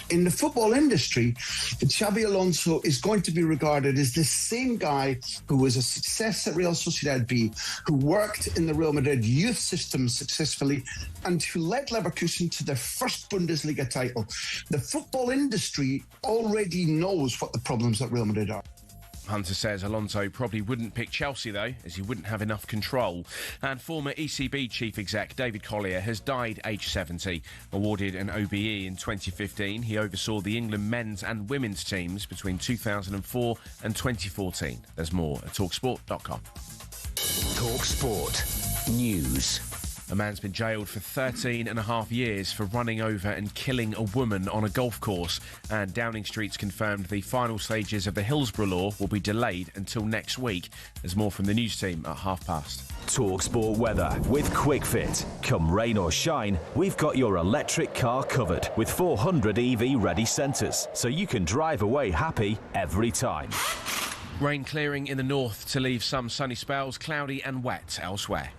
In the football industry, Xabi Alonso is going to be regarded as the same guy who was a success at Real Sociedad B, who worked in the Real Madrid youth system successfully, and who led Leverkusen to their first Bundesliga title. The football industry already knows what the problems at Real Madrid are. Hunter says Alonso probably wouldn't pick Chelsea, though, as he wouldn't have enough control. And former ECB chief exec David Collier has died aged 70. Awarded an OBE in 2015, he oversaw the England men's and women's teams between 2004 and 2014. There's more at talksport.com. talkSPORT News. A man's been jailed for 13.5 years for running over and killing a woman on a golf course. And Downing Street's confirmed the final stages of the Hillsborough law will be delayed until next week. There's more from the news team at past. talkSPORT weather with QuickFit. Come rain or shine, we've got your electric car covered with 400 EV ready centres, so you can drive away happy every time. Rain clearing in the north to leave some sunny spells, cloudy and wet elsewhere.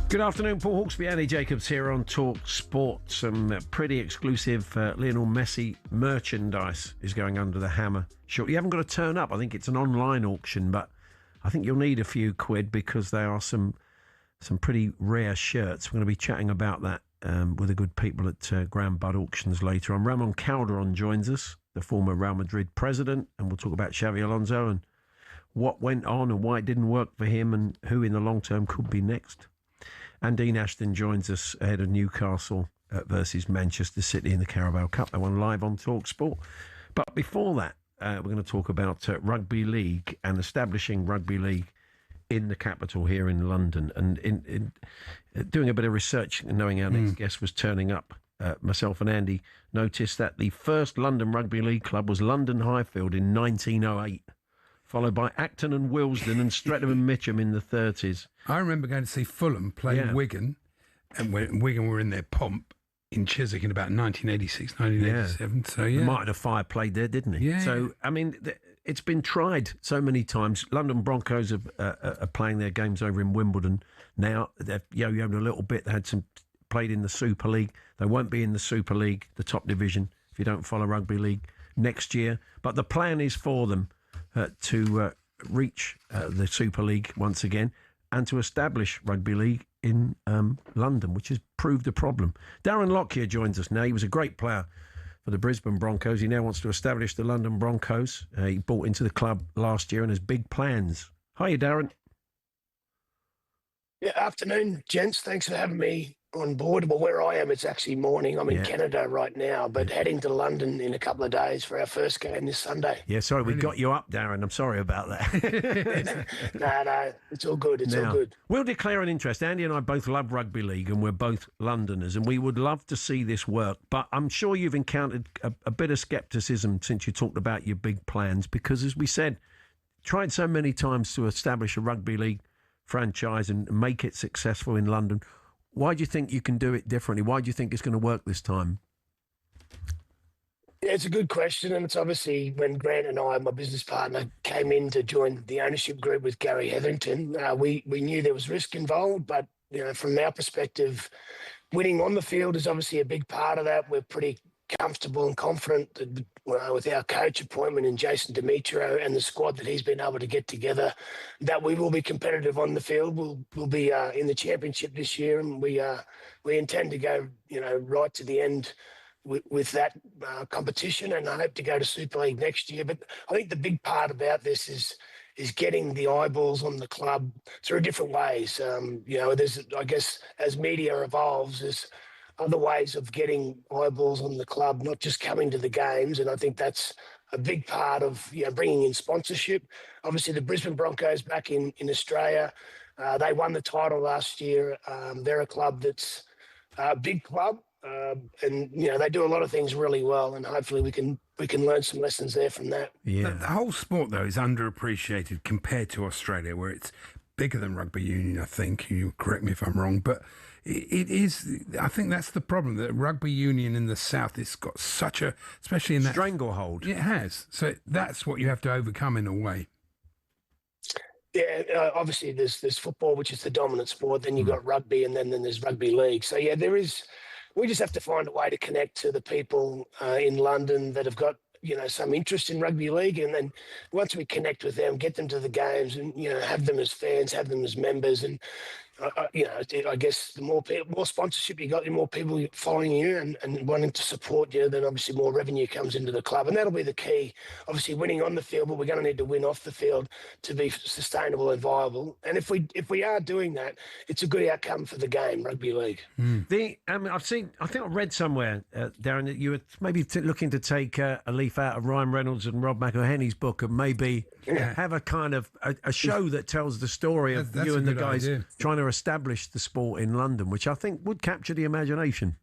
Good afternoon, Paul Hawksbee, Hawksbee Jacobs here on talkSPORT. Some pretty exclusive Lionel Messi merchandise is going under the hammer. Sure, you haven't got to turn up. I think it's an online auction, but I think you'll need a few quid because there are some pretty rare shirts. We're going to be chatting about that with the good people at Graham Budd Auctions later on. Ramon Calderon joins us, the former Real Madrid president, and we'll talk about Xavi Alonso and what went on and why it didn't work for him and who in the long term could be next. And Dean Ashton joins us ahead of Newcastle versus Manchester City in the Carabao Cup. That one live on talkSPORT. But before that, we're going to talk about rugby league and establishing rugby league in the capital here in London. And in doing a bit of research and knowing our next guest was turning up, myself and Andy noticed that the first London Rugby League club was London Highfield in 1908. Followed by Acton and Willesden and Streatham and Mitcham in the 30s. I remember going to see Fulham play Wigan, and when Wigan were in their pomp in Chiswick in about 1986, 1987. Yeah. So, yeah. Martin Fire played there, didn't he? Yeah. So, I mean, it's been tried so many times. London Broncos are playing their games over in Wimbledon now. They've yo-yoed a little bit. They had played in the Super League. They won't be in the Super League, the top division, if you don't follow rugby league next year. But the plan is for them to reach the Super League once again and to establish rugby league in London, which has proved a problem. Darren Lockyer joins us now. He was a great player for the Brisbane Broncos. He now wants to establish the London Broncos. He bought into the club last year and has big plans. Hiya, Darren. Yeah, afternoon, gents. Thanks for having me on board. Well, where I am, it's actually morning. I'm in Canada right now, but heading to London in a couple of days for our first game this Sunday. Yeah, sorry, we got you up, Darren. I'm sorry about that. No, it's all good. It's all good. We'll declare an interest. Andy and I both love rugby league, and we're both Londoners, and we would love to see this work. But I'm sure you've encountered a bit of scepticism since you talked about your big plans, because, as we said, tried so many times to establish a rugby league franchise and make it successful in London. Why do you think you can do it differently? Why do you think it's going to work this time? Yeah, it's a good question. And it's obviously when Grant and I, my business partner, came in to join the ownership group with Gary Hetherington, we knew there was risk involved. But, from our perspective, winning on the field is obviously a big part of that. We're pretty comfortable and confident that, with our coach appointment in Jason Demetrio and the squad that he's been able to get together, that we will be competitive on the field. We'll be in the championship this year, and we intend to go right to the end with that competition, and I hope to go to Super League next year. But I think the big part about this is getting the eyeballs on the club through different ways. There's, I guess, as media evolves, there's other ways of getting eyeballs on the club, not just coming to the games. And I think that's a big part of bringing in sponsorship. Obviously, the Brisbane Broncos back in Australia, they won the title last year. They're a club that's a big club, and they do a lot of things really well. And hopefully, we can learn some lessons there from that. Yeah, the whole sport though is underappreciated compared to Australia, where it's bigger than rugby union. I think you correct me if I'm wrong, but it is. I think that's the problem, that rugby union in the south has got such a, especially in that stranglehold. It has. So that's what you have to overcome in a way. Yeah, obviously there's football, which is the dominant sport. Then you've got rugby, and then there's rugby league. So yeah, there is. We just have to find a way to connect to the people in London that have got some interest in rugby league, and then once we connect with them, get them to the games, and have them as fans, have them as members, and I guess the more sponsorship you got, the more people following you and wanting to support you, then obviously more revenue comes into the club, and that'll be the key. Obviously, winning on the field, but we're going to need to win off the field to be sustainable and viable. And if we are doing that, it's a good outcome for the game, rugby league. I think I read somewhere, Darren, that you were maybe looking to take a leaf out of Ryan Reynolds and Rob McElhenney's book and maybe have a kind of a show that tells the story of you and the guys trying to establish the sport in London, which I think would capture the imagination.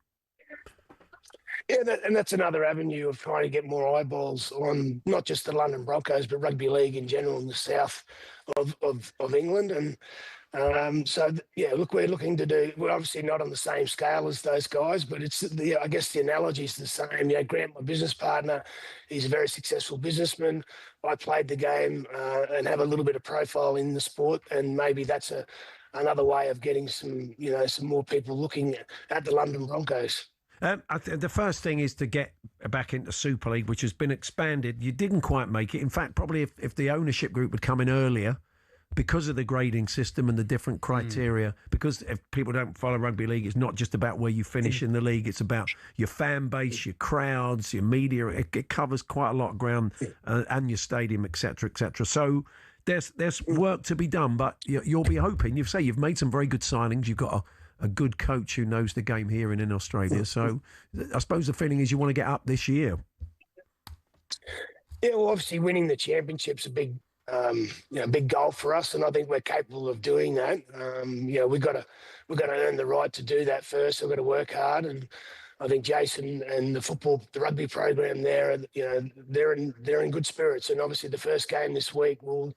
Yeah, and that's another avenue of trying to get more eyeballs on not just the London Broncos, but rugby league in general in the south of England. And look, we're looking to do. We're obviously not on the same scale as those guys, but I guess the analogy is the same. Grant, my business partner, he's a very successful businessman. I played the game and have a little bit of profile in the sport, and maybe that's another way of getting some more people looking at the London Broncos. The first thing is to get back into Super League, which has been expanded. You didn't quite make it. In fact, probably if the ownership group would come in earlier, because of the grading system and the different criteria, because if people don't follow rugby league, it's not just about where you finish in the league, it's about your fan base, your crowds, your media. It covers quite a lot of ground, and your stadium, etc., etc. So there's work to be done, but you'll be hoping. You've made some very good signings. You've got a good coach who knows the game here and in Australia. So I suppose the feeling is you want to get up this year. Yeah, well, obviously winning the championship's a big goal for us, and I think we're capable of doing that. We've got to earn the right to do that first. We've got to work hard, and I think Jason and the rugby program there, they're in good spirits. And obviously the first game this week will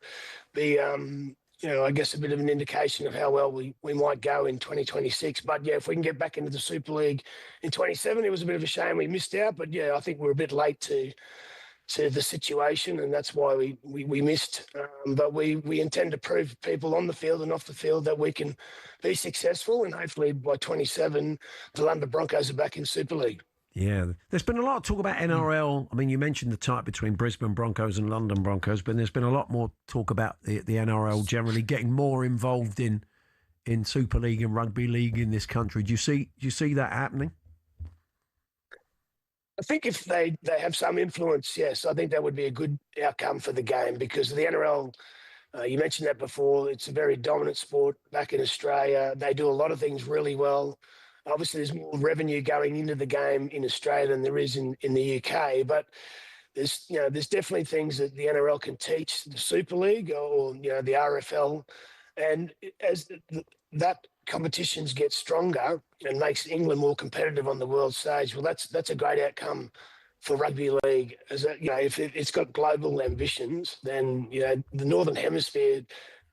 be, I guess a bit of an indication of how well we might go in 2026. But if we can get back into the Super League in 27, it was a bit of a shame we missed out. But I think we're a bit late to the situation, and that's why we missed. But we intend to prove people on the field and off the field that we can be successful, and hopefully by 27, the London Broncos are back in Super League. Yeah, there's been a lot of talk about NRL. I mean, you mentioned the tie between Brisbane Broncos and London Broncos, but there's been a lot more talk about the NRL generally getting more involved in Super League and rugby league in this country. Do you see that happening? I think if they have some influence, yes, I think that would be a good outcome for the game, because the NRL, you mentioned that before, it's a very dominant sport back in Australia. They do a lot of things really well. Obviously, there's more revenue going into the game in Australia than there is in the UK, but there's definitely things that the NRL can teach the Super League or the RFL, and as that competitions get stronger and makes England more competitive on the world stage, well, that's a great outcome for rugby league. If it's got global ambitions, then the Northern Hemisphere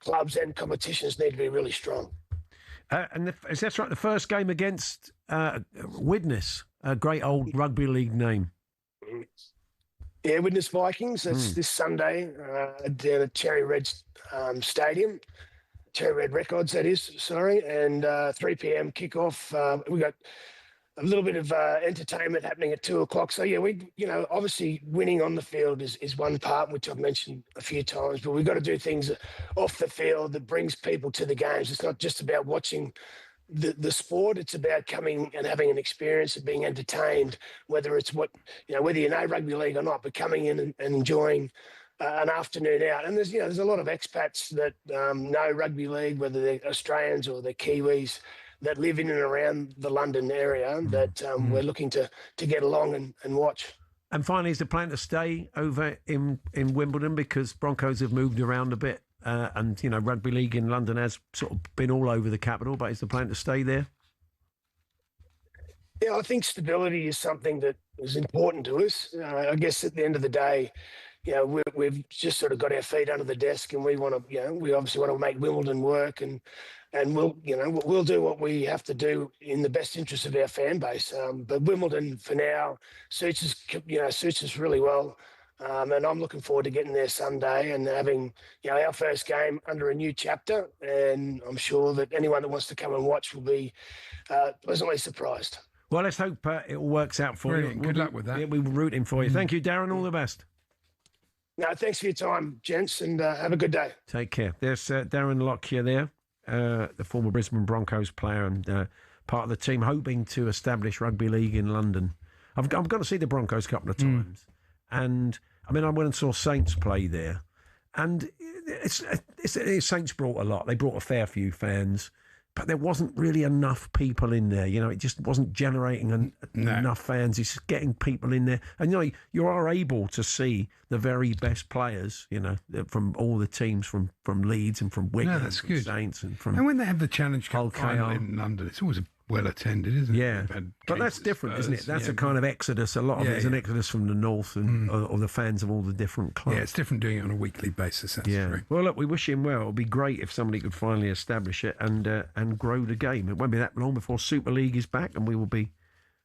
clubs and competitions need to be really strong. And is that right? The first game against Widnes, a great old rugby league name. Yeah, Widnes Vikings. That's this Sunday down at Cherry Red Stadium. Cherry Red Records, that is, sorry. And 3 p.m. kickoff. We got a little bit of entertainment happening at 2 o'clock. So, obviously winning on the field is one part, which I've mentioned a few times, but we've got to do things off the field that brings people to the games. It's not just about watching the sport. It's about coming and having an experience of being entertained, whether it's whether you know rugby league or not, but coming in and enjoying an afternoon out. And there's a lot of expats that know rugby league, whether they're Australians or they're Kiwis, that live in and around the London area that we're looking to get along and watch. And finally, is the plan to stay over in Wimbledon, because Broncos have moved around a bit and, rugby league in London has sort of been all over the capital, but is the plan to stay there? Yeah, I think stability is something that is important to us. I guess at the end of the day, we've just sort of got our feet under the desk, and we want to, we obviously want to make Wimbledon work, and we'll do what we have to do in the best interest of our fan base. But Wimbledon for now suits us really well. And I'm looking forward to getting there Sunday and having, our first game under a new chapter. And I'm sure that anyone that wants to come and watch will be pleasantly surprised. Well, let's hope it all works out for you. Good luck with that. Yeah, we're rooting for you. Thank you, Darren. All the best. No, thanks for your time, gents, and have a good day. Take care. There's Darren Lockyer there, the former Brisbane Broncos player and part of the team hoping to establish rugby league in London. I've gone to see the Broncos a couple of times, and I went and saw Saints play there, and Saints brought a lot. They brought a fair few fans, but there wasn't really enough people in there. It just wasn't generating enough fans. It's getting people in there. And, you are able to see the very best players, from all the teams, from Leeds and from Wigan, that's from good. Saints and from... And when they have the Challenge Cup final in London, it's always a well attended, isn't it? Yeah, but that's different, isn't it? That's a kind of exodus. A lot of it is an exodus from the north and or the fans of all the different clubs. Yeah, it's different doing it on a weekly basis. That's true. Well, look, we wish him well. It would be great if somebody could finally establish it and grow the game. It won't be that long before Super League is back, and we will be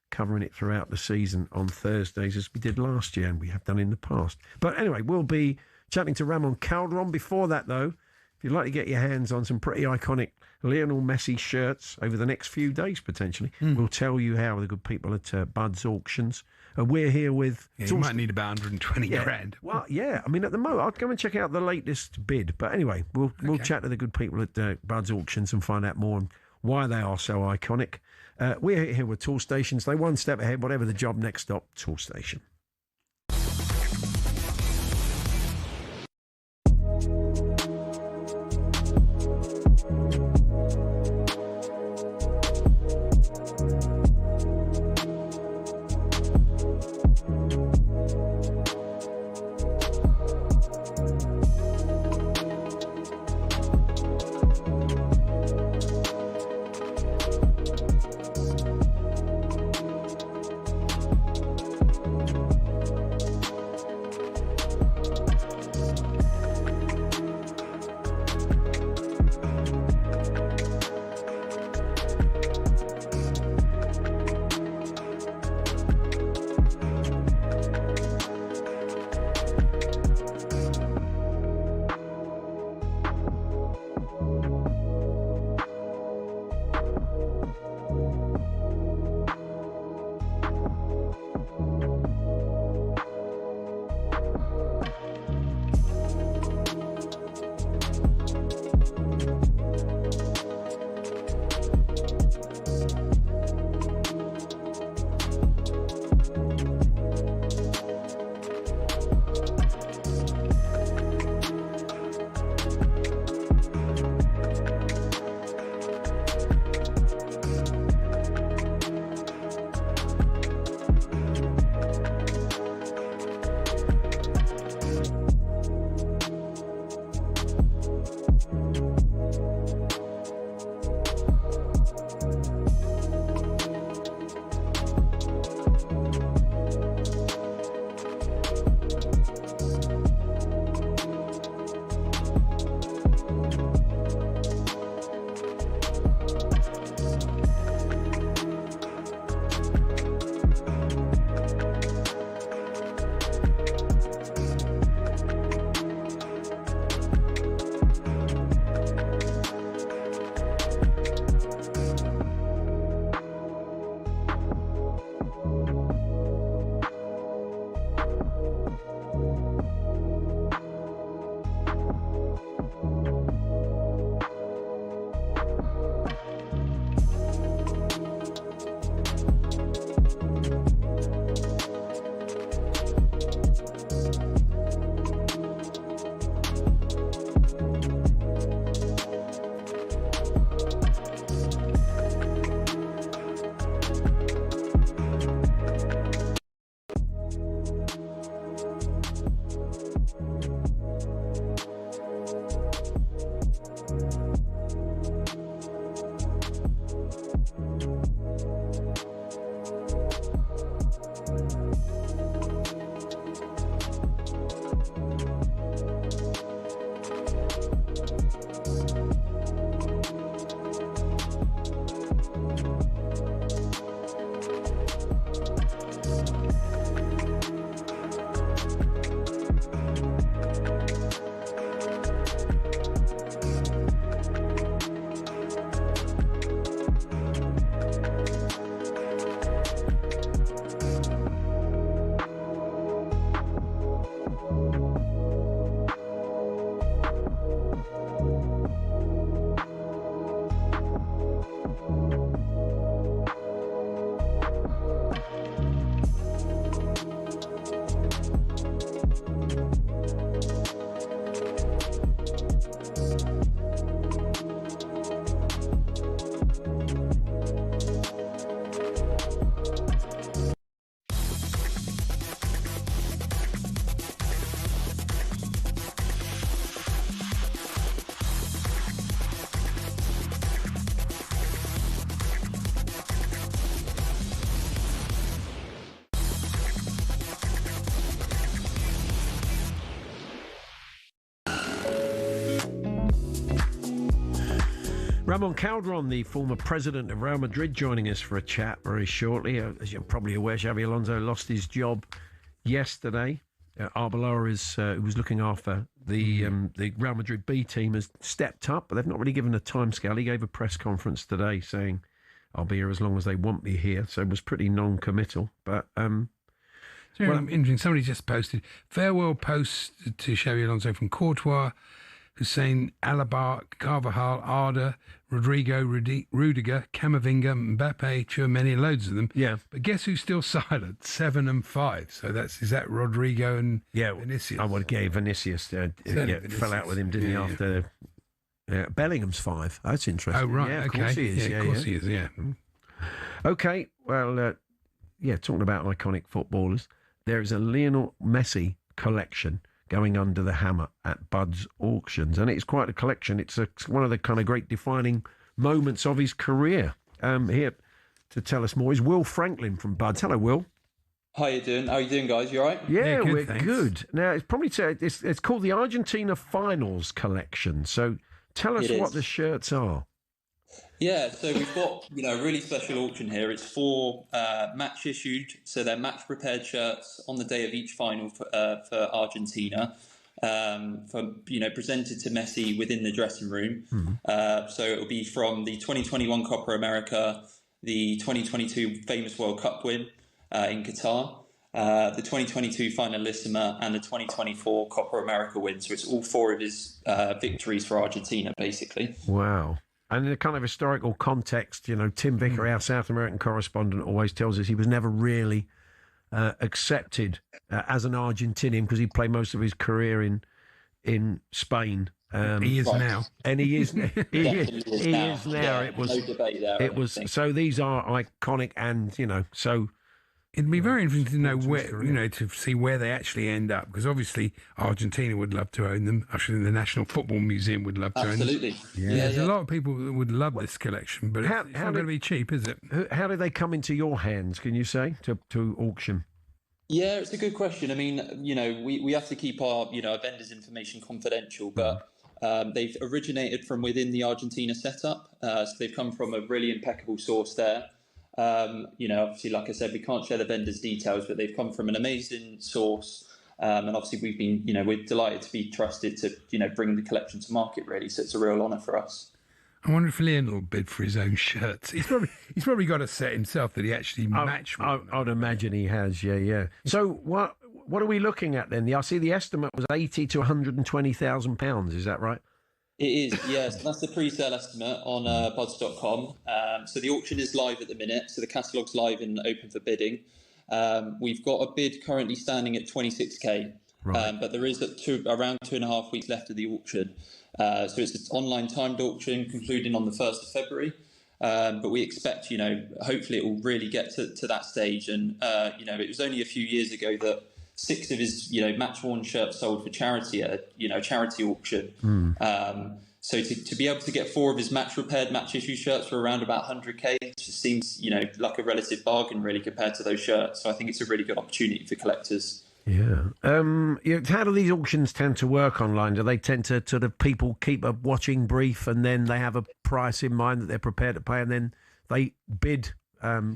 covering it throughout the season on Thursdays as we did last year and we have done in the past. But anyway, we'll be chatting to Ramon Calderon. Before that, though, if you'd like to get your hands on some pretty iconic Lionel Messi shirts over the next few days, potentially, we'll tell you how, the good people at Bud's Auctions. We're here with... Yeah, you might need about 120 grand. Well, yeah. I mean, at the moment, I'll go and check out the latest bid. But anyway, we'll chat to the good people at Bud's Auctions and find out more on why they are so iconic. We're here with Tool Stations. They one step ahead, whatever the job, next stop, Tool Station. Ramon Calderon, the former president of Real Madrid, joining us for a chat very shortly. As you're probably aware, Xabi Alonso lost his job yesterday. Arbeloa who was looking after the Real Madrid B team, has stepped up, but they've not really given a timescale. He gave a press conference today saying, "I'll be here as long as they want me here." So it was pretty non-committal. But interesting. Somebody just posted farewell post to Xabi Alonso from Courtois, Hussein, Alaba, Carvajal, Arda, Rodrigo, Rudiger, Camavinga, Mbappe, Tchouameni, loads of them. Yeah. But guess who's still silent? 7 and 5. So is that Rodrigo and Vinicius? I would give Vinicius. Fell out with him, didn't he? After Bellingham's 5. That's interesting. Oh right, yeah, okay. Of course he is. Yeah, of course he is. Yeah. Okay. Well, talking about iconic footballers, there is a Lionel Messi collection going under the hammer at Bud's Auctions, and it's quite a collection. It's one of the kind of great defining moments of his career. Here to tell us more is Will Franklin from Bud's. Hello, Will. How you doing? How you doing, guys? You all right? Yeah, we're good. Now, it's probably it's called the Argentina Finals Collection. So tell us what the shirts are. Yeah, so we've got a really special auction here. It's 4 match issued, so they're match prepared shirts on the day of each final for Argentina, presented to Messi within the dressing room. So it'll be from the 2021 Copa America, the 2022 famous World Cup win in Qatar, the 2022 Finalissima, and the 2024 Copa America win. So it's all 4 of his victories for Argentina, basically. Wow. And in a kind of historical context, Tim Vicker, our South American correspondent, always tells us he was never really accepted as an Argentinian because he played most of his career in Spain. He is now, and he is. He is now. Yeah, it was. No debate there, it was. So these are iconic, and so. It'd be very interesting to know where, to see where they actually end up, because obviously Argentina would love to own them. Actually, the National Football Museum would love to own them. Absolutely. There's a lot of people that would love this collection, but it's not going to be cheap, is it? How did they come into your hands, can you say, to auction? Yeah, it's a good question. I mean, we have to keep our, vendors' information confidential, but they've originated from within the Argentina setup. So they've come from a really impeccable source there. Obviously, like I said, we can't share the vendors' details, but they've come from an amazing source. And obviously we've been, we're delighted to be trusted to, bring the collection to market, really. So it's a real honour for us. I wonder if Leon will bid for his own shirts. He's probably got a set himself that he actually match with. I'd imagine he has, yeah. So what are we looking at then? I see the estimate was £80,000 to £120,000. Is that right? It is, yes. That's the pre-sale estimate on buds.com. So the auction is live at the minute. So the catalogue's live and open for bidding. We've got a bid currently standing at 26k, but there is around 2.5 weeks left of the auction. So it's an online timed auction concluding on the 1st of February. But we expect, hopefully it will really get to that stage. And, it was only a few years ago that 6 of his, match-worn shirts sold for charity at a charity auction. So to be able to get 4 of his match-repaired, match-issue shirts for around about 100k just seems, like a relative bargain, really, compared to those shirts. So I think it's a really good opportunity for collectors. Yeah. How do these auctions tend to work online? Do they tend to sort of people keep a watching brief and then they have a price in mind that they're prepared to pay and then they bid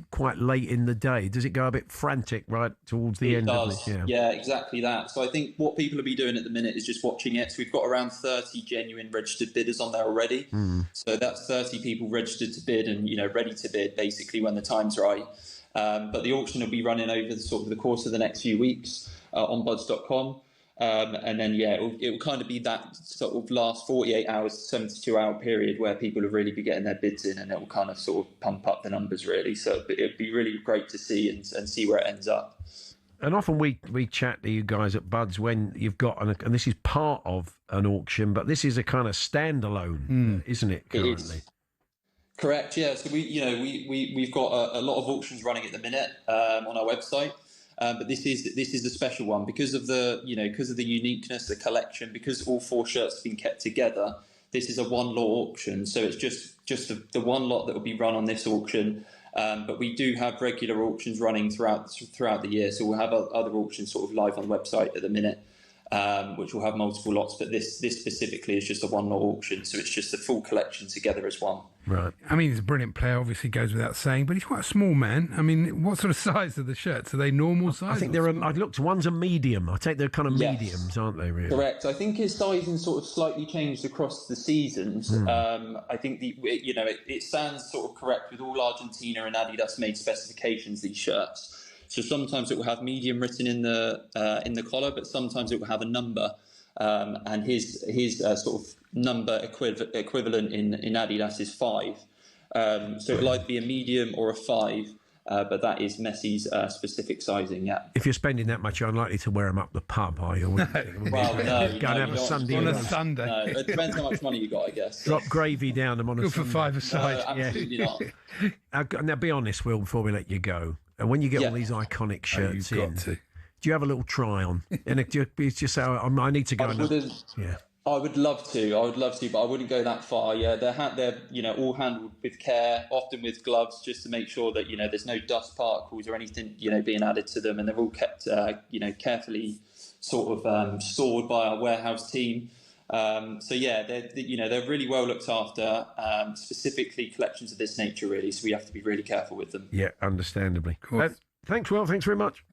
quite late in the day? Does it go a bit frantic right towards the end of it? Yeah, exactly that. So I think what people will be doing at the minute is just watching it. So we've got around 30 genuine registered bidders on there already. So that's 30 people registered to bid and ready to bid basically when the time's right. But the auction will be running over the course of the next few weeks on buds.com. And then, it will kind of be that sort of last 48 hours, 72 hour period where people will really be getting their bids in and it will kind of sort of pump up the numbers really. So it'd be really great to see and see where it ends up. And often we chat to you guys at Buds when you've got, and this is part of an auction, but this is a kind of standalone, isn't it, currently? It is. Correct, yeah. So we've got a lot of auctions running at the minute on our website. But this is a special one because of the uniqueness, the collection, because all 4 shirts have been kept together. This is a one lot auction, so it's just the one lot that will be run on this auction. But we do have regular auctions running throughout the year, so we'll have other auctions sort of live on the website at the minute. which will have multiple lots, but this specifically is just a one lot auction, so it's just the full collection together as one. Right. I mean, he's a brilliant player, obviously goes without saying, but he's quite a small man. I mean, what sort of size are the shirts? Are they normal size? I think I'd looked, one's a medium. I take they're kind of mediums, aren't they, really? Correct. I think his sizing sort of slightly changed across the seasons. I think it stands sort of correct with all Argentina and Adidas made specifications, these shirts. So sometimes it will have medium written in the collar, but sometimes it will have a number. And his sort of number equivalent in Adidas is 5. So it'll either be a medium or a 5, but that is Messi's specific sizing. Yeah. If you're spending that much, you're unlikely to wear them up the pub, are you? Well, no. Go and have a Sunday on a Sunday. No, it depends how much money you got, I guess. Drop gravy down them on a Good for Sunday. $5 a side. No, absolutely not. Now, be honest, Will, before we let you go. And when you get all these iconic shirts you've got to. do you have a little try on? And it's just how I need to go. I would love to, but I wouldn't go that far. Yeah, they're all handled with care, often with gloves, just to make sure that there's no dust particles or anything being added to them, and they're all kept carefully sort of stored by our warehouse team. So yeah, they're really well looked after. Specifically, collections of this nature, really. So we have to be really careful with them. Yeah, understandably. Thanks, Will. Thanks very much.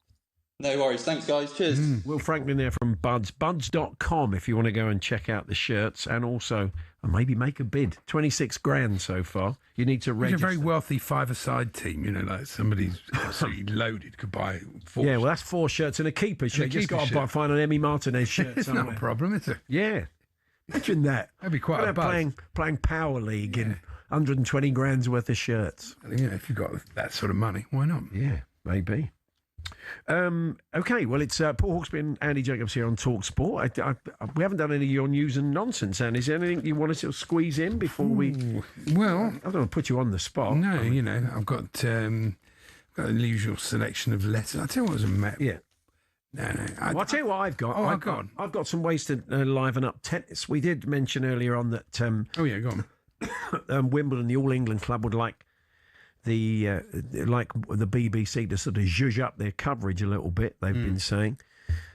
No worries. Thanks, guys. Cheers. Will Franklin there from Buds. Buds.com if you want to go and check out the shirts and also maybe make a bid. 26 grand so far. You need to register. It's a very wealthy five-a-side team, like somebody's absolutely loaded could buy 4. Yeah, well, that's 4 shirts and a keeper shirt. You just got to find an Emmy Martinez shirt. It's not a problem, is it? Yeah. Imagine that. That'd be quite a buzz. Playing Power League in 120 grand's worth of shirts. Yeah, if you've got that sort of money, why not? Yeah, maybe. Okay, well, it's Paul Hawksbee and Andy Jacobs here on talkSPORT. We haven't done any of your news and nonsense, Andy. Is there anything you want to sort of squeeze in before we... Well... I don't want to put you on the spot. No, I've got an unusual selection of letters. I'll tell you what was a map. Yeah. No. I'll tell you what I've got. I've got some ways to liven up tennis. We did mention earlier on that... go on. Wimbledon, the All England Club, would like the BBC to sort of zhuzh up their coverage a little bit, they've been saying.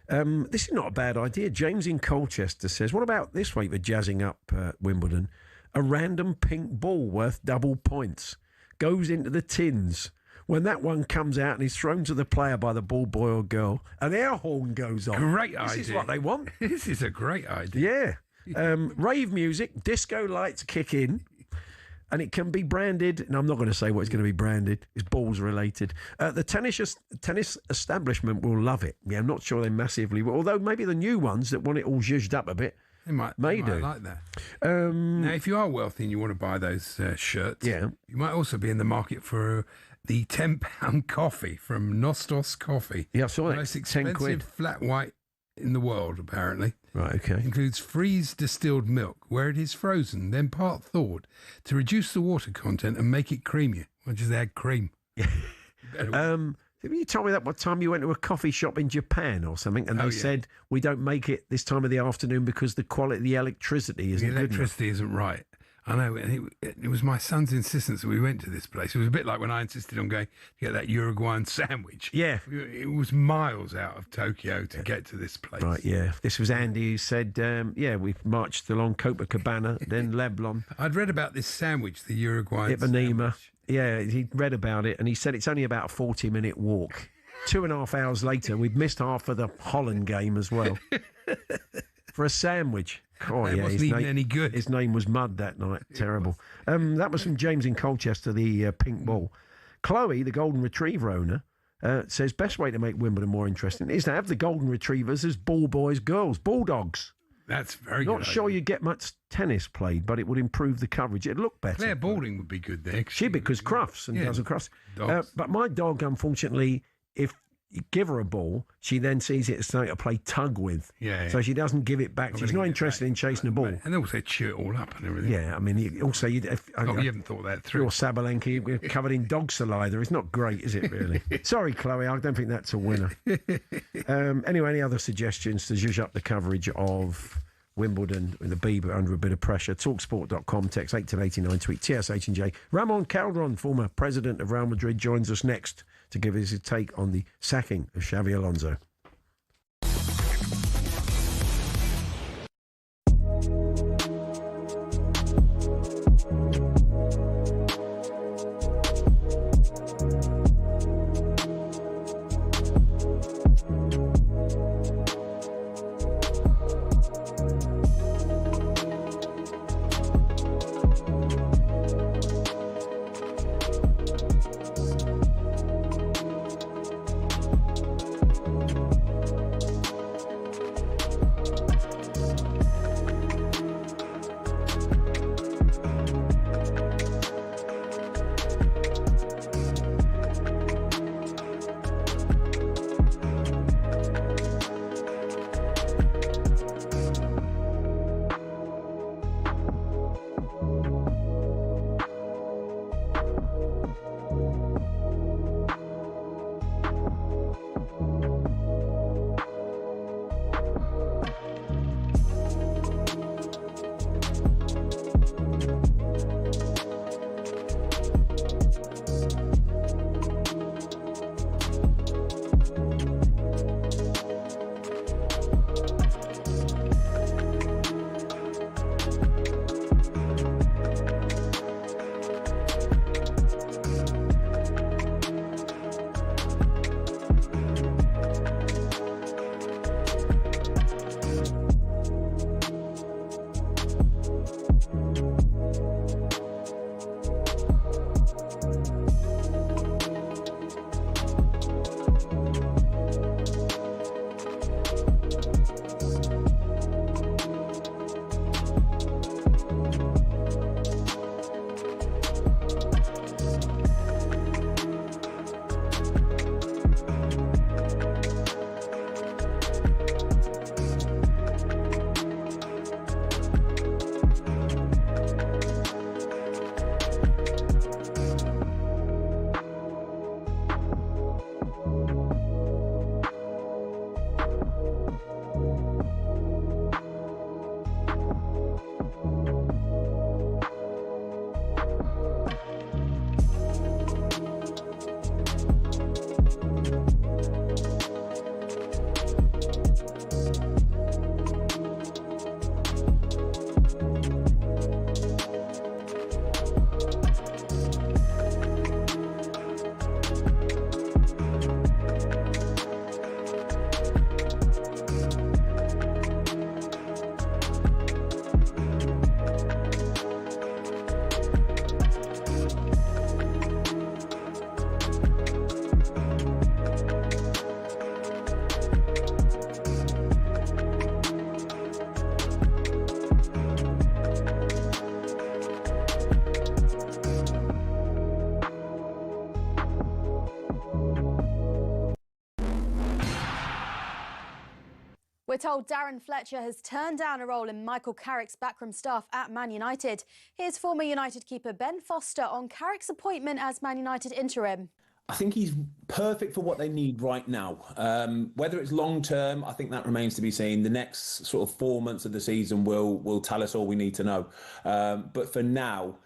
This is not a bad idea. James in Colchester says, what about this way for jazzing up Wimbledon? A random pink ball worth double points goes into the tins. When that one comes out and is thrown to the player by the ball boy or girl, an air horn goes on. Great idea. This is what they want. This is a great idea. Yeah. Rave music, disco lights kick in. And it can be branded, and I'm not going to say what it's going to be branded. It's balls related. The tennis establishment will love it. Yeah, I'm not sure they massively will. Although maybe the new ones that want it all zhuzhed up a bit may do. Like that. Now, if you are wealthy and you want to buy those shirts, you might also be in the market for the £10 coffee from Nostos Coffee. Yeah, I saw that. The most expensive flat white in the world, apparently. Right, okay. Includes freeze distilled milk, where it is frozen, then part thawed, to reduce the water content and make it creamier. Well, just add cream. You told me that one time you went to a coffee shop in Japan or something, and they said, we don't make it this time of the afternoon because the quality of the electricity isn't good enough. The electricity isn't right. I know, and it was my son's insistence that we went to this place. It was a bit like when I insisted on going to get that Uruguayan sandwich. Yeah. It was miles out of Tokyo to get to this place. Right, yeah. This was Andy who said, we marched along Copacabana, then Leblon. I'd read about this sandwich, the Uruguayan Ipanema. sandwich. Yeah, he'd read about it, and he said it's only about a 40-minute walk. 2.5 hours later, we'd missed half of the Holland game as well. For a sandwich. Oh, it wasn't even any good. His name was Mud that night. Terrible. That was from James in Colchester, the pink ball. Chloe, the golden retriever owner, says best way to make Wimbledon more interesting is to have the golden retrievers as ball boys, girls, bulldogs. That's very Not good. sure you'd get much tennis played, but it would improve the coverage. It'd look better. Claire Balding would be good there. She because crufts and does a cross. But my dog, unfortunately, if you give her a ball, she then sees it as something to play tug with. Yeah. So she doesn't give it back. She's not interested in chasing the ball. And also chew it all up and everything. Yeah, I mean, you haven't thought that through. You're Sabalenka, you're covered in dog saliva. It's not great, is it, really? Sorry, Chloe, I don't think that's a winner. Anyway, any other suggestions to zhuzh up the coverage of Wimbledon with the Bieber under a bit of pressure? Talksport.com, text 81089, tweet TSH and J. Ramon Calderon, former president of Real Madrid, joins us next to give us his take on the sacking of Xavi Alonso. We're told Darren Fletcher has turned down a role in Michael Carrick's backroom staff at Man United. Here's former United keeper Ben Foster on Carrick's appointment as Man United interim. I think he's perfect for what they need right now. Whether it's long term, I think that remains to be seen. The next sort of 4 months of the season will tell us all we need to know. But for now,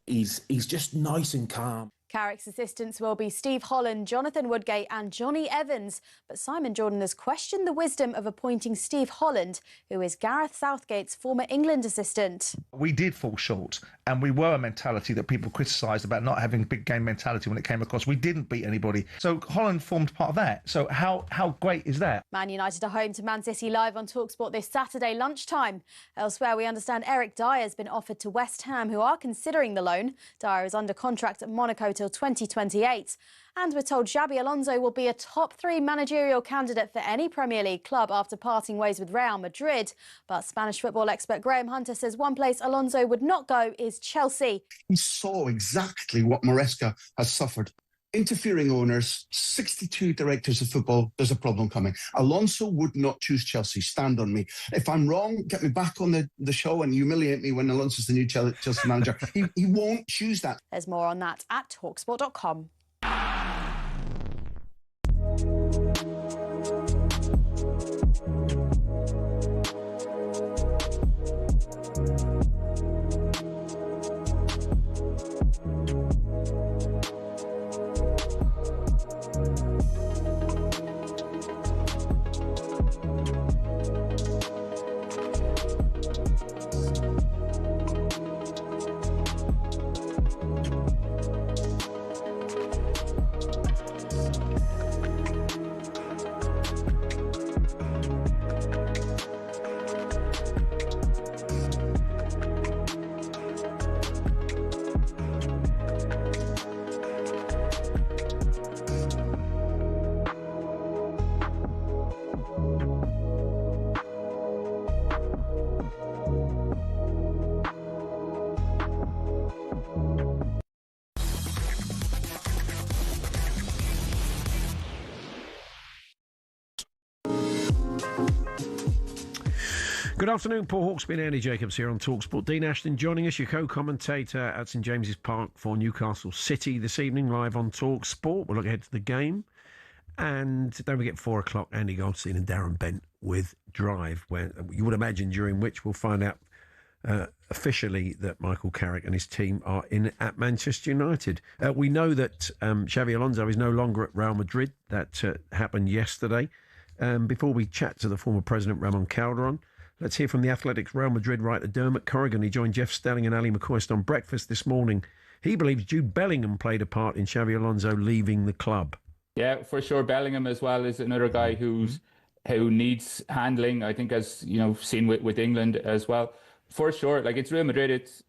he's just nice and calm. Carrick's assistants will be Steve Holland, Jonathan Woodgate and Johnny Evans. But Simon Jordan has questioned the wisdom of appointing Steve Holland, who is Gareth Southgate's former England assistant. We did fall short, and we were a mentality that people criticised about not having big game mentality when it came across. We didn't beat anybody. So Holland formed part of that. So how great is that? Man United are home to Man City live on talkSPORT this Saturday lunchtime. Elsewhere, we understand Eric Dyer has been offered to West Ham, who are considering the loan. Dyer is under contract at Monaco till 2028. And we're told Xabi Alonso will be a top 3 managerial candidate for any Premier League club after parting ways with Real Madrid. But Spanish football expert Graham Hunter says one place Alonso would not go is Chelsea. He saw exactly what Maresca has suffered. Interfering owners, 62 directors of football, there's a problem coming. Alonso would not choose Chelsea. Stand on me. If I'm wrong, get me back on the show and humiliate me when Alonso's the new Chelsea manager. He won't choose that. There's more on that at talksport.com. Good afternoon, Paul Hawksbee and Andy Jacobs here on talkSPORT. Dean Ashton joining us, your co-commentator at St James's Park for Newcastle City this evening, live on talkSPORT. We'll look ahead to the game. And don't forget, 4 o'clock, Andy Goldstein and Darren Bent with Drive, where you would imagine during which we'll find out officially that Michael Carrick and his team are in at Manchester United. We know that Xabi Alonso is no longer at Real Madrid. That happened yesterday. Before we chat to the former president, Ramon Calderon, let's hear from the Athletics Real Madrid writer Dermot Corrigan. He joined Jeff Stelling and Ali McCoist on breakfast this morning. He believes Jude Bellingham played a part in Xabi Alonso leaving the club. Yeah, for sure. Bellingham as well is another guy who needs handling. I think, as you know, seen with England as well. For sure, like, it's Real Madrid. It's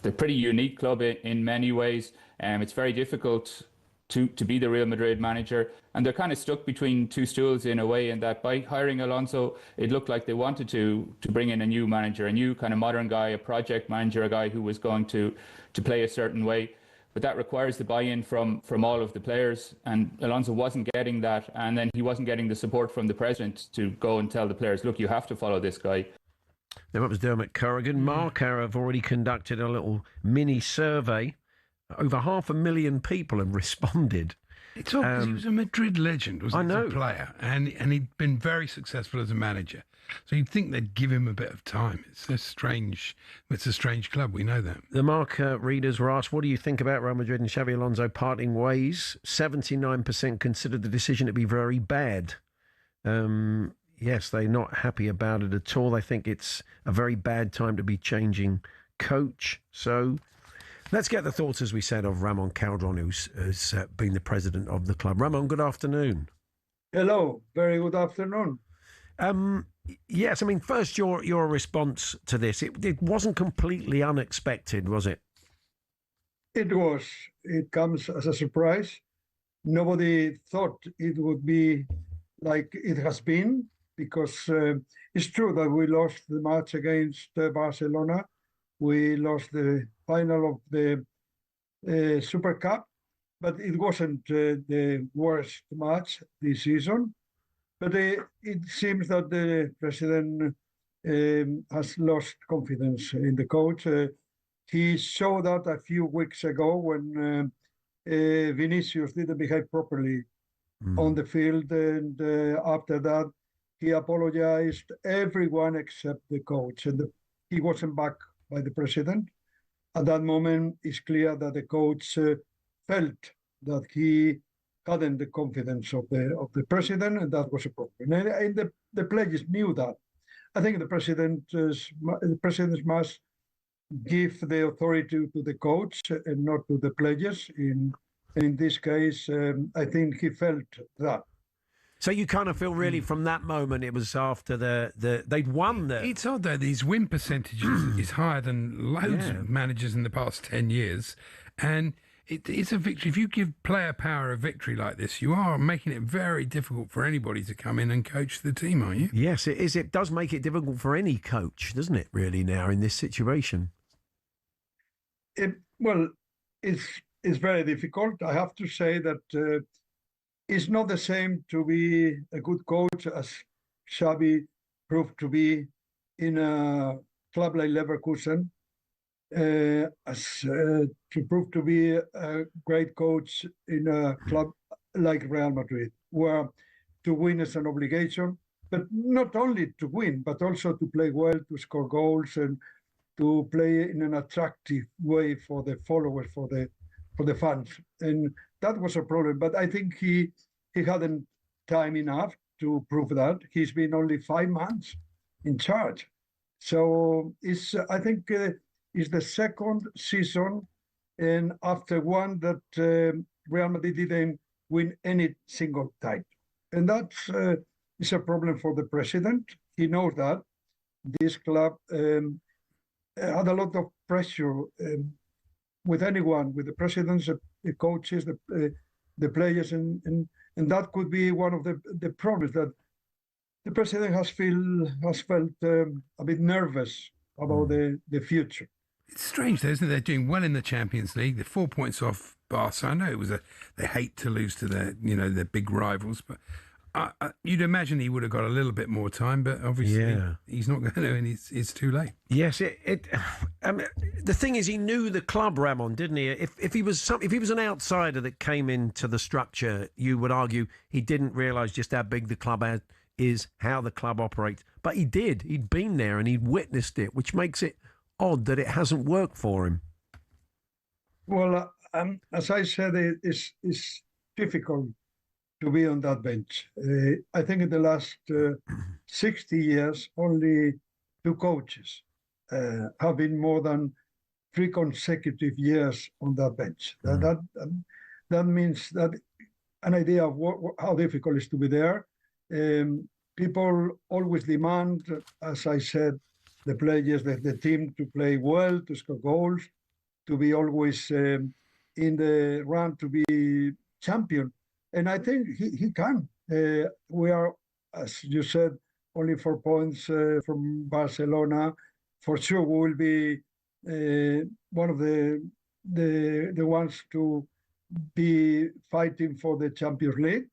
a pretty unique club in many ways. It's very difficult to be the Real Madrid manager, and they're kind of stuck between two stools in a way. In that by hiring Alonso, it looked like they wanted to bring in a new manager, a new kind of modern guy, a project manager, a guy who was going to play a certain way. But that requires the buy-in from all of the players, and Alonso wasn't getting that, and then he wasn't getting the support from the president to go and tell the players, look, you have to follow this guy. That was Dermot Corrigan. Marca have already conducted a little mini survey. Over 500,000 people have responded. It's all because he was a Madrid legend, wasn't he, as a player, and he'd been very successful as a manager. So you'd think they'd give him a bit of time. It's a strange club, we know that. The Marca readers were asked, what do you think about Real Madrid and Xabi Alonso parting ways? 79% considered the decision to be very bad. Yes, they're not happy about it at all. They think it's a very bad time to be changing coach. So let's get the thoughts, as we said, of Ramon Calderon, who's been the president of the club. Ramon, good afternoon. Hello, very good afternoon. Yes, I mean, first, your response to this. It wasn't completely unexpected, was it? It was. It comes as a surprise. Nobody thought it would be like it has been, because it's true that we lost the match against Barcelona. We lost the final of the Super Cup, but it wasn't the worst match this season. But it seems that the president has lost confidence in the coach. He showed that a few weeks ago when Vinicius didn't behave properly on the field, and after that he apologized everyone except the coach, and he wasn't backed by the president. At that moment, it's clear that the coach felt that he hadn't the confidence of the president, and that was a problem. And the players knew that. I think the president must give the authority to the coach and not to the players. In this case, I think he felt that. So you kind of feel really from that moment it was after they'd won the... It's odd though, his win percentage is higher than loads of managers in the past 10 years. And it's a victory. If you give player power a victory like this, you are making it very difficult for anybody to come in and coach the team, aren't you? Yes, it is. It does make it difficult for any coach, doesn't it, really, now in this situation? It's very difficult. I have to say that it's not the same to be a good coach as Xabi proved to be in a club like Leverkusen, as to prove to be a great coach in a club like Real Madrid, where to win is an obligation, but not only to win, but also to play well, to score goals, and to play in an attractive way for the followers, for the fans. And that was a problem, but I think he hadn't time enough to prove that. He's been only 5 months in charge. So I think it's the second season, and after one that Real Madrid didn't win any single title. And that's is a problem for the president. He knows that. This club had a lot of pressure with anyone, with the presidents, the coaches, the players, and that could be one of the problems, that the president has felt a bit nervous about the future. It's strange, though, isn't it? They're doing well in the Champions League. They're 4 points off Barca. I know they hate to lose to their big rivals, but You'd imagine he would have got a little bit more time, but obviously he's not going to, and it's too late. Yes, the thing is, he knew the club, Ramon, didn't he? If he was an outsider that came into the structure, you would argue he didn't realise just how big the club is, how the club operates. But he did. He'd been there and he'd witnessed it, which makes it odd that it hasn't worked for him. Well, as I said, it's difficult to be on that bench. I think in the last 60 years, only 2 coaches have been more than 3 consecutive years on that bench. That means that an idea of how difficult it is to be there. People always demand, as I said, the players, the team to play well, to score goals, to be always in the run to be champion. And I think he can. We are, as you said, only 4 points from Barcelona. For sure, we will be one of the ones to be fighting for the Champions League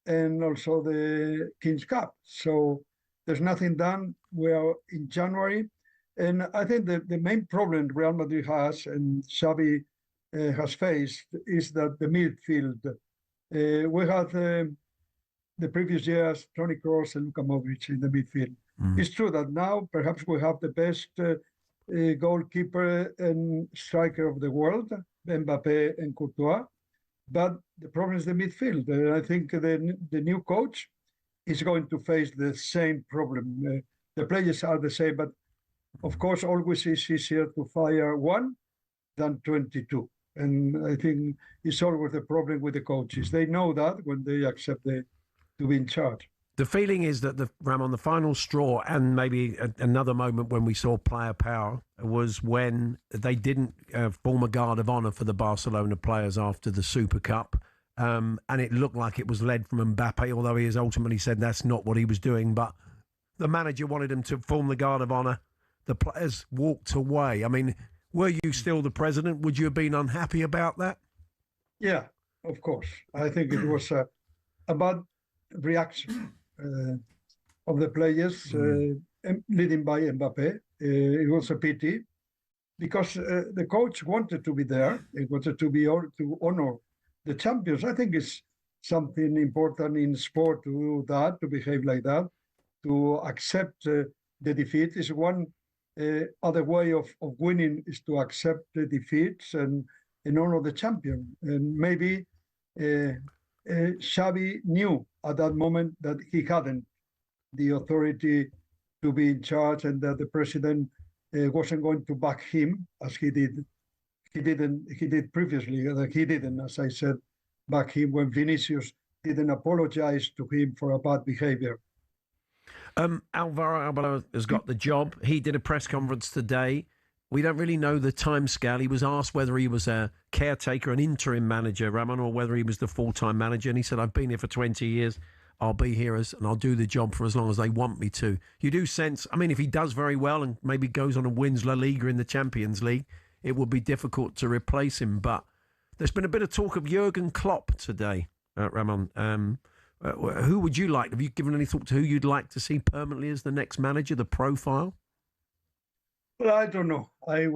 and also the King's Cup. So there's nothing done. We are in January. And I think the main problem Real Madrid has and Xavi has faced is that the midfield. We had the previous years Toni Kroos and Luka Modric in the midfield. It's true that now perhaps we have the best goalkeeper and striker of the world, Mbappé and Courtois, but the problem is the midfield. I think the new coach is going to face the same problem. The players are the same, but of course always it's easier to fire 1 than 22. And I think it's always the problem with the coaches. They know that when they accept to be in charge. The feeling is that the final straw, and maybe another moment when we saw player power, was when they didn't form a guard of honour for the Barcelona players after the Super Cup. And it looked like it was led from Mbappe, although he has ultimately said that's not what he was doing. But the manager wanted him to form the guard of honour. The players walked away. I mean, were you still the president? Would you have been unhappy about that? Yeah, of course. I think it was a bad reaction of the players, leading by Mbappe. It was a pity because the coach wanted to be there. He wanted to be to honor the champions. I think it's something important in sport to do that, to behave like that, to accept the defeat. Is one other way of winning is to accept the defeats and honor the champion. And maybe Xavi knew at that moment that he hadn't the authority to be in charge and that the president wasn't going to back him as he did. He did previously. He didn't, as I said, back him when Vinicius didn't apologize to him for a bad behavior. Alvaro Arbeloa has got the job. He did a press conference today. We don't really know the timescale. He was asked whether he was a caretaker, an interim manager, Ramon, or whether he was the full-time manager. And he said, I've been here for 20 years. I'll be here and I'll do the job for as long as they want me to. You do sense, I mean, if he does very well and maybe goes on and wins La Liga in the Champions League, it would be difficult to replace him. But there's been a bit of talk of Jurgen Klopp today, Ramon. Who would you like? Have you given any thought to who you'd like to see permanently as the next manager, the profile? Well, I don't know. I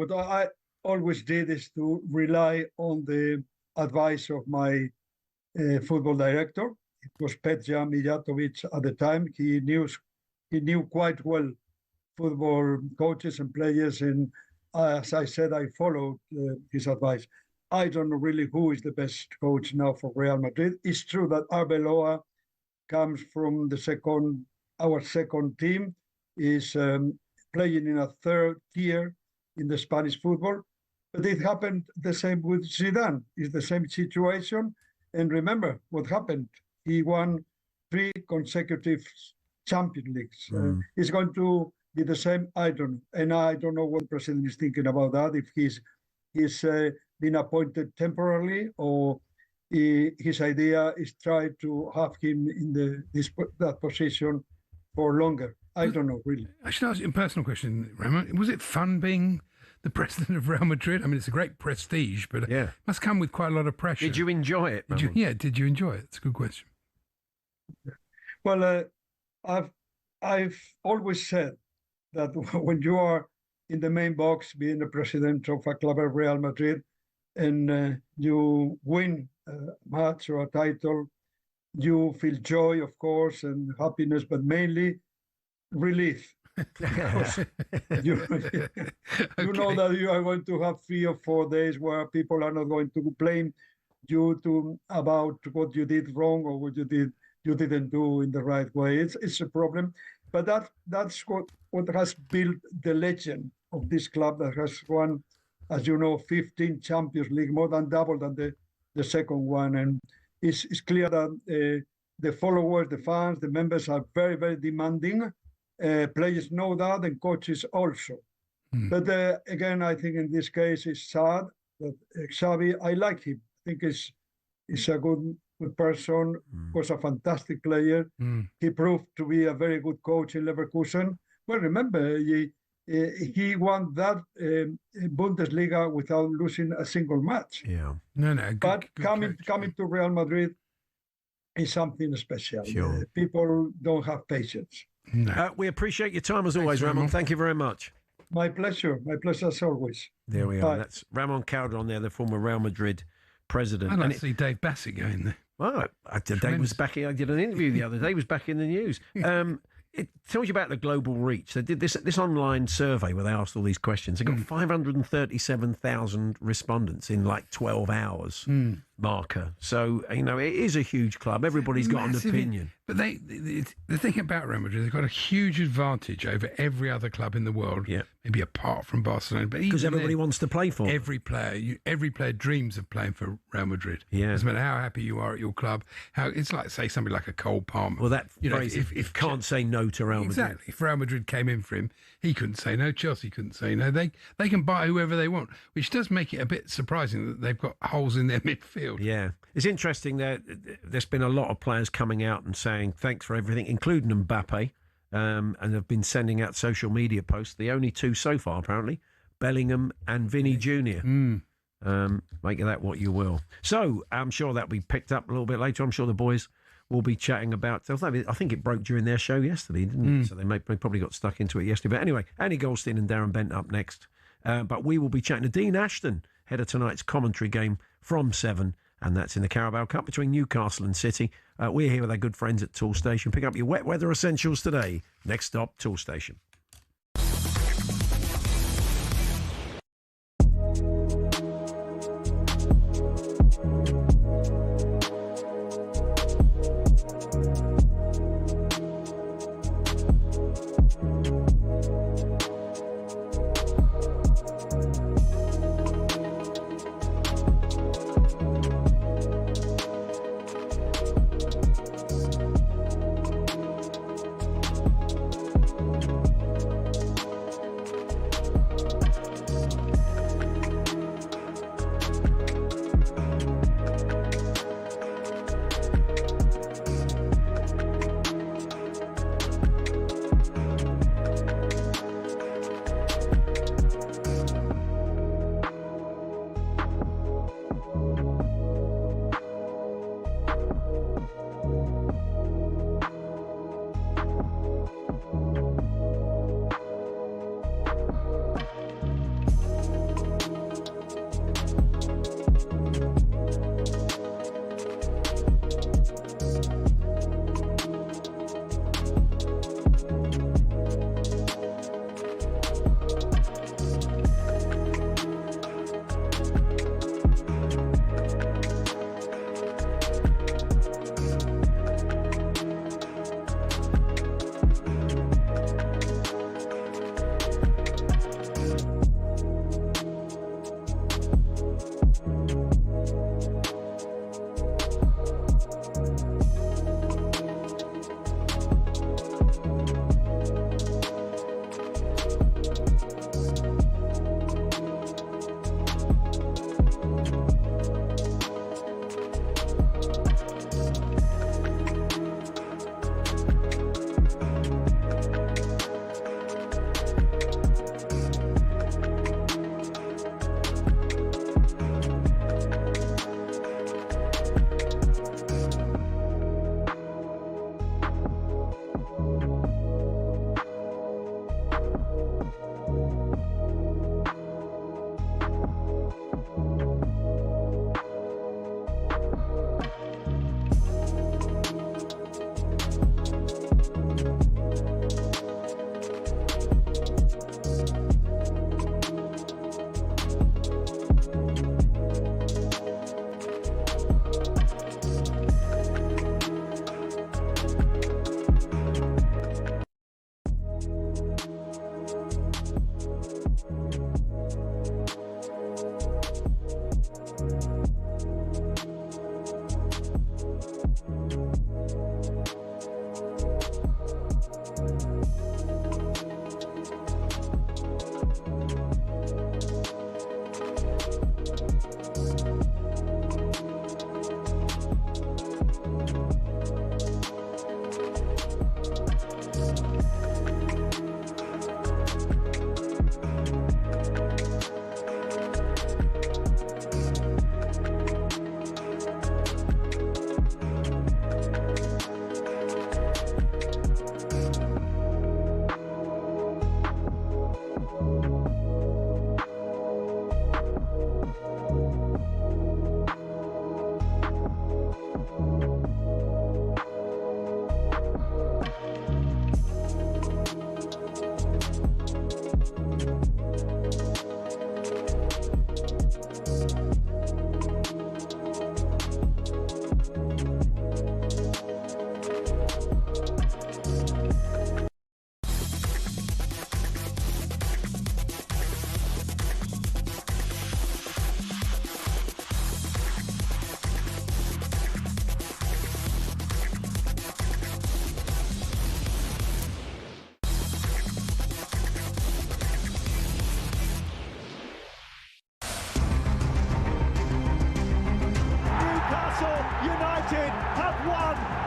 always did is to rely on the advice of my football director. It was Petja Mijatovic at the time. He knew quite well football coaches and players, and as I said, I followed his advice. I don't know really who is the best coach now for Real Madrid. It's true that Arbeloa comes from our second team, is playing in a third tier in the Spanish football. But it happened the same with Zidane. It's the same situation. And remember what happened. He won 3 consecutive Champions Leagues. It's going to be the same, I don't know. And I don't know what the president is thinking about that, if he's been appointed temporarily or his idea is try to have him in that position for longer. I don't know, really. I should ask you a personal question, Ramon. Was it fun being the president of Real Madrid? I mean, it's a great prestige, but it must come with quite a lot of pressure. Did you enjoy it? Did you enjoy it? It's a good question. Well, I've always said that when you are in the main box, being the president of a club of Real Madrid, and you win a match or a title, you feel joy, of course, and happiness, but mainly relief. Because you know that you are going to have 3 or 4 days where people are not going to blame you about what you did wrong or what you didn't do in the right way. It's a problem, but that's what has built the legend of this club that has won, as you know, 15 Champions League, more than double than the second one. And it's clear that the followers, the fans, the members are very, very demanding. Players know that, and coaches also. But again, I think in this case it's sad that Xavi, I like him. I think he's a good person, was a fantastic player. He proved to be a very good coach in Leverkusen. Well, remember, he won that Bundesliga without losing a single match. Yeah. But coming to Real Madrid is something special. Sure. People don't have patience. We appreciate your time as always, Ramon. Thank you very much. My pleasure as always. There we are. That's Ramon Calderon there, the former Real Madrid president. I'd like to see Dave Bassett go in there. Well, Dave was back. I did an interview the other day. He was back in the news. It tells you about the global reach. They did this online survey where they asked all these questions. They got 537,000 respondents in like 12 hours. Marker. So, it is a huge club. Everybody's got an opinion. But the thing about Real Madrid, they've got a huge advantage over every other club in the world. Yeah. Maybe apart from Barcelona. But because everybody wants to play for them. Every player dreams of playing for Real Madrid. Yeah. Doesn't matter how happy you are at your club. It's like, say, somebody like a Cole Palmer. Well, that phrase, if can't say no to Real Madrid. Exactly. If Real Madrid came in for him, he couldn't say no. Chelsea couldn't say no. They can buy whoever they want, which does make it a bit surprising that they've got holes in their midfield. Yeah. It's interesting that there's been a lot of players coming out and saying thanks for everything, including Mbappe, and have been sending out social media posts. The only 2 so far, apparently, Bellingham and Vinny Jr. Make of that what you will. So I'm sure that'll be picked up a little bit later. I'm sure the boys will be chatting about. I think it broke during their show yesterday, didn't it? So they probably got stuck into it yesterday. But anyway, Annie Goldstein and Darren Bent up next. But we will be chatting to Dean Ashton, head of tonight's commentary game from 7. And that's in the Carabao Cup between Newcastle and City. We're here with our good friends at Tool Station. Pick up your wet weather essentials today. Next stop, Tool Station.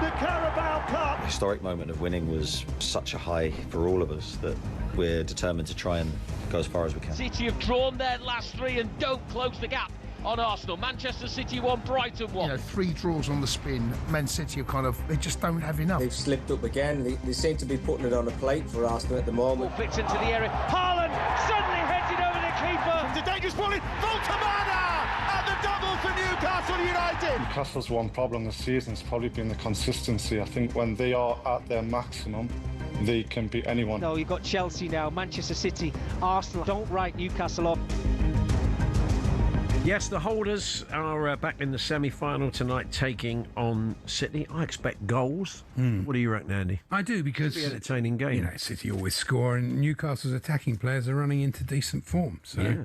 the Carabao Cup. The historic moment of winning was such a high for all of us that we're determined to try and go as far as we can. City have drawn their last 3 and don't close the gap on Arsenal. Manchester City won, Brighton won. 3 draws on the spin. Man City are they just don't have enough. They've slipped up again. They seem to be putting it on a plate for Arsenal at the moment. Ball flicks into the area. Haaland suddenly heads it over the keeper. It's a dangerous ball in. Voltamada! And the double for Newcastle United. Newcastle's one problem this season has probably been the consistency. I think when they are at their maximum, they can beat anyone. No, you've got Chelsea now, Manchester City, Arsenal. Don't write Newcastle off. Yes, the holders are back in the semi-final tonight, taking on City. I expect goals. What do you reckon, Andy? I do, because it's an entertaining game. City always score, and Newcastle's attacking players are running into decent form. So. Yeah.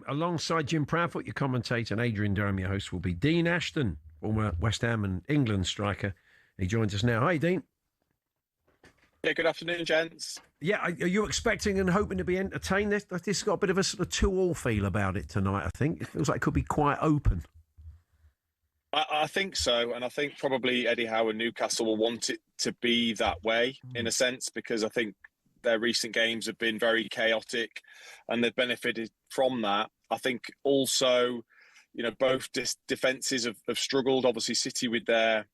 Alongside Jim Proudfoot, your commentator, and Adrian Durham, your host, will be Dean Ashton, former West Ham and England striker. He joins us now. Hi, Dean. Yeah, good afternoon, gents. Yeah, are you expecting and hoping to be entertained? This has got a bit of a sort of 2-2 feel about it tonight, I think. It feels like it could be quite open. I think so, and I think probably Eddie Howe and Newcastle will want it to be that way, in a sense, because I think their recent games have been very chaotic and they've benefited from that. I think also, both defences have struggled. Obviously, City with their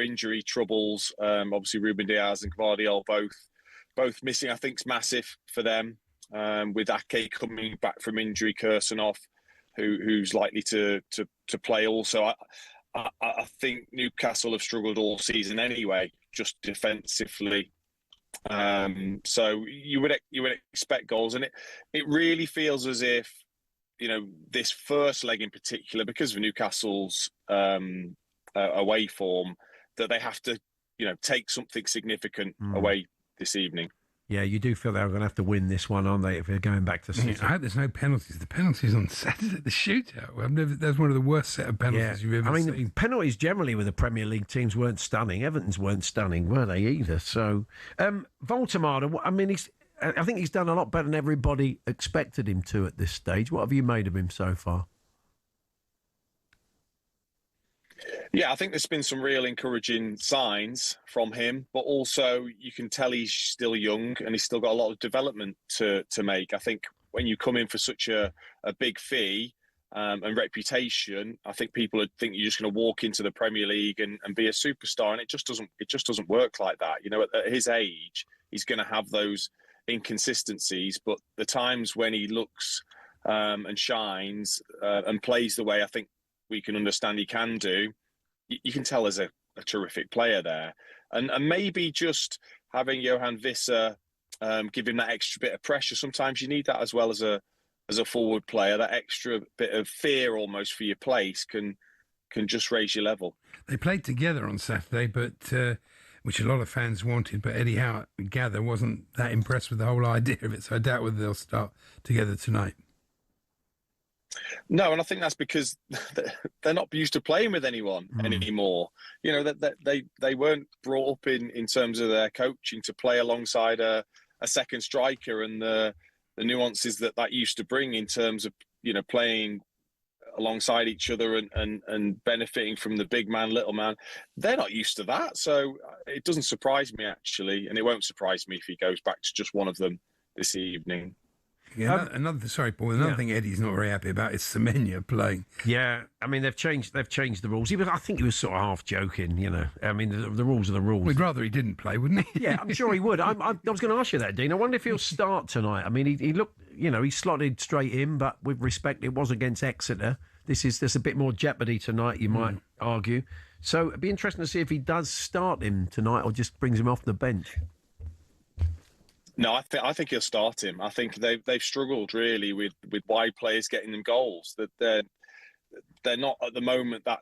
injury troubles, obviously Ruben Diaz and Gvardiol both missing, I think, is massive for them. With Ake coming back from injury, Kirsanov, who's likely to play also. I think Newcastle have struggled all season anyway, just defensively. So you would expect goals, and it really feels as if this first leg in particular, because of Newcastle's away form, that they have to take something significant away this evening. Yeah, you do feel they're going to have to win this one, aren't they, if they're going back to City? I hope there's no penalties. The penalties on Saturday, the shootout. That's one of the worst set of penalties you've ever seen. The penalties generally with the Premier League teams weren't stunning. Everton's weren't stunning, were they, either? So, Voltamada, I think he's done a lot better than everybody expected him to at this stage. What have you made of him so far? Yeah, I think there's been some real encouraging signs from him, but also you can tell he's still young and he's still got a lot of development to make. I think when you come in for such a big fee and reputation, I think people would think you're just going to walk into the Premier League and be a superstar, and it just doesn't work like that. At his age, he's going to have those inconsistencies, but the times when he looks and shines and plays the way I think we can understand he can do, you can tell there's a terrific player there. And maybe just having Johan Visser give him that extra bit of pressure. Sometimes you need that as well as a forward player. That extra bit of fear almost for your place can just raise your level. They played together on Saturday, but which a lot of fans wanted, but Eddie Howe, we gather, wasn't that impressed with the whole idea of it, so I doubt whether they'll start together tonight. No, and I think that's because they're not used to playing with anyone anymore. That they weren't brought up in terms of their coaching to play alongside a second striker, and the nuances that used to bring in terms of playing alongside each other and benefiting from the big man, little man. They're not used to that, so it doesn't surprise me actually, and it won't surprise me if he goes back to just one of them this evening. Yeah, another thing Eddie's not very happy about is Semenya playing. Yeah, I mean they've changed the rules. I think he was sort of half joking, I mean the rules are the rules. We'd rather he didn't play, wouldn't he? Yeah, I'm sure he would. I was going to ask you that, Dean. I wonder if he'll start tonight. I mean, he looked, he slotted straight in, but with respect, it was against Exeter. There's a bit more jeopardy tonight, you might argue. So it'd be interesting to see if he does start him tonight or just brings him off the bench. No, I think he'll start him. I think they've struggled really with wide players getting them goals. That they're not at the moment that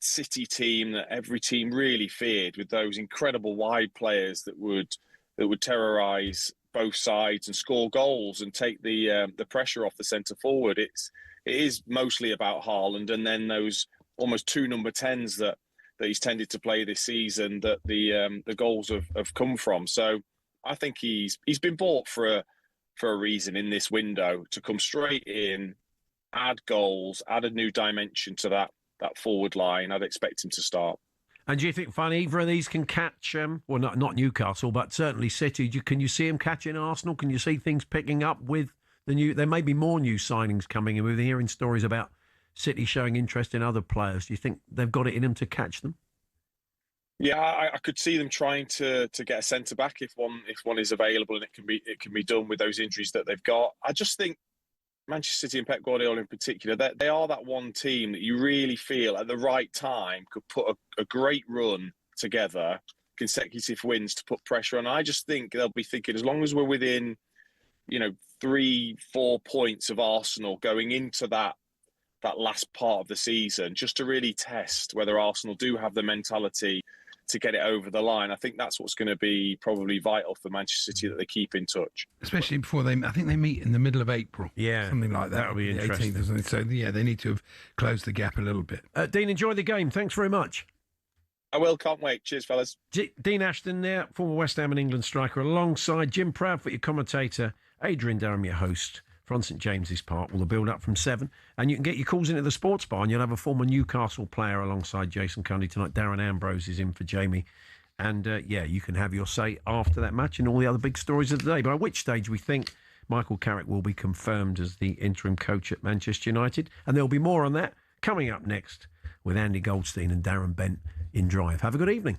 City team that every team really feared, with those incredible wide players that would terrorise both sides and score goals and take the pressure off the centre forward. It is mostly about Haaland, and then those almost 2 number 10s that he's tended to play this season that the goals have come from. So I think he's been bought for a reason in this window, to come straight in, add goals, add a new dimension to that forward line. I'd expect him to start. And do you think, Fun, either of these can catch, well, not Newcastle, but certainly City? Can you see them catching Arsenal? Can you see things picking up with the new... There may be more new signings coming in. We're hearing stories about City showing interest in other players. Do you think they've got it in them to catch them? Yeah, I could see them trying to get a centre back if one is available, and it can be done with those injuries that they've got. I just think Manchester City and Pep Guardiola in particular, they are that one team that you really feel at the right time could put a great run together, consecutive wins to put pressure on. I just think they'll be thinking, as long as we're within, 3-4 points of Arsenal going into that last part of the season, just to really test whether Arsenal do have the mentality to get it over the line. I think that's what's going to be probably vital for Manchester City, that they keep in touch. Especially before I think they meet in the middle of April. Yeah. Something like that. That'll be interesting. 18th, isn't it? So, yeah, they need to have closed the gap a little bit. Dean, enjoy the game. Thanks very much. I will. Can't wait. Cheers, fellas. Dean Ashton there, former West Ham and England striker, alongside Jim Proudfoot, your commentator, Adrian Durham, your host, from St James's Park. Will the build up from 7? And you can get your calls into the sports bar, and you'll have a former Newcastle player alongside Jason Cundy tonight. Darren Ambrose is in for Jamie. And, you can have your say after that match and all the other big stories of the day. By which stage we think Michael Carrick will be confirmed as the interim coach at Manchester United. And there'll be more on that coming up next with Andy Goldstein and Darren Bent in Drive. Have a good evening.